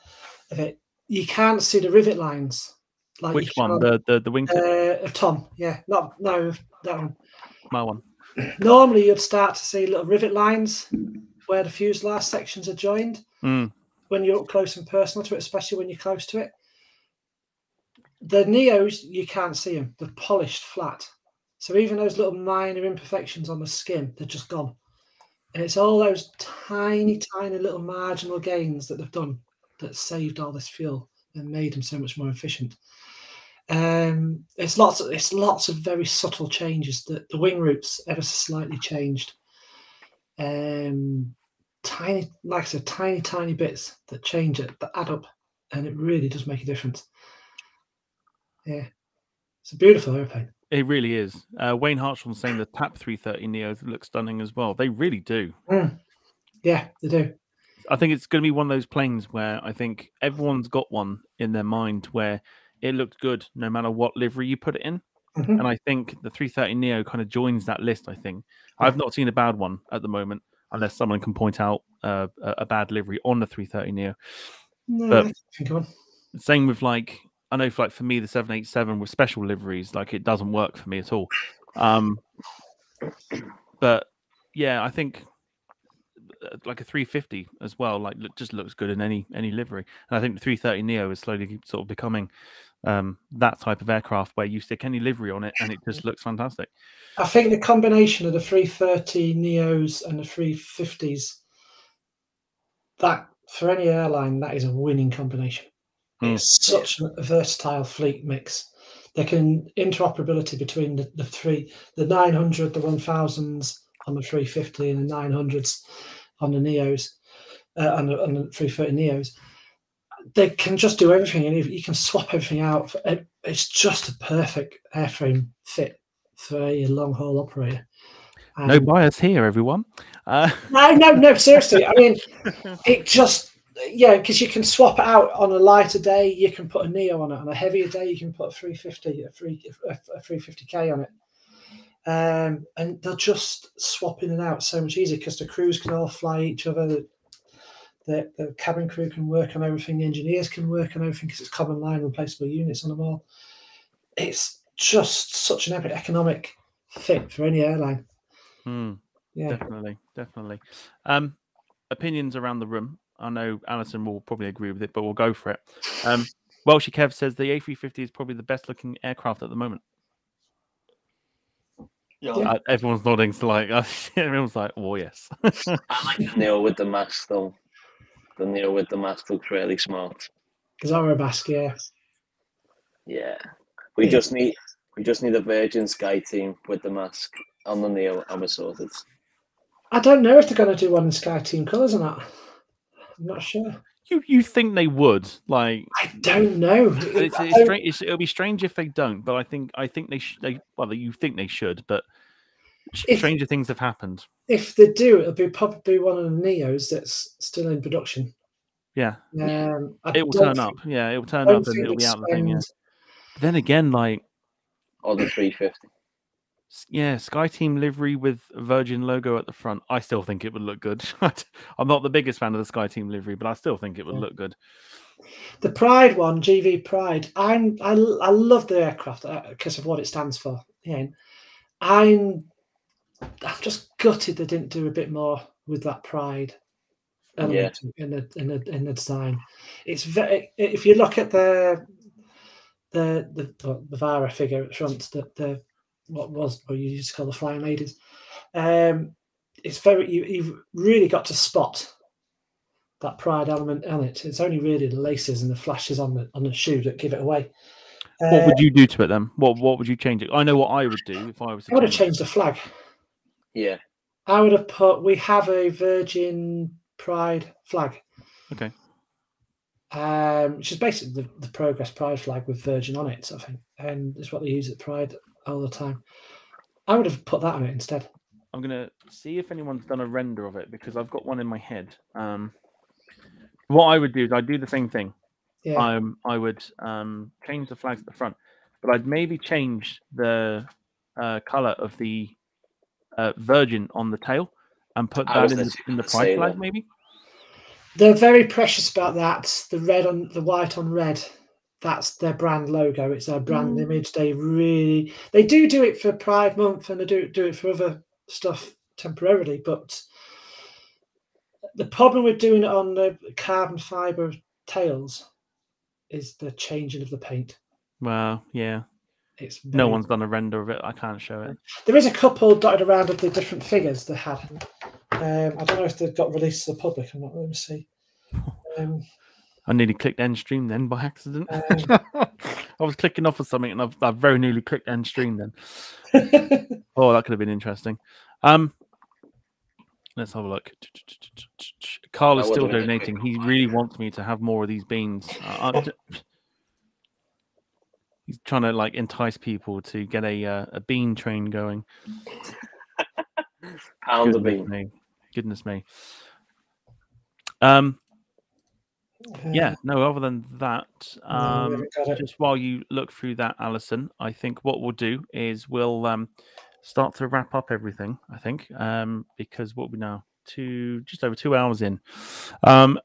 of it, you can't see the rivet lines. Like which one? The wingtip of Tom? Yeah, no, that one. My one. Normally, you'd start to see little rivet lines where the fuselage sections are joined when you're up close and personal to it, especially when you're close to it. The Neos, you can't see them. They're polished flat. So even those little minor imperfections on the skin, they're just gone. And it's all those tiny, tiny little marginal gains that they've done that saved all this fuel and made them so much more efficient. It's lots of very subtle changes. The wing roots ever so slightly changed. Tiny, like I said, tiny bits that change it, that add up, and it really does make a difference. Yeah, it's a beautiful airplane. It really is. Wayne Hartshaw's saying the TAP 330 Neos look stunning as well. They really do. Yeah, they do. I think it's going to be one of those planes where I think everyone's got one in their mind where it looked good no matter what livery you put it in. And I think the 330 Neo kind of joins that list, I think. I've not seen a bad one at the moment, unless someone can point out a bad livery on the 330 Neo. No, but I think one. Same with, like, I know, for me, the 787 with special liveries, like, it doesn't work for me at all. But yeah, I think like a 350 as well, like, just looks good in any livery. And I think the 330 Neo is slowly sort of becoming that type of aircraft where you stick any livery on it and it just looks fantastic. I think the combination of the 330 Neos and the 350s, that for any airline, that is a winning combination. It's such a versatile fleet mix. They can interoperability between the 900, the 1000s on the 350 and the 900s on the Neos, on the 330 Neos. They can just do everything, and you can swap everything out. It's just a perfect airframe fit for a long-haul operator. No bias here, everyone. No, seriously. I mean, it just... Yeah, because you can swap it out on a lighter day. You can put a Neo on it. On a heavier day, you can put a 350, a 350K on it. And they'll just swap in and out so much easier because the crews can all fly each other. The cabin crew can work on everything. The engineers can work on everything because it's common line replaceable units on them all. It's just such an economic fit for any airline. Yeah, definitely. Opinions around the room. I know Alison will probably agree with it, but we'll go for it. Welshie Kev says the A350 is probably the best looking aircraft at the moment. Yeah. Everyone's nodding, so like everyone's like, "Oh yes." I like the Neo with the mask though. The Neo with the mask looks really smart. Zara Basque, yeah. Yeah, we just need a Virgin Sky team with the mask on the Neo, and we're sorted. I don't know if they're going to do one in Sky Team colours or not. I'm not sure. You think they would? Like, I don't know. It's strange. It'll be strange if they don't, but I think they well, you think they should, but stranger things have happened. If they do, it'll be probably one of the Neos that's still in production. Yeah, it will turn up. Yeah, it will turn up and it'll be out the thing. Yeah. But then again, like, or the 350. Yeah, Sky Team livery with a Virgin logo at the front. I still think it would look good. I'm not the biggest fan of the Sky Team livery, but I still think it would look good. The Pride one, GV Pride, I love the aircraft because of what it stands for. Yeah, I'm just gutted they didn't do a bit more with that Pride element in the design. It's very, if you look at the Vara figure at the front, what you used to call the Flying Ladies. It's very, you've really got to spot that Pride element on it. It's only really the laces and the flashes on the shoe that give it away. What would you do to it then? What would you change it? I know what I would do if I was. I would have changed the flag. Yeah. I would have put. We have a Virgin Pride flag. Okay. Which is basically the Progress Pride flag with Virgin on it, sort of thing, and it's what they use at Pride all the time. I would have put that on it instead. I'm gonna see if anyone's done a render of it because I've got one in my head. What I would do is I'd do the same thing. Yeah. I would change the flags at the front, but I'd maybe change the color of the Virgin on the tail and put that in the Pride flag, maybe. They're very precious about that. The red on the white on red. That's their brand logo. It's their brand image. They do it for Pride Month and they do it for other stuff temporarily. But the problem with doing it on the carbon fiber tails is the changing of the paint. Well, yeah. No one's done a render of it. I can't show it. There is a couple dotted around of the different figures they had. I don't know if they've got released to the public or not. Let me see. I nearly clicked end stream then by accident. I was clicking off of something and I've very nearly clicked end stream then. Oh, that could have been interesting. Let's have a look. Carl is still donating. He really wants me to have more of these beans. He's trying to like entice people to get a bean train going. Pound of bean. Goodness me. Yeah, no, other than that, just while you look through that, Alison, I think what we'll do is we'll start to wrap up everything, I think, because what we now just over 2 hours in. So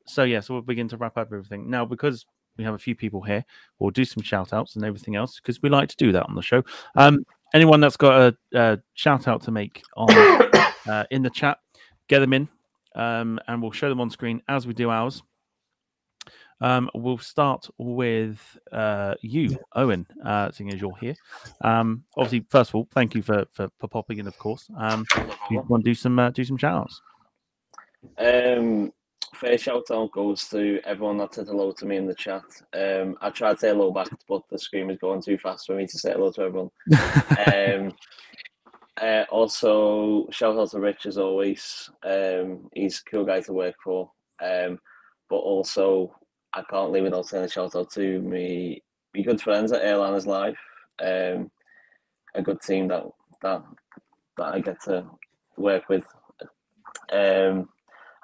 we'll begin to wrap up everything. Now, because we have a few people here, we'll do some shout outs and everything else because we like to do that on the show. Anyone that's got a shout out to make on in the chat, get them in, and we'll show them on screen as we do ours. We'll start with you, Owen, seeing as you're here. Obviously, first of all, thank you for popping in, of course. You want to do some shout outs? First shout out goes to everyone that said hello to me in the chat. I tried to say hello back, but the screen was going too fast for me to say hello to everyone. Also, shout out to Rich as always. He's a cool guy to work for. But also, I can't leave without saying a shout out to me good friends at Airliners Live. A good team that I get to work with.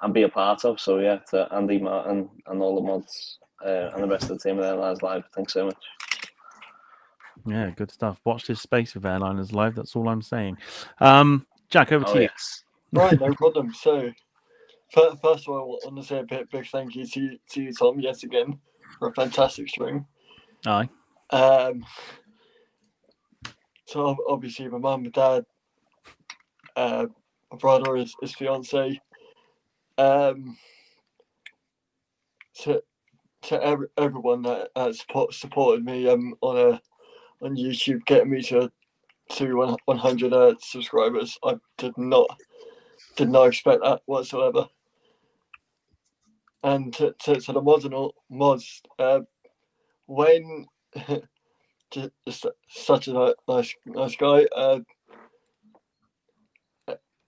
And be a part of. So yeah, to Andy, Martin, and all the mods, and the rest of the team at Airliners Live. Thanks so much. Yeah, good stuff. Watch this space with Airliners Live. That's all I'm saying. Jack, over to you. Yes. Right, no problem. So, first of all, I want to say a big thank you to you, Tom, yet again, for a fantastic stream. Aye. So obviously, my mum, my dad, my brother, his fiance. To everyone that supported me on YouTube, getting me to 100 subscribers. I did not expect that whatsoever. And to the mods and all mods, Wayne, just such a nice guy.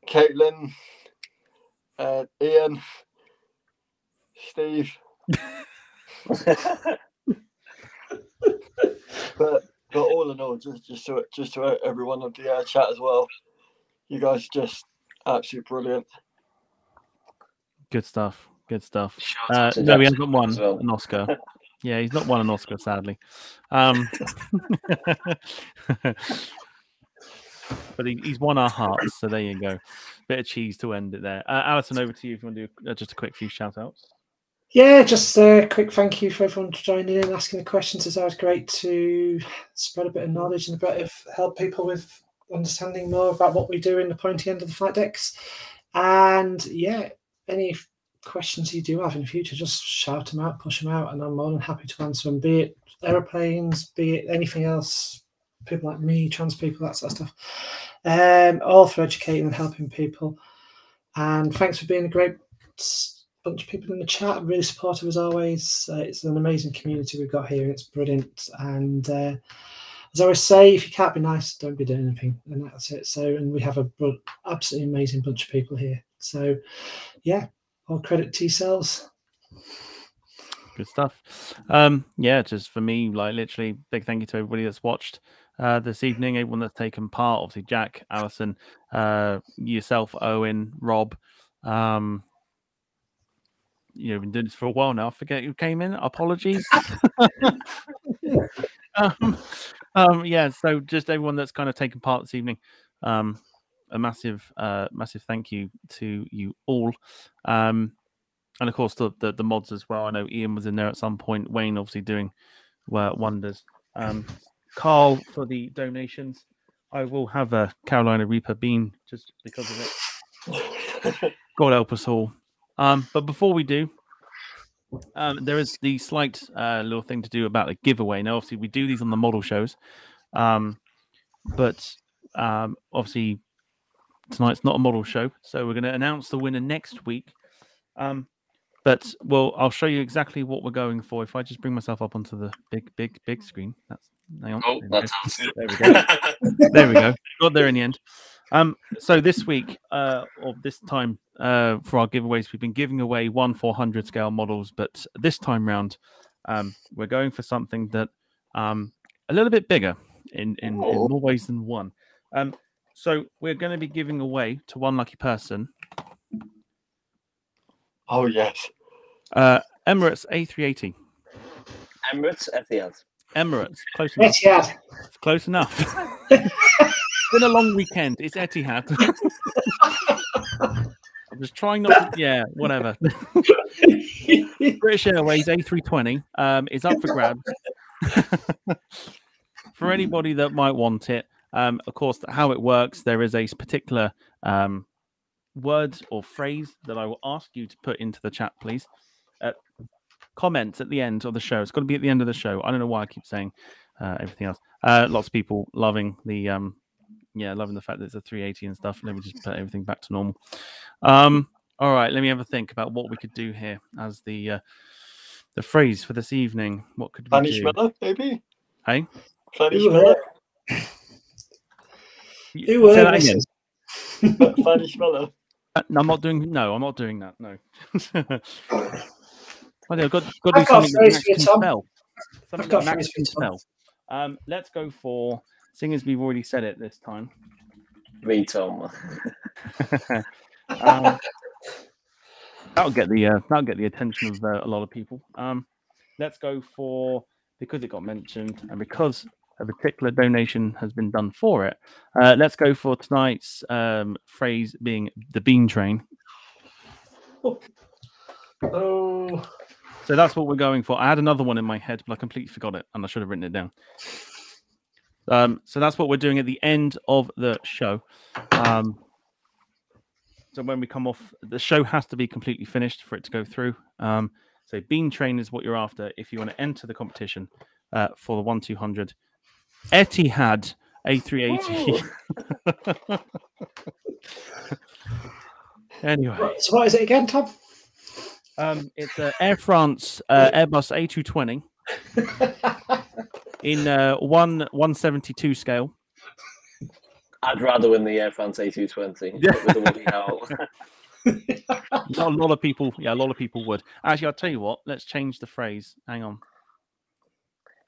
Caitlin. Ian, Steve, but all in all, just to everyone of the chat as well. You guys are just absolutely brilliant. Good stuff. Good stuff. No, he hasn't won an Oscar. Yeah, he's not won an Oscar, sadly. But he's won our hearts, so there you go. Bit of cheese to end it there. Alison, over to you if you want to do just a quick few shout outs. Yeah, just a quick thank you for everyone joining in, asking the questions. It's always great to spread a bit of knowledge and a bit of help people with understanding more about what we do in the pointy end of the flight decks. And yeah, any questions you do have in the future, just shout them out, push them out, and I'm more than happy to answer them, be it aeroplanes, be it anything else, people like me, trans people, that sort of stuff. All for educating and helping people. And thanks for being a great bunch of people in the chat, really supportive as always. It's an amazing community we've got here. It's brilliant. And as I always say, if you can't be nice, don't be doing anything. And that's it. So, and we have a absolutely amazing bunch of people here. So, yeah, all credit to yourselves. Good stuff. Yeah, just for me, like literally, big thank you to everybody that's watched this evening, everyone that's taken part. Obviously, Jack, Alison, yourself, Owen, Rob. You've been doing this for a while now. I forget who came in. Apologies. Yeah, so just everyone that's kind of taken part this evening. A massive thank you to you all. And of course the mods as well. I know Ian was in there at some point. Wayne obviously doing wonders. Carl for the donations. I will have a Carolina Reaper bean just because of it. God help us all. But before we do, there is the slight little thing to do about a giveaway. Now, obviously, we do these on the model shows, but obviously tonight's not a model show, so we're going to announce the winner next week. But I'll show you exactly what we're going for. If I just bring myself up onto the big screen. Hang on. Oh, that sounds good. There we go. There we go. Got there in the end. So this week, or this time, for our giveaways, we've been giving away 400 scale models, but this time round, we're going for something that a little bit bigger in more ways than one. So we're going to be giving away to one lucky person. Oh, yes. Emirates A380. Emirates, Etihad. Emirates, close enough. Etihad. Close enough. It's been a long weekend. It's Etihad. I'm just trying not to. Yeah, whatever. British Airways A320 is up for grabs. For anybody that might want it, of course, how it works, there is a particular word or phrase that I will ask you to put into the chat, please. Comments at the end of the show. It's got to be at the end of the show. I don't know why I keep saying everything else. Lots of people loving the loving the fact that it's a 380 and stuff. Let me just put everything back to normal. All right, let me have a think about what we could do here as the phrase for this evening. What could we Fanny do? Schmeller, maybe? Hey? Fanny Schmeller? Say that again. Fanny Schmeller. No, I'm not doing that. No. I've got to do I've got a something phrase that for you, Max can Tom. spell. I've Something got that a Max phrase for can you, Tom. spell. Let's go for, seeing as we've already said it this time. Tom. That'll get the attention of a lot of people. Let's go for, because it got mentioned and because a particular donation has been done for it. Let's go for tonight's phrase being the bean train. Oh. So that's what we're going for. I had another one in my head, but I completely forgot it, and I should have written it down. So that's what we're doing at the end of the show. So when we come off, the show has to be completely finished for it to go through. So bean train is what you're after if you want to enter the competition for the 1-200 Etihad A380. Anyway, So what is it again, Tom? it's Air France Airbus A220 in 172 scale. I'd rather win the Air France A220 with the Woody Howell. A lot of people would. Actually, I'll tell you what. Let's change the phrase. Hang on.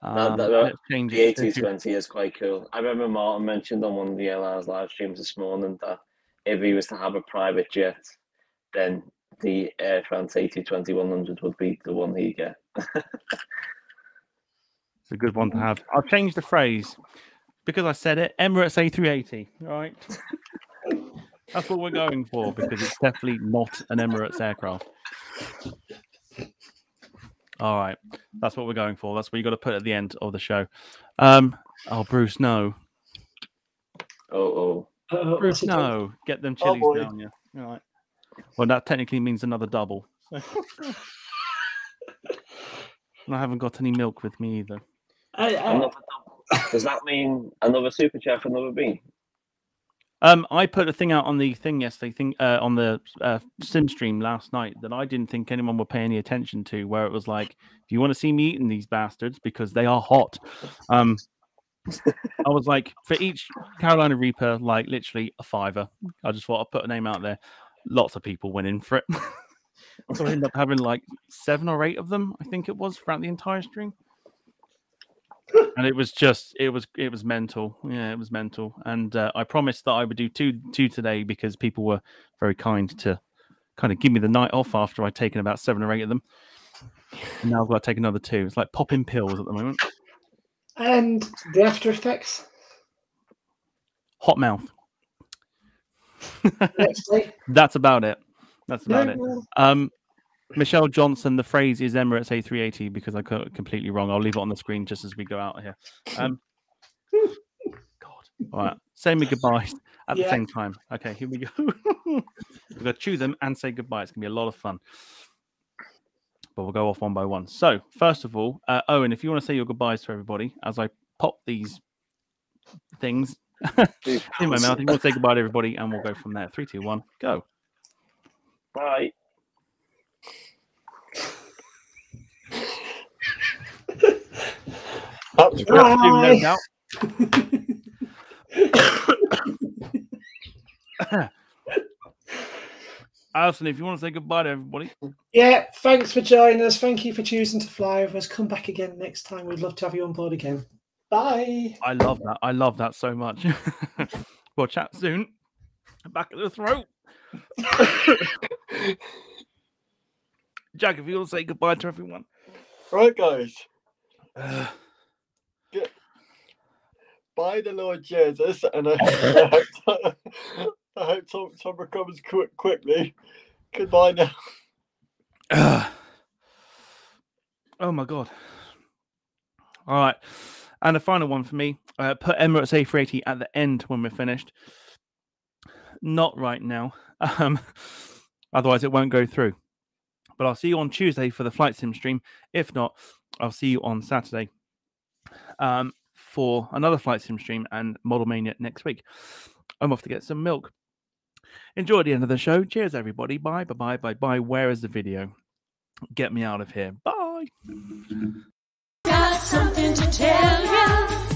Let's change the it. A220 is quite cool. I remember Martin mentioned on one of the LR's live streams this morning that if he was to have a private jet, then the Air France A220-100 would be the one he'd get. It's a good one to have. I'll change the phrase because I said it. Emirates A380. All right. That's what we're going for because it's definitely not an Emirates aircraft. All right. That's what we're going for. That's what you got to put at the end of the show. Bruce, no. Bruce, no. Get them chilies down, yeah. All right. Well, that technically means another double. And I haven't got any milk with me either. Does that mean another super chat for another bean? I put a thing out on the thing yesterday, on the sim stream last night that I didn't think anyone would pay any attention to, where it was like, if you want to see me eating these bastards because they are hot, I was like, for each Carolina Reaper, like literally a $5. I just thought I'd put a name out there. Lots of people went in for it. So I ended up having like 7 or 8 of them, I think it was, throughout the entire stream. And it was just, it was mental. Yeah, it was mental. And I promised that I would do two today because people were very kind to kind of give me the night off after I'd taken about 7 or 8 of them. And now I've got to take another 2. It's like popping pills at the moment. And the after effects? Hot mouth. Next day. That's about it. That's about it. No. Michelle Johnson, the phrase is Emirates A380 because I got it completely wrong. I'll leave it on the screen just as we go out here. God. All right. Say me goodbyes at the same time. Okay, here we go. We've got to chew them and say goodbye. It's going to be a lot of fun. But we'll go off one by one. So, first of all, Owen, if you want to say your goodbyes to everybody as I pop these things in my mouth, you want to say goodbye to everybody and we'll go from there. 3, 2, 1, go. Bye. No doubt. Alison, if you want to say goodbye to everybody. Yeah, thanks for joining us. Thank you for choosing to fly with us. Come back again next time. We'd love to have you on board again. Bye. I love that. I love that so much. We'll chat soon. Back at the throat. Jack, if you want to say goodbye to everyone. Right, guys. By the Lord Jesus, and I hope Tom recovers quickly. Goodbye now. Oh my God. All right. And the final one for me, put Emirates A380 at the end when we're finished. Not right now. Otherwise, it won't go through. But I'll see you on Tuesday for the flight sim stream. If not, I'll see you on Saturday for another flight sim stream and Model Mania next week. I'm off to get some milk. Enjoy the end of the show. Cheers, everybody. Bye, bye, bye, bye. Where is the video? Get me out of here. Bye. Got something to tell you.